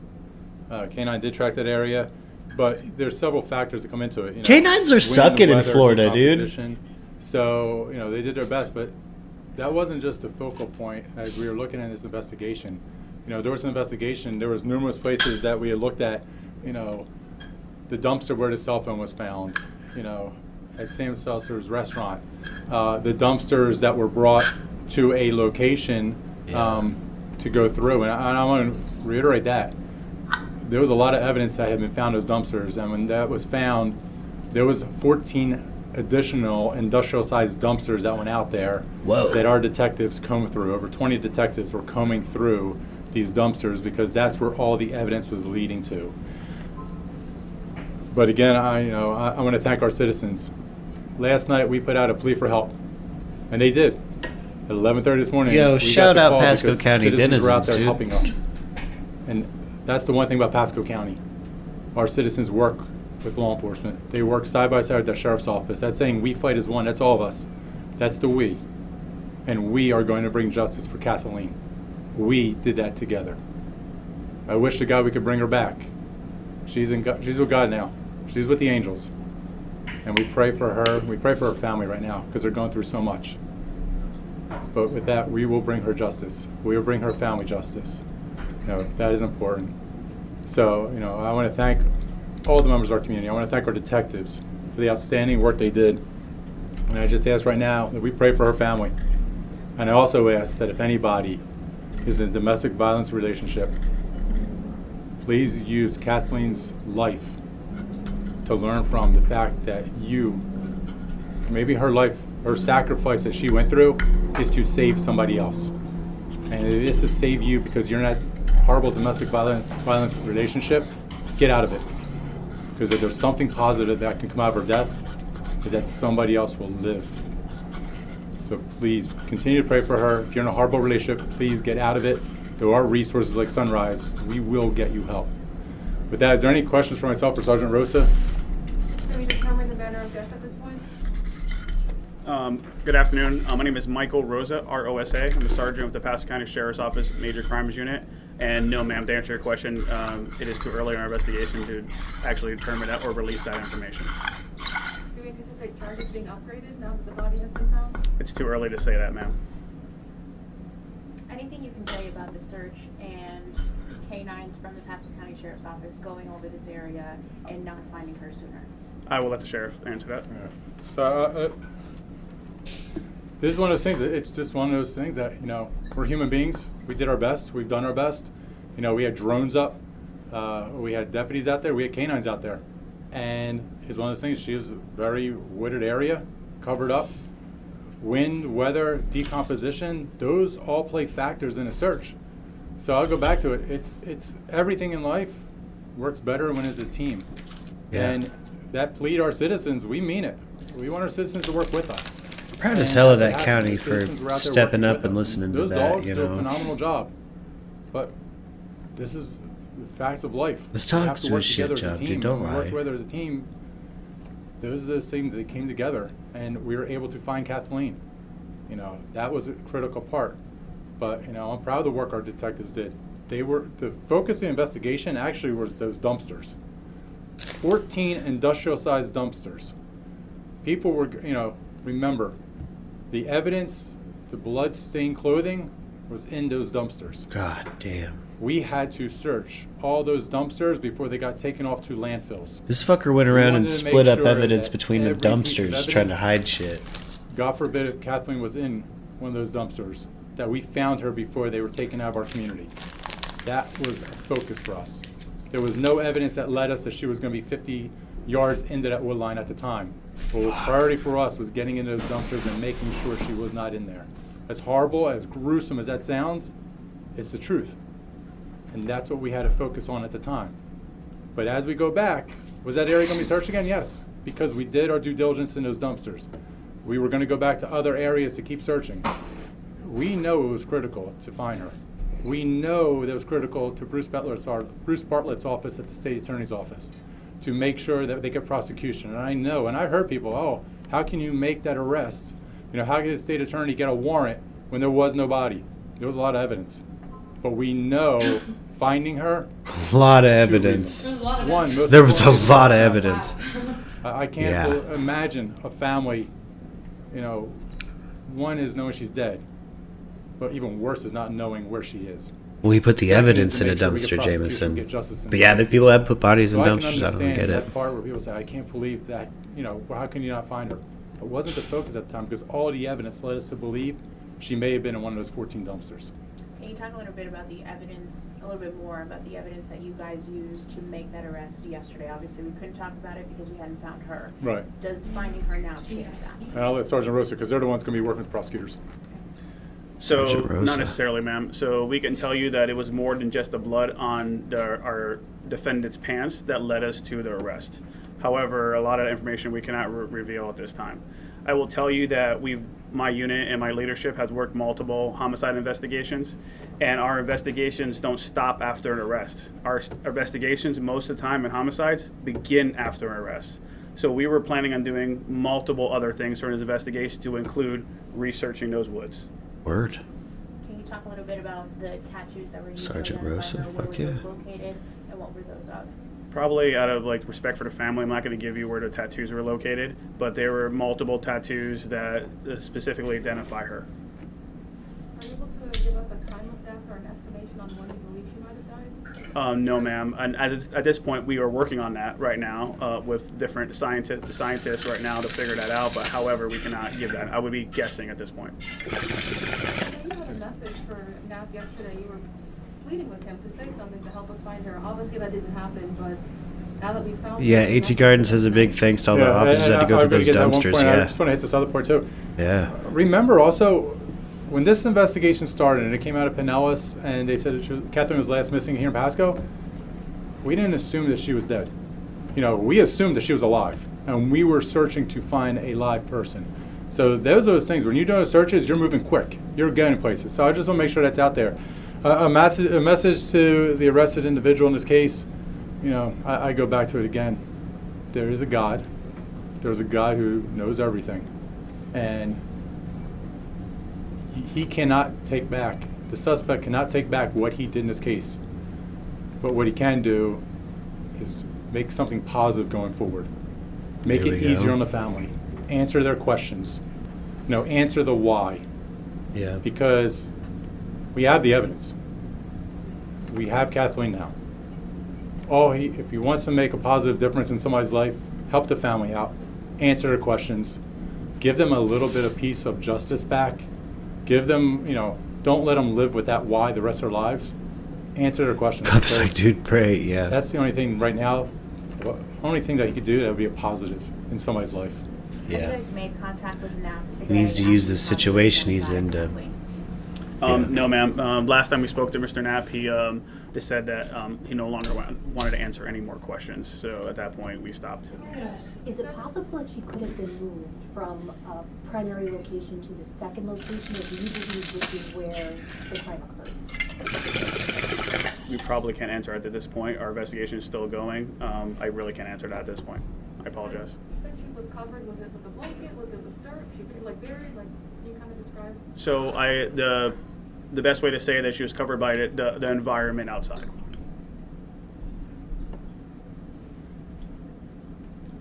K9 did track that area, but there's several factors that come into it. You know, K9s are sucking in Florida, dude. So, you know, they did their best, but that wasn't just a focal point as we were looking at this investigation. You know, there was an investigation, there was numerous places that we had looked at, you know, the dumpster where the cell phone was found, you know, at Sam Seltzer's restaurant, the dumpsters that were brought to a location to go through. And I want to reiterate that. There was a lot of evidence that had been found in those dumpsters, and when that was found, there was 14 additional industrial-sized dumpsters that went out there that our detectives combed through. Over 20 detectives were combing through these dumpsters because that's where all the evidence was leading to. But again, I want to thank our citizens. Last night we put out a plea for help, and they did. At 11:30 this morning, yo, we shout got the out call Pasco because County citizens were out denizens, there dude. helping us. And that's the one thing about Pasco County. Our citizens work with law enforcement. They work side by side with the sheriff's office. That's saying we fight as one. That's all of us. That's the we. And we are going to bring justice for Kathleen. We did that together. I wish to God we could bring her back. She's with God now. She's with the angels. And we pray for her. We pray for her family right now because they're going through so much. But with that, we will bring her justice. We will bring her family justice. You know, that is important. So, you know, I want to thank all the members of our community. I want to thank our detectives for the outstanding work they did. And I just ask right now that we pray for her family. And I also ask that if anybody is in a domestic violence relationship, please use Kathleen's life to learn from the fact that maybe her life, her sacrifice that she went through is to save somebody else. And it is to save you because you're in that horrible domestic violence relationship. Get out of it. Because if there's something positive that can come out of her death, is that somebody else will live. So please continue to pray for her. If you're in a horrible relationship, please get out of it. There are resources like Sunrise. We will get you help. With that, is there any questions for myself or Sergeant Rosa? Can we determine the manner of death at this point? Good afternoon. My name is Michael Rosa, R-O-S-A. I'm a sergeant with the Pasco County Sheriff's Office Major Crimes Unit. And no, ma'am, to answer your question, it is too early in our investigation to actually determine that or release that information. Do we anticipate charges being upgraded now that the body has been found? It's too early to say that, ma'am. Anything you can say about the search and canines from the Pasco County Sheriff's Office going over this area and not finding her sooner? I will let the sheriff answer that. Yeah. So this is one of those things. It's just one of those things that, you know, we're human beings. We did our best. We've done our best. You know, we had drones up. We had deputies out there. We had canines out there. And it's one of those things. She is a very wooded area, covered up. Wind, weather, decomposition, those all play factors in a search. So I'll go back to it. It's everything in life works better when it's a team. Yeah. And that plea to our citizens, we mean it. We want our citizens to work with us. Proud as hell of that county for stepping up and listening to Those that, dogs you do a know. phenomenal job. But this is the facts of life. This We have dog's to do a work shit together as a job, dude, team. don't When we work lie. together as a team, those are those things that came together, and we were able to find Kathleen. You know, that was a critical part. But, you know, I'm proud of the work our detectives did. The focus of the investigation actually was those dumpsters. 14 industrial-sized dumpsters. People were, you know, remember, the evidence, the blood-stained clothing was in those dumpsters. God damn. We had to search all those dumpsters before they got taken off to landfills. This fucker went around and wanted to make split up sure evidence that between the every piece of dumpsters trying to evidence- hide shit. God forbid if Kathleen was in one of those dumpsters, that we found her before they were taken out of our community. That was a focus for us. There was no evidence that led us that she was going to be 50 yards into that wood line at the time. What was priority for us was getting into those dumpsters and making sure she was not in there. As horrible, as gruesome as that sounds, it's the truth. And that's what we had to focus on at the time. But as we go back, was that area going to be searched again? Yes, because we did our due diligence in those dumpsters. We were going to go back to other areas to keep searching. We know it was critical to find her. We know that it was critical to Bruce Bartlett's office at the state attorney's office to make sure that they get prosecution. And I know, and I heard people, oh, how can you make that arrest? You know, how can the state attorney get a warrant when there was no body? There was a lot of evidence. But we know finding her. A lot of evidence. There was a lot of evidence. I can't imagine a family, you know, one is knowing she's dead, but even worse is not knowing where she is. We put the evidence in a dumpster, Jameson. But yeah, the people have put bodies in dumpsters. I don't get it. That part where people say, I can't believe that, you know, well, how can you not find her? It wasn't the focus at the time because all the evidence led us to believe she may have been in one of those 14 dumpsters. Can you talk a little bit about the evidence, a little bit more about the evidence that you guys used to make that arrest yesterday? Obviously, we couldn't talk about it because we hadn't found her. Right. Does finding her now change that? And I'll let Sergeant Rosa, because they're the ones going to be working with the prosecutors. So, not necessarily, ma'am. So we can tell you that it was more than just the blood on our defendant's pants that led us to the arrest. However, a lot of information we cannot reveal at this time. I will tell you that my unit and my leadership has worked multiple homicide investigations, and our investigations don't stop after an arrest. Our investigations, most of the time in homicides, begin after an arrest. So we were planning on doing multiple other things during this investigation to include researching those woods. Word. Can you talk a little bit about the tattoos that were used? Sergeant Rosa, fuck yeah. Where were those located, and what were those of? Probably out of like respect for the family, I'm not going to give you where the tattoos were located, but there were multiple tattoos that specifically identify her. Are you able to give us a time of death or an estimation on when you believe she might have died? No, ma'am. And at this point, we are working on that right now with different scientists right now to figure that out. But however, we cannot give that. I would be guessing at this point. You had a message for Nap yesterday. You were pleading with him to say something to help us find her. Obviously, that didn't happen, but now that we found her. Yeah, AT Gardens has a big thanks to all the officers that had to go through those dumpsters. I just want to hit this other part too. Yeah. Remember also, when this investigation started and it came out of Pinellas and they said that Catherine was last missing here in Pasco, we didn't assume that she was dead. You know, we assumed that she was alive, and we were searching to find a live person. So those are those things. When you're doing searches, you're moving quick. You're going places. So I just want to make sure that's out there. A message to the arrested individual in this case, you know, I go back to it again. There is a God. There's a God who knows everything. And he cannot take back, the suspect cannot take back what he did in this case. But what he can do is make something positive going forward. Make it easier on the family. Answer their questions. You know, answer the why. Yeah. Because we have the evidence. We have Kathleen now. If he wants to make a positive difference in somebody's life, help the family out. Answer their questions. Give them a little bit of piece of justice back. Give them, you know, don't let them live with that why the rest of their lives. Answer their questions. I'm just like, dude, pray, yeah. That's the only thing right now, the only thing that he could do that would be a positive in somebody's life. Yeah. You guys made contact with Nap today. He needs to use the situation he's in to... No, ma'am. Last time we spoke to Mr. Knapp, he said that he no longer wanted to answer any more questions. So at that point, we stopped. Is it possible that she could have been moved from a primary location to the second location, or do you believe this is where the crime occurred? We probably can't answer it at this point. Our investigation is still going. I really can't answer that at this point. I apologize. You said she was covered. Was it with a blanket? Was it with dirt? She could like buried? Like, can you kind of describe? So the best way to say that she was covered by the environment outside.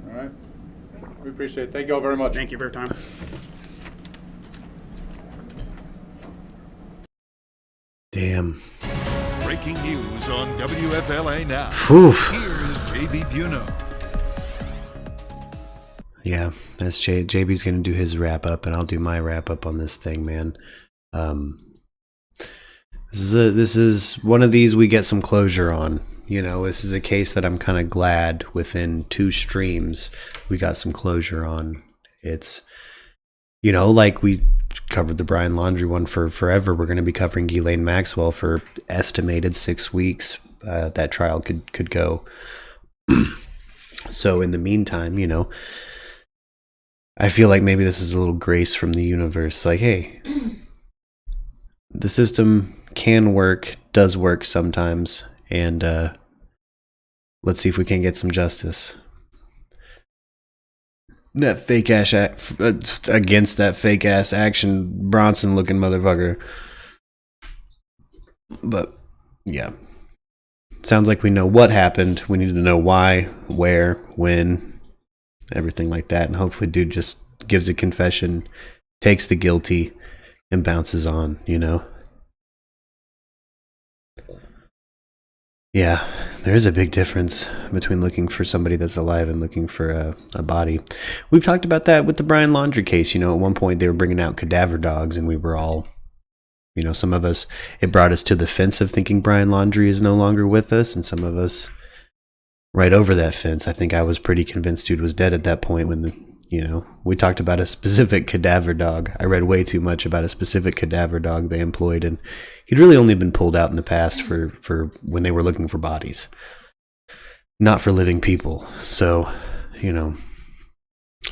All right. We appreciate it. Thank you all very much. Thank you for your time. Damn. Breaking news on WFLA Now. Oof. Here's JB Buno. Yeah, that's JB's gonna do his wrap up, and I'll do my wrap up on this thing, man. This is one of these we get some closure on. You know, this is a case that I'm kind of glad within 2 streams we got some closure on. It's, you know, like we covered the Brian Laundrie one for forever. We're going to be covering Ghislaine Maxwell for estimated 6 weeks. That trial could go. So in the meantime, I feel like maybe this is a little grace from the universe. Like, hey, the system can work, does work sometimes, and let's see if we can get some justice. That fake ass against that fake ass Action Bronson looking motherfucker. But yeah, sounds like we know what happened. We need to know why, where, when, everything like that. And hopefully dude just gives a confession, takes the guilty, and bounces on, Yeah, there is a big difference between looking for somebody that's alive and looking for a body. We've talked about that with the Brian Laundrie case. At one point they were bringing out cadaver dogs, and we were all, some of us, it brought us to the fence of thinking Brian Laundrie is no longer with us, and some of us right over that fence. I think I was pretty convinced dude was dead at that point when we talked about a specific cadaver dog. I read way too much about a specific cadaver dog they employed, and he'd really only been pulled out in the past for when they were looking for bodies, not for living people. So,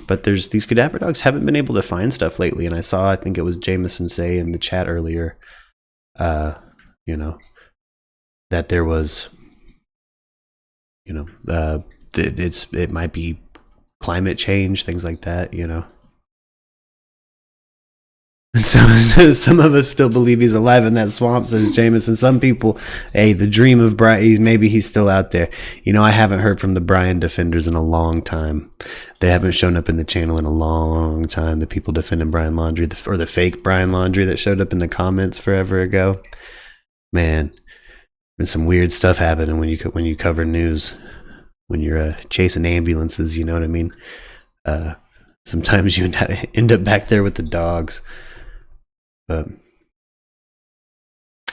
but these cadaver dogs haven't been able to find stuff lately. And I think it was Jameson say in the chat earlier, that there was, it might be climate change, things like that, Some of us still believe he's alive in that swamp, says Jameson. Some people, hey, the dream of Brian, maybe he's still out there. I haven't heard from the Brian defenders in a long time. They haven't shown up in the channel in a long time. The people defending Brian Laundrie, or the fake Brian Laundrie that showed up in the comments forever ago. Man, there's some weird stuff happening when you cover news. When you're chasing ambulances, you know what I mean? Sometimes you end up back there with the dogs. But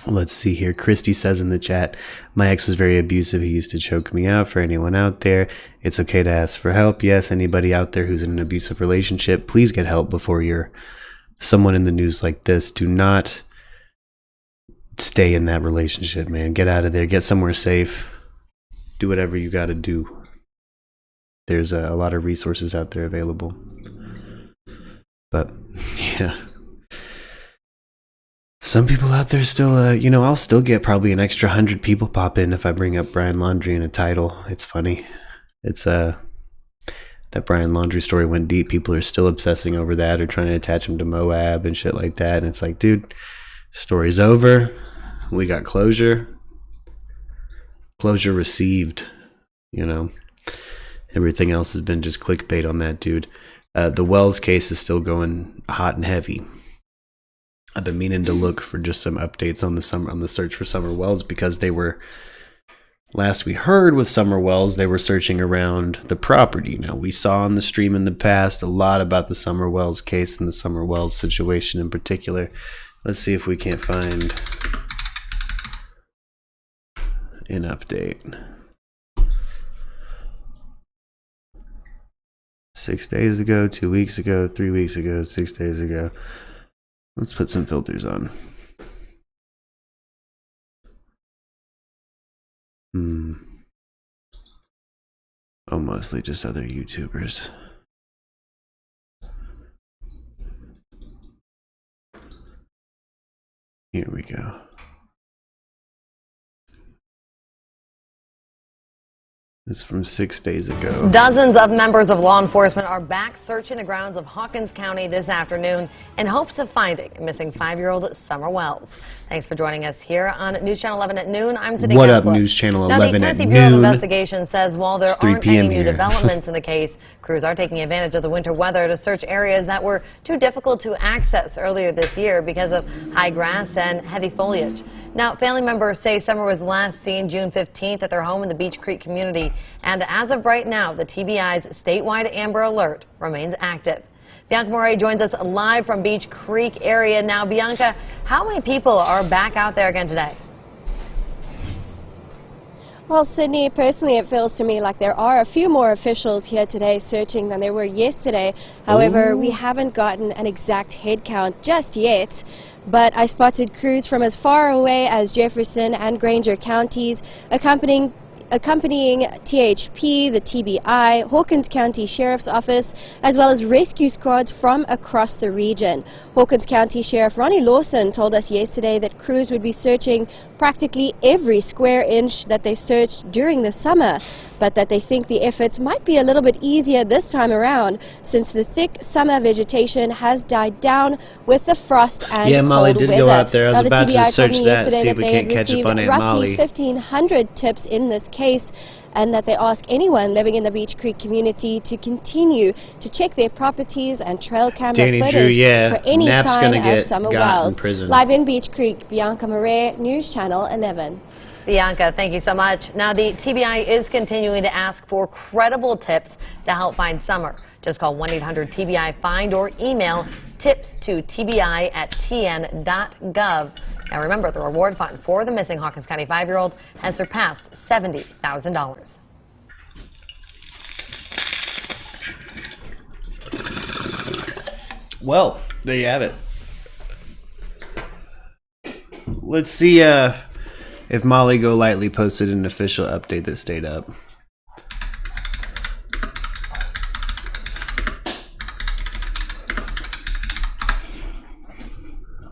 let's see here. Christy says in the chat, my ex was very abusive. He used to choke me out. For anyone out there, it's okay to ask for help. Yes, anybody out there who's in an abusive relationship, please get help before you're someone in the news like this. Do not stay in that relationship, man. Get out of there. Get somewhere safe. Do whatever you got to do. There's a lot of resources out there available. But yeah, some people out there still, I'll still get probably an extra 100 people pop in if I bring up Brian Laundrie in a title. It's funny. It's that Brian Laundrie story went deep. People are still obsessing over that or trying to attach him to Moab and shit like that. And it's like, dude, story's over. We got closure. Closure received, Everything else has been just clickbait on that dude. The Wells case is still going hot and heavy. I've been meaning to look for just some updates on the search for Summer Wells, because they were, last we heard with Summer Wells, they were searching around the property. Now, we saw on the stream in the past a lot about the Summer Wells case and the Summer Wells situation in particular. Let's see if we can't find an update. 6 days ago, 2 weeks ago, 3 weeks ago, 6 days ago. Let's put some filters on. Oh, mostly just other YouTubers. Here we go. It's from 6 days ago. Dozens of members of law enforcement are back searching the grounds of Hawkins County this afternoon in hopes of finding missing 5-year-old Summer Wells. Thanks for joining us here on News Channel 11 at noon. I'm Sydney What Kessler. up, News Channel 11 at noon? Now, the Tennessee Bureau of Investigation says while there It's 3 aren't any p.m. new here. developments in the case, crews are taking advantage of the winter weather to search areas that were too difficult to access earlier this year because of high grass and heavy foliage. Now, family members say Summer was last seen June 15th at their home in the Beach Creek community, and as of right now, the TBI's statewide Amber Alert remains active. Bianca Moray joins us live from Beach Creek area. Now, Bianca, how many people are back out there again today? Well, Sydney, personally, it feels to me like there are a few more officials here today searching than there were yesterday. However, we haven't gotten an exact head count just yet. But I spotted crews from as far away as Jefferson and Granger counties accompanying accompanying THP, the TBI, Hawkins County Sheriff's Office, as well as rescue squads from across the region. Hawkins County Sheriff Ronnie Lawson told us yesterday that crews would be searching practically every square inch that they searched during the summer, but that they think the efforts might be a little bit easier this time around since the thick summer vegetation has died down with the frost and Yeah, Molly cold did weather. go out there. I was Now, the about to TBI told search me that, yesterday see if we they can't had catch up received on Aunt roughly Molly. 1,500 tips in this case, and that they ask anyone living in the Beach Creek community to continue to check their properties and trail camera Danny Drew, footage yeah, for any Knapp's sign gonna of get summer got in wells. prison. Live in Beach Creek, Bianca Marais, News Channel 11. Bianca, thank you so much. Now, the TBI is continuing to ask for credible tips to help find Summer. Just call 1-800-TBI-FIND or email tips to tbi@tn.gov. Now, remember, the reward fund for the missing Hawkins County 5-year-old has surpassed $70,000. Well, there you have it. Let's see if Molly Golightly posted an official update that stayed up.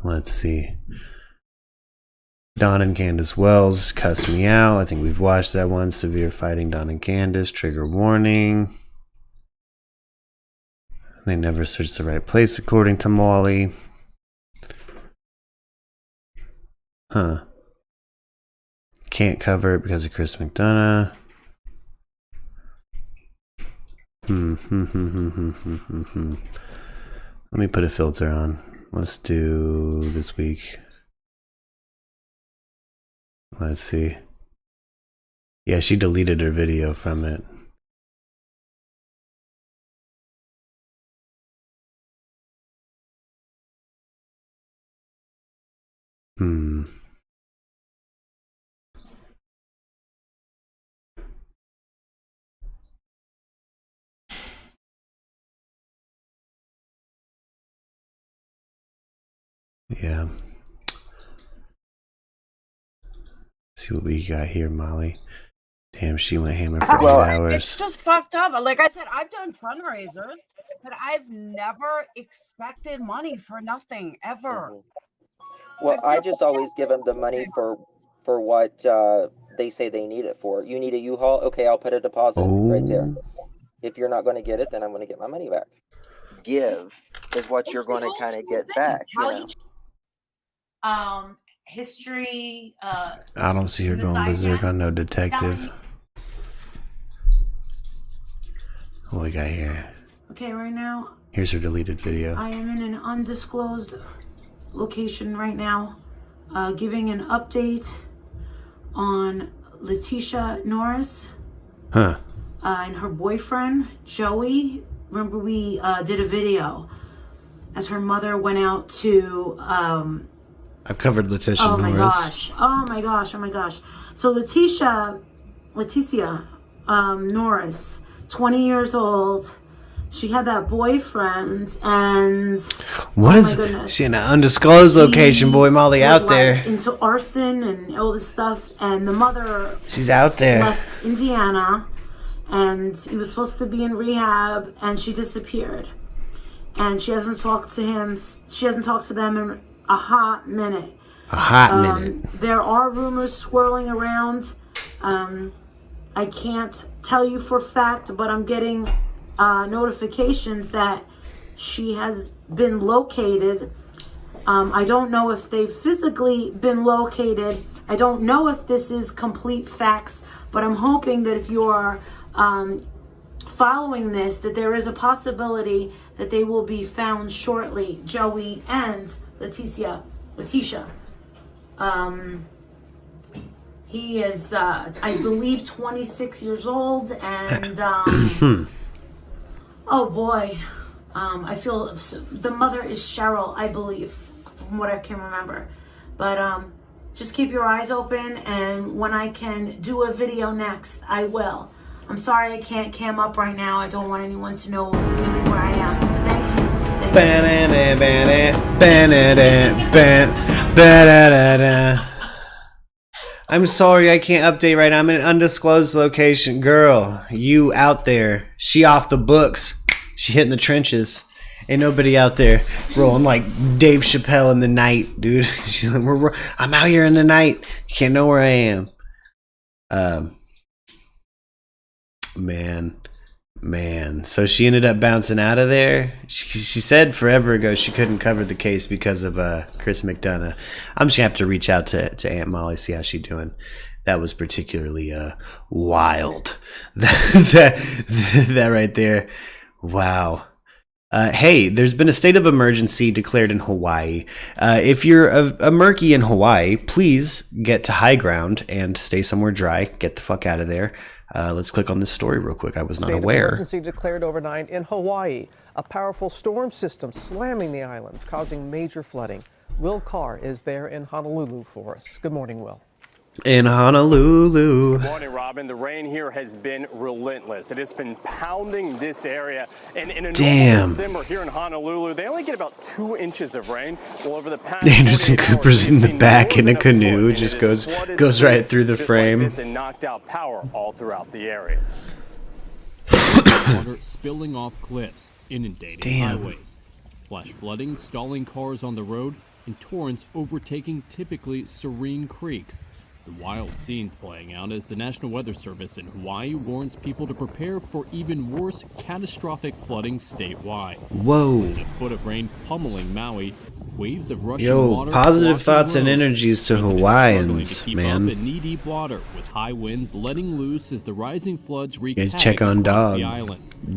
Let's see. Don and Candace Wells cuss me out. I think we've watched that one. Severe fighting Don and Candace. Trigger warning. They never searched the right place according to Molly. Huh. Can't cover it because of Chris McDonough. Let me put a filter on. Let's do this week. Let's see. Yeah, she deleted her video from it. Yeah. See what we got here, Molly. Damn, she went hammer for 8 hours. It's just fucked up. Like I said, I've done fundraisers, but I've never expected money for nothing, ever. Well, I just always give them the money for what they say they need it for. You need a U-Haul? Okay, I'll put a deposit right there. If you're not going to get it, then I'm going to get my money back. Give is what you're going to kind of get back. You know? History. I don't see her going berserk on no detective. What we got here? Okay, right now. Here's her deleted video. I am in an undisclosed location right now, giving an update on Letitia Norris. Huh. And her boyfriend, Joey. Remember we did a video as her mother went out to... I've covered Letitia oh Norris. My gosh. Oh my gosh. Oh my gosh. So Letitia Norris, 20 years old. She had that boyfriend and what is she in an undisclosed location, boy Molly out there. Into arson and all this stuff, and the mother she's out there. Left Indiana and he was supposed to be in rehab and she disappeared. And she hasn't talked to him, she hasn't talked to them in a hot minute. A hot minute. There are rumors swirling around. I can't tell you for fact, but I'm getting notifications that she has been located. I don't know if they've physically been located. I don't know if this is complete facts, but I'm hoping that if you are following this, that there is a possibility that they will be found shortly, Joey and Letitia. He is, I believe, 26 years old, and oh boy, I feel the mother is Cheryl, I believe, from what I can remember. But just keep your eyes open, and when I can do a video next, I will. I'm sorry I can't cam up right now. I don't want anyone to know where I am. Thank you. I'm sorry, I can't update right now. I'm in an undisclosed location. Girl, you out there. She off the books. She hitting the trenches. Ain't nobody out there rolling like Dave Chappelle in the night, dude. She's like, I'm out here in the night. You can't know where I am. Man. So she ended up bouncing out of there. She said forever ago she couldn't cover the case because of Chris McDonough. I'm just gonna have to reach out to Aunt Molly, see how she's doing. That was particularly wild. that right there. Wow. Hey, there's been a state of emergency declared in Hawaii. If you're a murky in Hawaii, please get to high ground and stay somewhere dry. Get the fuck out of there. Let's click on this story real quick. I was not aware. Emergency declared overnight in Hawaii. A powerful storm system slamming the islands, causing major flooding. Will Carr is there in Honolulu for us. Good morning, Will. In Honolulu. Good morning, Robin. The rain here has been relentless. It has been pounding this area. And in a normal December here in Honolulu, they only get about 2 inches of rain. Well, over the past Anderson Cooper's in the back in a canoe, just goes right through the frame. Like this and knocked out power all throughout the area. Water spilling off cliffs, inundating highways. Flash flooding, stalling cars on the road, and torrents overtaking typically serene creeks. The wild scenes playing out as the National Weather Service in Hawaii warns people to prepare for even worse catastrophic flooding statewide. Whoa. With a foot of rain pummeling Maui, waves of rushing water. Positive thoughts and energies to Hawaiians, man. Knee-deep water with high winds letting loose as the rising floods wreak havoc check on Dog.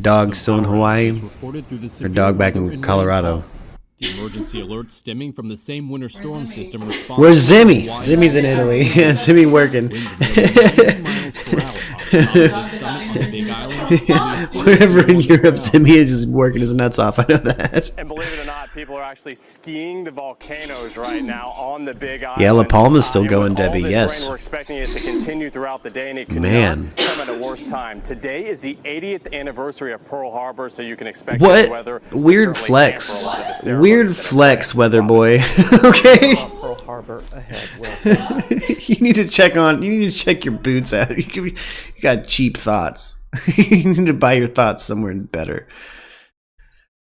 Dog still in Hawaii? Or Dog back in Colorado? The emergency alert stemming from the same winter storm system responsible. Where's Zimmy? Zimmy's in Italy. Yeah, Zimmy working. Wherever in Europe, Zimmy is just working his nuts off. I know that. And believe it or not, people are actually skiing the volcanoes right now on the Big Island. Yeah, La Palma's still going, Debbie. Yes. We're expecting it to continue throughout the day, and it could Man. not come at a worse time. Today is the 80th anniversary of Pearl Harbor, so you can expect what weather. Weird flex. Weird flex, weather boy. Okay. Pearl Harbor ahead. You need to check your boots out. You got cheap thoughts. You need to buy your thoughts somewhere better.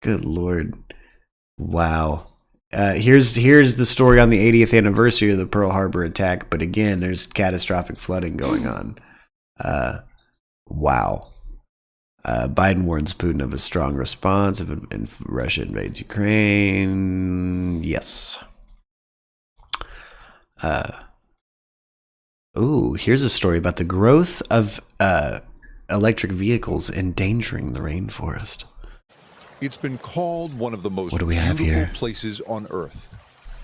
Good Lord. Wow. Here's the story on the 80th anniversary of the Pearl Harbor attack, but again, there's catastrophic flooding going on. Wow. Biden warns Putin of a strong response if Russia invades Ukraine. Yes. Here's a story about the growth of electric vehicles endangering the rainforest. It's been called one of the most beautiful places on Earth.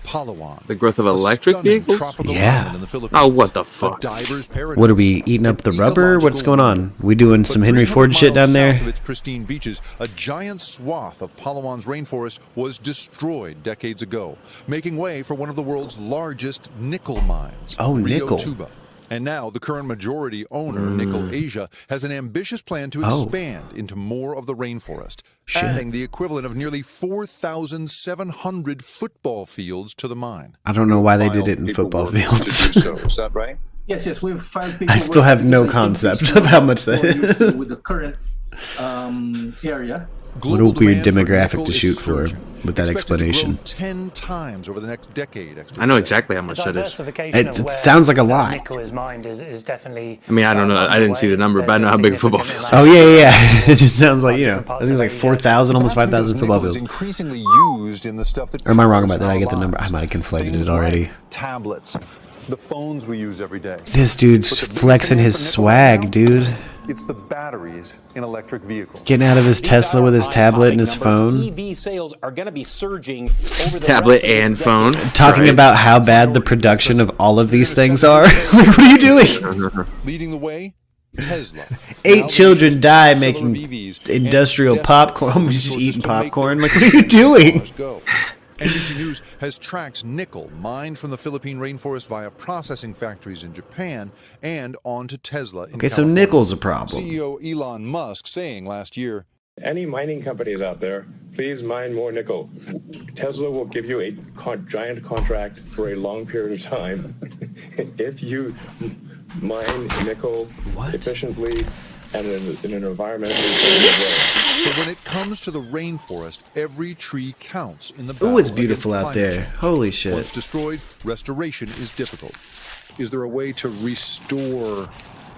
Palawan. The growth of electric vehicles? Yeah. Oh, what the fuck? What are we eating up the rubber? What's going on? We doing some Henry Ford shit down there? South of its pristine beaches, a giant swath of Palawan's rainforest was destroyed decades ago, making way for one of the world's largest nickel mines. Oh, Rio nickel. Tuba. And now the current majority owner, Nickel Asia, has an ambitious plan to expand into more of the rainforest, adding the equivalent of nearly 4,700 football fields to the mine. I don't know why they did it in football fields. Is that right? Yes, we've filed I still have no concept of how much that is. With the current area. What a weird demographic to shoot for with that explanation. 10 times over the next decade. I know exactly how much that is. It sounds like a lot. Nickel is mined is definitely. I mean, I don't know. I didn't see the number, but I know how big a football field is. Oh, yeah. It just sounds like, I think it's like 4,000, almost 5,000 football fields. Increasingly used in the stuff that or am I wrong about that? I get the number. I might have conflated it already. Tablets, the phones we use every day. This dude's flexing his swag, dude. It's the batteries in electric vehicles. Getting out of his Tesla with his tablet and his phone. EV sales are going to be surging over the tablet and phone. Talking about how bad the production of all of these things are. Like, what are you doing? Leading the way, Tesla. 8 children die making industrial popcorn. He's just eating popcorn. Like, what are you doing? NBC News has tracked nickel mined from the Philippine rainforest via processing factories in Japan and onto Tesla in Okay, so California. nickel's a problem. CEO Elon Musk saying last year, any mining companies out there, please mine more nickel. Tesla will give you a giant contract for a long period of time if you mine nickel efficiently and in an environmentally friendly way. So when it comes to the rainforest, every tree counts in the Ooh, it's battle beautiful against out climate there. change. Holy shit. Once destroyed, restoration is difficult. Is there a way to restore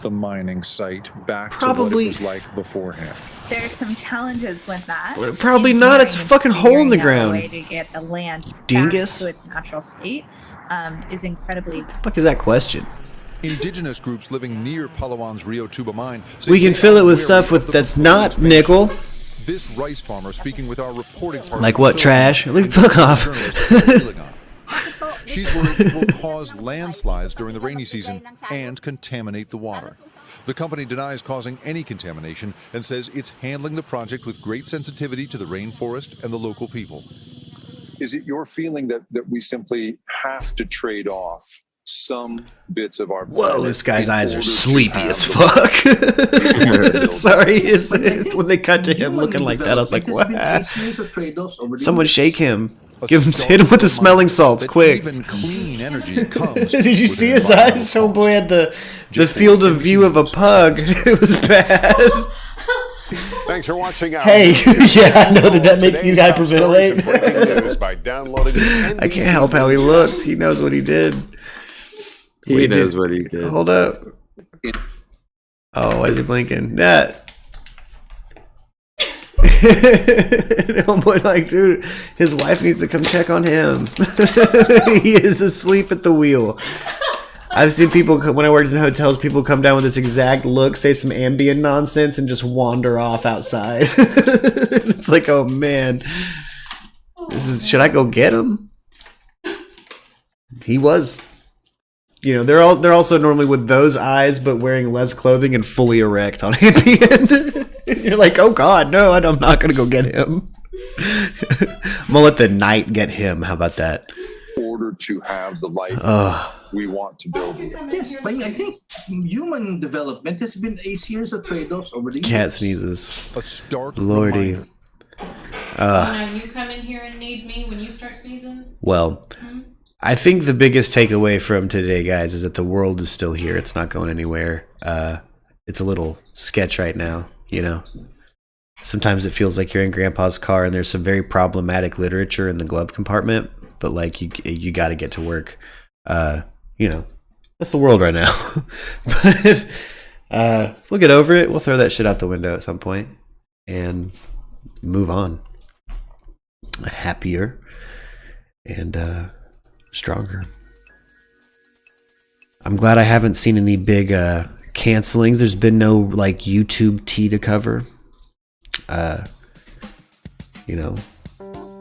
the mining site back to Probably- what it was like beforehand? There's some challenges with that. Well, probably not. It's a fucking hole in the Figuring out a ground. way to get the land Dingus? back to its natural state is incredibly. Fuck is that question? Indigenous groups living near Palawan's Rio Tuba mine say We can they fill are it with wary stuff of with the that's proposed not expansion. nickel. This rice farmer speaking with our reporting partner. Like what, trash? Leave the fuck off. She's worried it will cause landslides during the rainy season and contaminate the water. The company denies causing any contamination and says it's handling the project with great sensitivity to the rainforest and the local people. Is it your feeling that we simply have to trade off some bits of our Whoa, planet this guy's in eyes order are to sleepy have as the fuck. Sorry, it's when they cut to him looking like that, I was like, what? Someone shake him. Hit him with the smelling salts, quick. Even clean energy comes. Did you see his eyes? Homeboy had the field of view of a pug. It was bad. Thanks for watching. Hey, yeah, I know. Did that make you hyperventilate? By downloading I can't help how he looked. He knows what he did. He knows what he did. Hold up. Oh, why is he blinking? That. Homeboy, like, dude, his wife needs to come check on him. He is asleep at the wheel. I've seen people, when I worked in hotels, people come down with this exact look, say some ambient nonsense, and just wander off outside. It's like, oh man, should I go get him? He was. You know, they're also normally with those eyes, but wearing less clothing and fully erect on Ambien. You're like, oh god, no, I'm not gonna go get him. I'm gonna let the night get him. How about that? In order to have the life we want to build. Yes, I think human development has been a series of trade-offs over the years. Cat sneezes. A stark Lordy. Now you come in here and need me when you start sneezing? Well, I think the biggest takeaway from today, guys, is that the world is still here. It's not going anywhere. It's a little sketch right now, you know. Sometimes it feels like you're in Grandpa's car and there's some very problematic literature in the glove compartment, but like you got to get to work. You know, that's the world right now. But we'll get over it. We'll throw that shit out the window at some point and move on. Happier and stronger. I'm glad I haven't seen any big cancelings. There's been no like YouTube tea to cover. You know,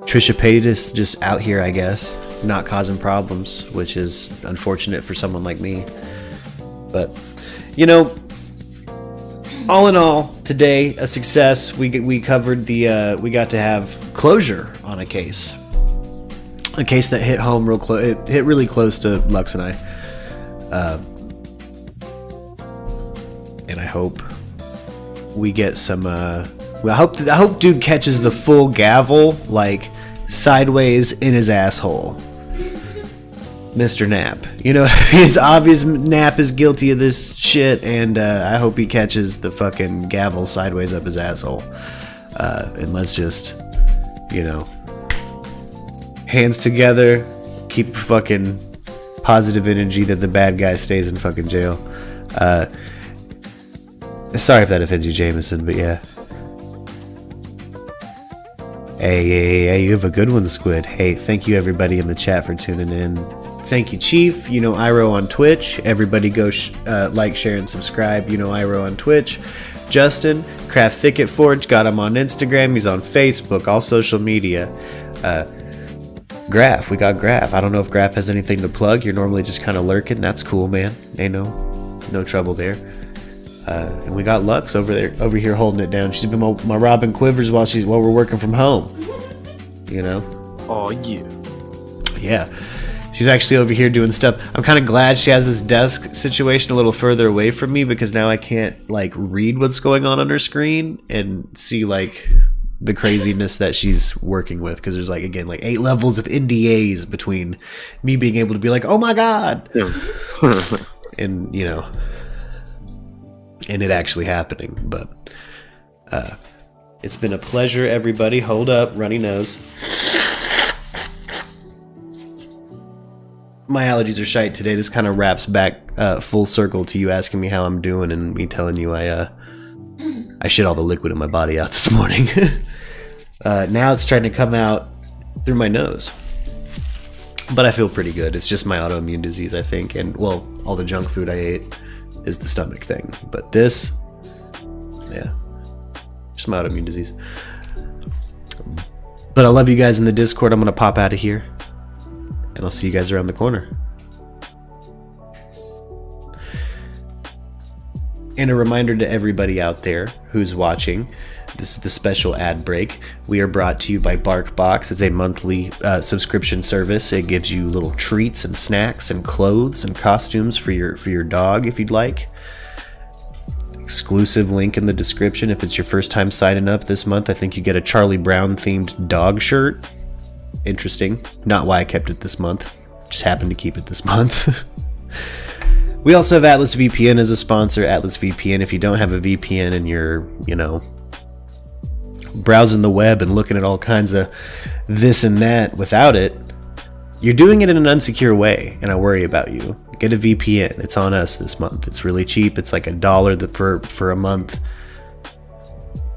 Trisha Paytas just out here, I guess, not causing problems, which is unfortunate for someone like me. But you know, all in all, today a success. We covered the we got to have closure on a case that hit home real close. It hit really close to Lux and I. And I hope we get some. Well, I hope dude catches the full gavel, like sideways in his asshole. Mr. Knapp. You know, it's obvious Knapp is guilty of this shit, and I hope he catches the fucking gavel sideways up his asshole. And let's just, you know, hands together, keep fucking positive energy that the bad guy stays in fucking jail. Sorry if that offends you, Jameson, but yeah. Hey, you have a good one, Squid. Hey, thank you everybody in the chat for tuning in. Thank you, Chief. You know Iro on Twitch. Everybody go like, share, and subscribe. You know Iro on Twitch. Justin, Craft Thicket Forge, got him on Instagram. He's on Facebook, all social media. Graph, we got Graph. I don't know if Graph has anything to plug. You're normally just kind of lurking. That's cool, man. Ain't no trouble there. And we got Lux over here holding it down. She's been my Robin Quivers while we're working from home. You know? Oh yeah. Yeah. She's actually over here doing stuff. I'm kind of glad she has this desk situation a little further away from me, because now I can't like read what's going on her screen and see like the craziness that she's working with, because there's like, again, like 8 levels of NDAs between me being able to be like, oh my god, and you know, and it actually happening. But it's been a pleasure, everybody. Hold up, runny nose. My allergies are shite today. This kind of wraps back full circle to you asking me how I'm doing and me telling you I shit all the liquid in my body out this morning. Now it's trying to come out through my nose. But I feel pretty good. It's just my autoimmune disease, I think. And, well, all the junk food I ate is the stomach thing. But this, yeah, just my autoimmune disease. But I love you guys in the Discord. I'm going to pop out of here. And I'll see you guys around the corner. And a reminder to everybody out there who's watching, this is the special ad break. We are brought to you by BARKBOX. It's a monthly subscription service. It gives you little treats and snacks and clothes and costumes for your dog if you'd like. Exclusive link in the description. If it's your first time signing up this month, I think you get a Charlie Brown themed dog shirt. Interesting. Not why I kept it this month. Just happened to keep it this month. We also have Atlas VPN as a sponsor. Atlas VPN, if you don't have a VPN and you're, you know, browsing the web and looking at all kinds of this and that without it, you're doing it in an unsecure way, and I worry about you. Get a VPN. It's on us this month. It's really cheap. It's like $1 for a month.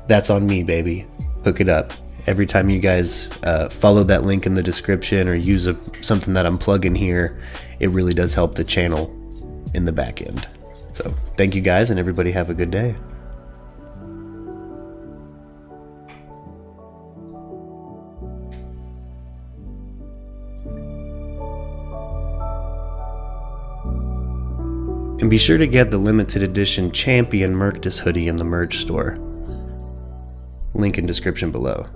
That's on me, baby. Hook it up. Every time you guys follow that link in the description or use something that I'm plugging here, it really does help the channel in the back end. So thank you guys, and everybody have a good day. And be sure to get the limited edition Champion Merctus hoodie in the merch store. Link in description below.